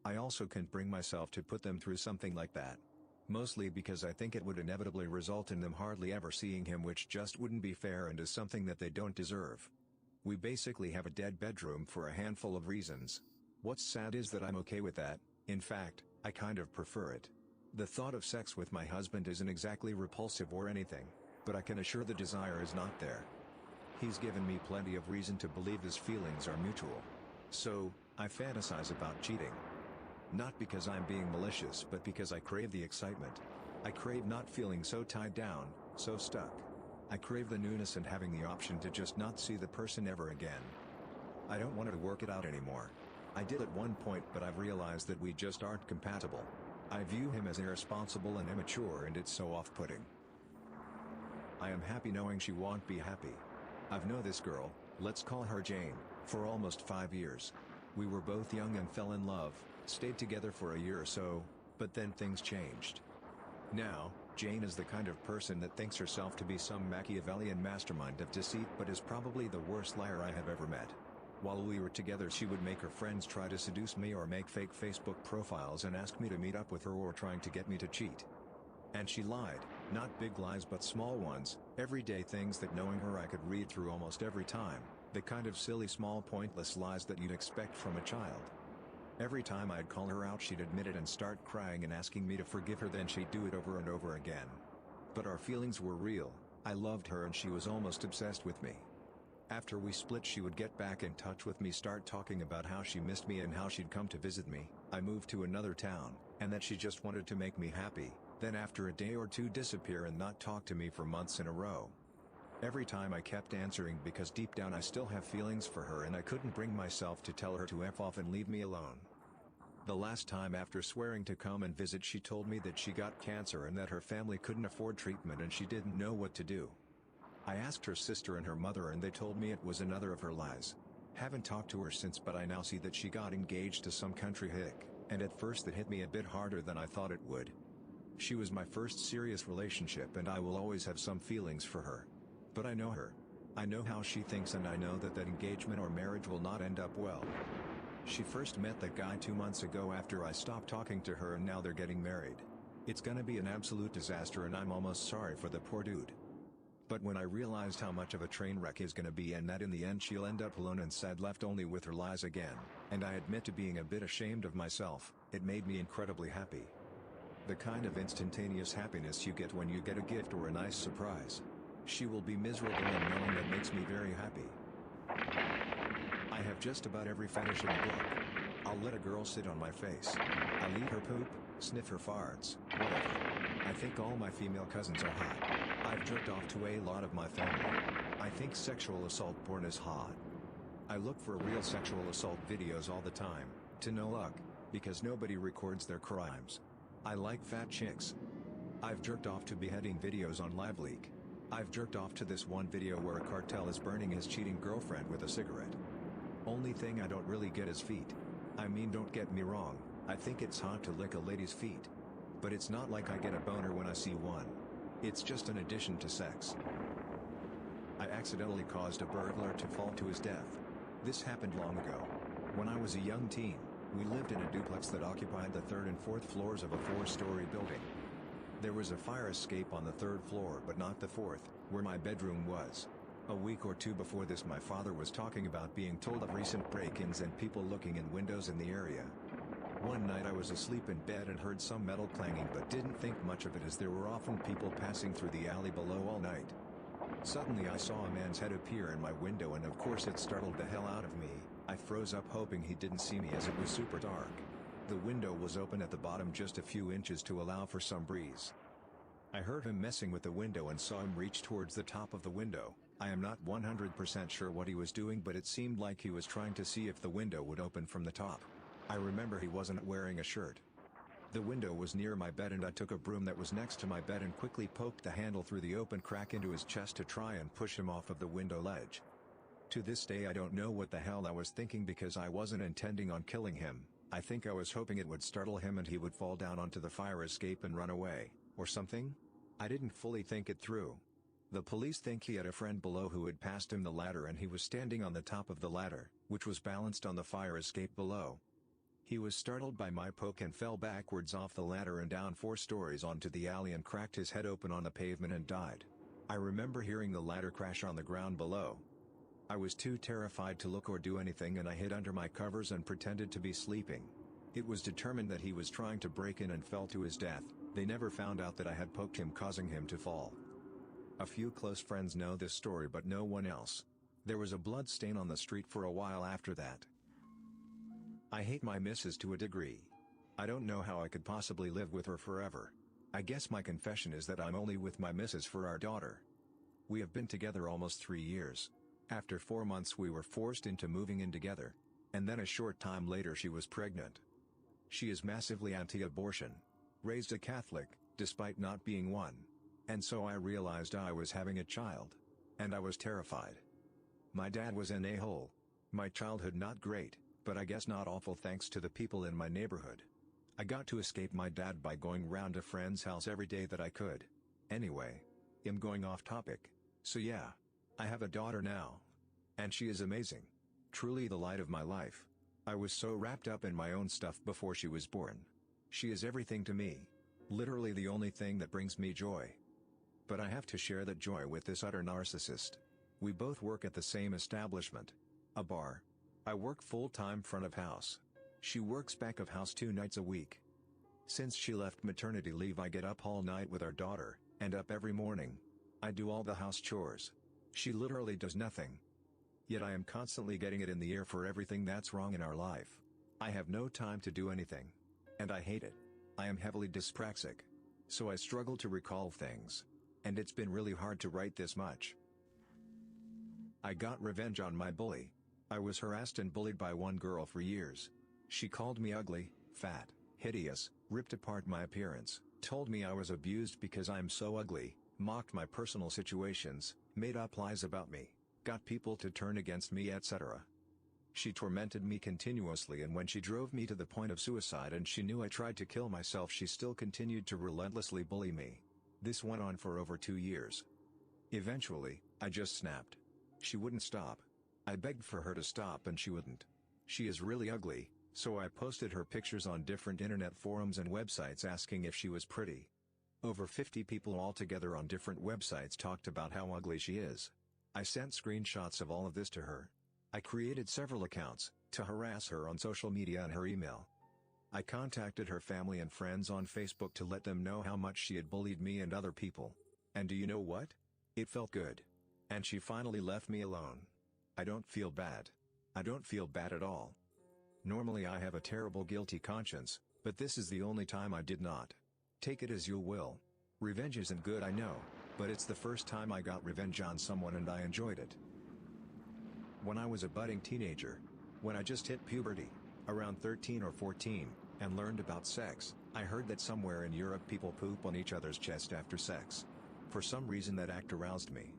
I also can't bring myself to put them through something like that. Mostly because I think it would inevitably result in them hardly ever seeing him, which just wouldn't be fair and is something that they don't deserve. We basically have a dead bedroom for a handful of reasons. What's sad is that I'm okay with that. In fact, I kind of prefer it. The thought of sex with my husband isn't exactly repulsive or anything, but I can assure the desire is not there. He's given me plenty of reason to believe his feelings are mutual. So, I fantasize about cheating. Not because I'm being malicious, but because I crave the excitement. I crave not feeling so tied down, so stuck. I crave the newness and having the option to just not see the person ever again. I don't want to work it out anymore. I did at one point, but I've realized that we just aren't compatible. I view him as irresponsible and immature, and it's so off-putting. I am happy knowing she won't be happy. I've known this girl, let's call her Jane, for almost 5 years. We were both young and fell in love, stayed together for a year or so, but then things changed. Now, Jane is the kind of person that thinks herself to be some Machiavellian mastermind of deceit, but is probably the worst liar I have ever met. While we were together, she would make her friends try to seduce me or make fake Facebook profiles and ask me to meet up with her, or trying to get me to cheat. And she lied, not big lies but small ones, everyday things that knowing her I could read through almost every time, the kind of silly small pointless lies that you'd expect from a child. Every time I'd call her out, she'd admit it and start crying and asking me to forgive her, then she'd do it over and over again. But our feelings were real, I loved her and she was almost obsessed with me. After we split, she would get back in touch with me, start talking about how she missed me and how she'd come to visit me, I moved to another town, and that she just wanted to make me happy, then after a day or two disappear and not talk to me for months in a row. Every time I kept answering because deep down I still have feelings for her, and I couldn't bring myself to tell her to F off and leave me alone. The last time, after swearing to come and visit, she told me that she got cancer and that her family couldn't afford treatment and she didn't know what to do. I asked her sister and her mother and they told me it was another of her lies. Haven't talked to her since, but I now see that she got engaged to some country hick, and at first it hit me a bit harder than I thought it would. She was my first serious relationship and I will always have some feelings for her. But I know her. I know how she thinks and I know that engagement or marriage will not end up well. She first met that guy 2 months ago after I stopped talking to her and now they're getting married. It's gonna be an absolute disaster and I'm almost sorry for the poor dude. But when I realized how much of a train wreck he's gonna be and that in the end she'll end up alone and sad left only with her lies again, and I admit to being a bit ashamed of myself, it made me incredibly happy. The kind of instantaneous happiness you get when you get a gift or a nice surprise. She will be miserable and knowing that makes me very happy. I have just about every fetish in the book. I'll let a girl sit on my face. I'll eat her poop, sniff her farts, whatever. I think all my female cousins are hot. I've jerked off to a lot of my family. I think sexual assault porn is hot. I look for real sexual assault videos all the time, to no luck, because nobody records their crimes. I like fat chicks. I've jerked off to beheading videos on LiveLeak. I've jerked off to this one video where a cartel is burning his cheating girlfriend with a cigarette. Only thing I don't really get is feet. I mean, don't get me wrong, I think it's hot to lick a lady's feet. But it's not like I get a boner when I see one. It's just an addition to sex. I accidentally caused a burglar to fall to his death. This happened long ago. When I was a young teen, we lived in a duplex that occupied the 3rd and 4th floors of a 4-story building. There was a fire escape on the 3rd floor but not the 4th, where my bedroom was. A week or 2 before this, my father was talking about being told of recent break-ins and people looking in windows in the area. One night I was asleep in bed and heard some metal clanging but didn't think much of it as there were often people passing through the alley below all night. Suddenly I saw a man's head appear in my window and of course it startled the hell out of me. I froze up hoping he didn't see me as it was super dark. The window was open at the bottom just a few inches to allow for some breeze. I heard him messing with the window and saw him reach towards the top of the window. I am not 100% sure what he was doing, but it seemed like he was trying to see if the window would open from the top. I remember he wasn't wearing a shirt. The window was near my bed and I took a broom that was next to my bed and quickly poked the handle through the open crack into his chest to try and push him off of the window ledge. To this day I don't know what the hell I was thinking because I wasn't intending on killing him. I think I was hoping it would startle him and he would fall down onto the fire escape and run away, or something? I didn't fully think it through. The police think he had a friend below who had passed him the ladder and he was standing on the top of the ladder, which was balanced on the fire escape below. He was startled by my poke and fell backwards off the ladder and down 4 stories onto the alley and cracked his head open on the pavement and died. I remember hearing the ladder crash on the ground below. I was too terrified to look or do anything and I hid under my covers and pretended to be sleeping. It was determined that he was trying to break in and fell to his death. They never found out that I had poked him, causing him to fall. A few close friends know this story but no one else. There was a blood stain on the street for a while after that. I hate my missus to a degree. I don't know how I could possibly live with her forever. I guess my confession is that I'm only with my missus for our daughter. We have been together almost 3 years. After 4 months we were forced into moving in together. And then a short time later she was pregnant. She is massively anti-abortion. Raised a Catholic, despite not being one. And so I realized I was having a child. And I was terrified. My dad was an a-hole. My childhood not great, but I guess not awful thanks to the people in my neighborhood. I got to escape my dad by going round a friend's house every day that I could. Anyway, I'm going off topic. So yeah. I have a daughter now. And she is amazing. Truly the light of my life. I was so wrapped up in my own stuff before she was born. She is everything to me. Literally the only thing that brings me joy. But I have to share that joy with this utter narcissist. We both work at the same establishment. A bar. I work full-time front of house. She works back of house 2 nights a week. Since she left maternity leave I get up all night with our daughter, and up every morning. I do all the house chores. She literally does nothing. Yet I am constantly getting it in the ear for everything that's wrong in our life. I have no time to do anything. And I hate it. I am heavily dyspraxic. So I struggle to recall things. And it's been really hard to write this much. I got revenge on my bully. I was harassed and bullied by one girl for years. She called me ugly, fat, hideous, ripped apart my appearance, told me I was abused because I'm so ugly, mocked my personal situations, made up lies about me, got people to turn against me, etc. She tormented me continuously, and when she drove me to the point of suicide and she knew I tried to kill myself, she still continued to relentlessly bully me. This went on for over 2 years. Eventually, I just snapped. She wouldn't stop. I begged for her to stop and she wouldn't. She is really ugly, so I posted her pictures on different internet forums and websites asking if she was pretty. Over 50 people altogether on different websites talked about how ugly she is. I sent screenshots of all of this to her. I created several accounts to harass her on social media and her email. I contacted her family and friends on Facebook to let them know how much she had bullied me and other people. And do you know what? It felt good. And she finally left me alone. I don't feel bad. I don't feel bad at all. Normally I have a terrible guilty conscience, but this is the only time I did not. Take it as you will. Revenge isn't good, I know, but it's the first time I got revenge on someone and I enjoyed it. When I was a budding teenager, when I just hit puberty, around 13 or 14, and learned about sex, I heard that somewhere in Europe people poop on each other's chest after sex. For some reason that act aroused me.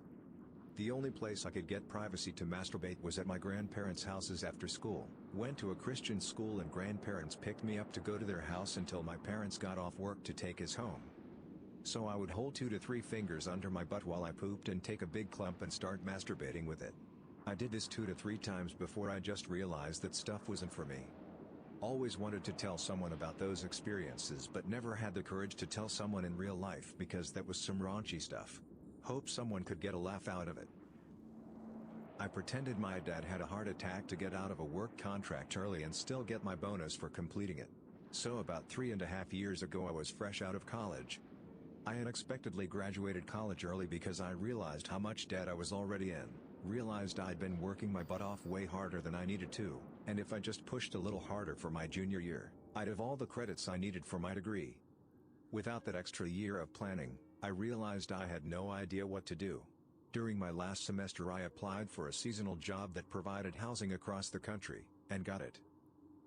The only place I could get privacy to masturbate was at my grandparents' houses after school. Went to a Christian school and grandparents picked me up to go to their house until my parents got off work to take us home. So I would hold 2 to 3 fingers under my butt while I pooped and take a big clump and start masturbating with it. I did this 2 to 3 times before I just realized that stuff wasn't for me. Always wanted to tell someone about those experiences but never had the courage to tell someone in real life because that was some raunchy stuff. Hope someone could get a laugh out of it. I pretended my dad had a heart attack to get out of a work contract early and still get my bonus for completing it. So about 3.5 years ago I was fresh out of college. I unexpectedly graduated college early because I realized how much debt I was already in, realized I'd been working my butt off way harder than I needed to, and if I just pushed a little harder for my junior year, I'd have all the credits I needed for my degree. Without that extra year of planning, I realized I had no idea what to do. During my last semester I applied for a seasonal job that provided housing across the country, and got it.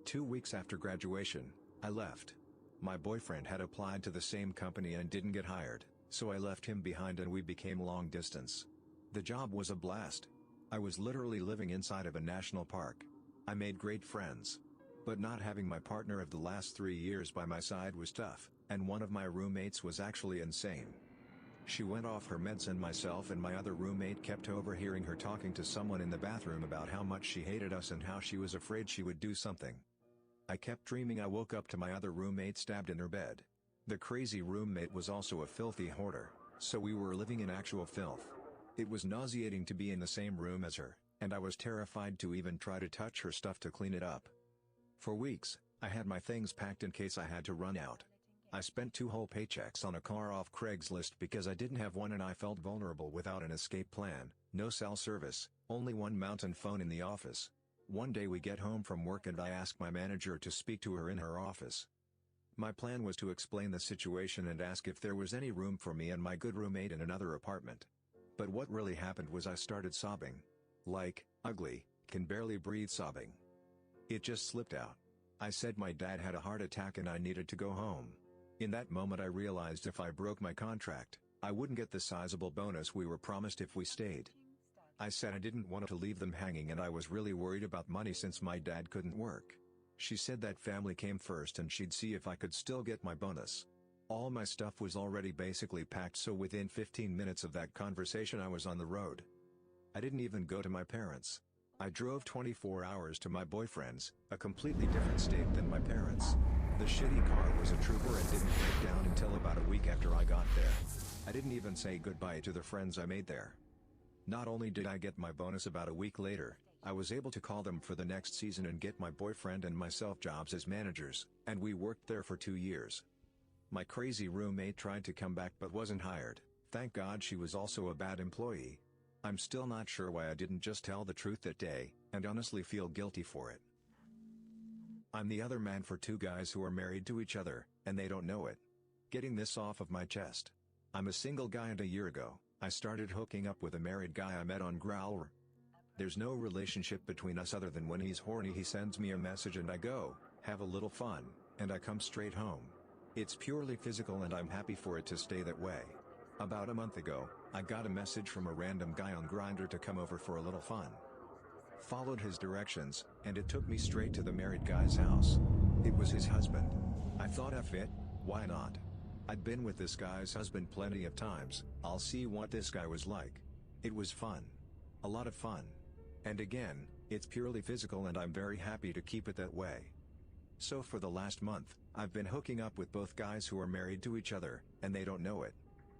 2 weeks after graduation, I left. My boyfriend had applied to the same company and didn't get hired, so I left him behind and we became long distance. The job was a blast. I was literally living inside of a national park. I made great friends. But not having my partner of the last 3 years by my side was tough, and one of my roommates was actually insane. She went off her meds and myself and my other roommate kept overhearing her talking to someone in the bathroom about how much she hated us and how she was afraid she would do something. I kept dreaming I woke up to my other roommate stabbed in her bed. The crazy roommate was also a filthy hoarder, so we were living in actual filth. It was nauseating to be in the same room as her, and I was terrified to even try to touch her stuff to clean it up. For weeks, I had my things packed in case I had to run out. I spent 2 whole paychecks on a car off Craigslist because I didn't have one and I felt vulnerable without an escape plan, no cell service, only one mountain phone in the office. One day we get home from work and I ask my manager to speak to her in her office. My plan was to explain the situation and ask if there was any room for me and my good roommate in another apartment. But what really happened was I started sobbing. Like, ugly, can barely breathe sobbing. It just slipped out. I said my dad had a heart attack and I needed to go home. In that moment I realized if I broke my contract, I wouldn't get the sizable bonus we were promised if we stayed. I said I didn't want to leave them hanging and I was really worried about money since my dad couldn't work. She said that family came first and she'd see if I could still get my bonus. All my stuff was already basically packed, so within 15 minutes of that conversation I was on the road. I didn't even go to my parents. I drove 24 hours to my boyfriend's, a completely different state than my parents. The shitty car was a trooper and didn't break down until about a week after I got there. I didn't even say goodbye to the friends I made there. Not only did I get my bonus about a week later, I was able to call them for the next season and get my boyfriend and myself jobs as managers, and we worked there for 2 years. My crazy roommate tried to come back but wasn't hired. Thank God she was also a bad employee. I'm still not sure why I didn't just tell the truth that day, and honestly feel guilty for it. I'm the other man for 2 guys who are married to each other, and they don't know it. Getting this off of my chest. I'm a single guy and a year ago, I started hooking up with a married guy I met on Growler. There's no relationship between us other than when he's horny he sends me a message and I go, have a little fun, and I come straight home. It's purely physical and I'm happy for it to stay that way. About a month ago, I got a message from a random guy on Grindr to come over for a little fun. Followed his directions, and it took me straight to the married guy's house. It was his husband. I thought, F it, why not? I'd been with this guy's husband plenty of times, I'll see what this guy was like. It was fun. A lot of fun. And again, it's purely physical and I'm very happy to keep it that way. So for the last month, I've been hooking up with both guys who are married to each other, and they don't know it.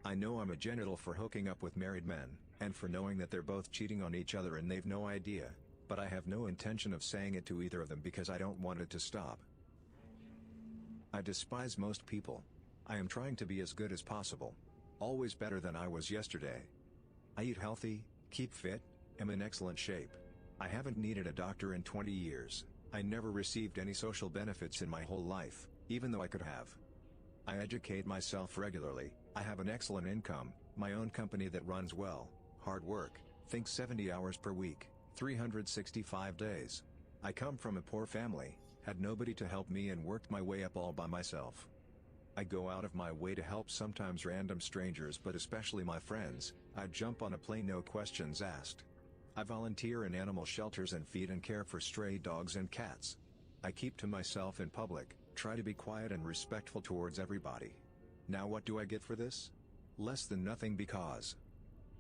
I know I'm a genital for hooking up with married men, and for knowing that they're both cheating on each other and they've no idea, but I have no intention of saying it to either of them because I don't want it to stop. I despise most people. I am trying to be as good as possible. Always better than I was yesterday. I eat healthy, keep fit, am in excellent shape. I haven't needed a doctor in 20 years. I never received any social benefits in my whole life, even though I could have. I educate myself regularly, I have an excellent income, my own company that runs well, hard work, think 70 hours per week, 365 days. I come from a poor family, had nobody to help me and worked my way up all by myself. I go out of my way to help sometimes random strangers but especially my friends. I jump on a plane no questions asked. I volunteer in animal shelters and feed and care for stray dogs and cats. I keep to myself in public, try to be quiet and respectful towards everybody. Now what do I get for this? Less than nothing because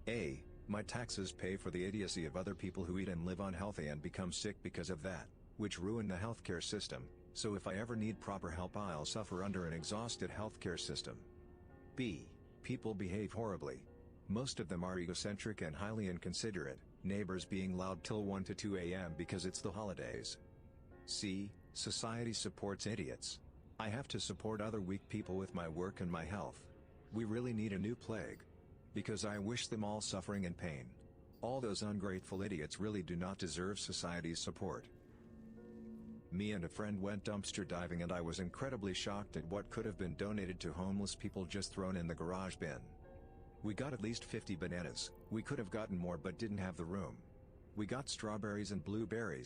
A. My taxes pay for the idiocy of other people who eat and live unhealthy and become sick because of that, which ruin the healthcare system, so if I ever need proper help I'll suffer under an exhausted healthcare system. B. People behave horribly. Most of them are egocentric and highly inconsiderate, neighbors being loud till 1 to 2 a.m. because it's the holidays. C. Society supports idiots. I have to support other weak people with my work and my health. We really need a new plague. Because I wish them all suffering and pain. All those ungrateful idiots really do not deserve society's support. Me and a friend went dumpster diving and I was incredibly shocked at what could have been donated to homeless people just thrown in the garage bin. We got at least 50 bananas, we could have gotten more but didn't have the room. We got strawberries and blueberries,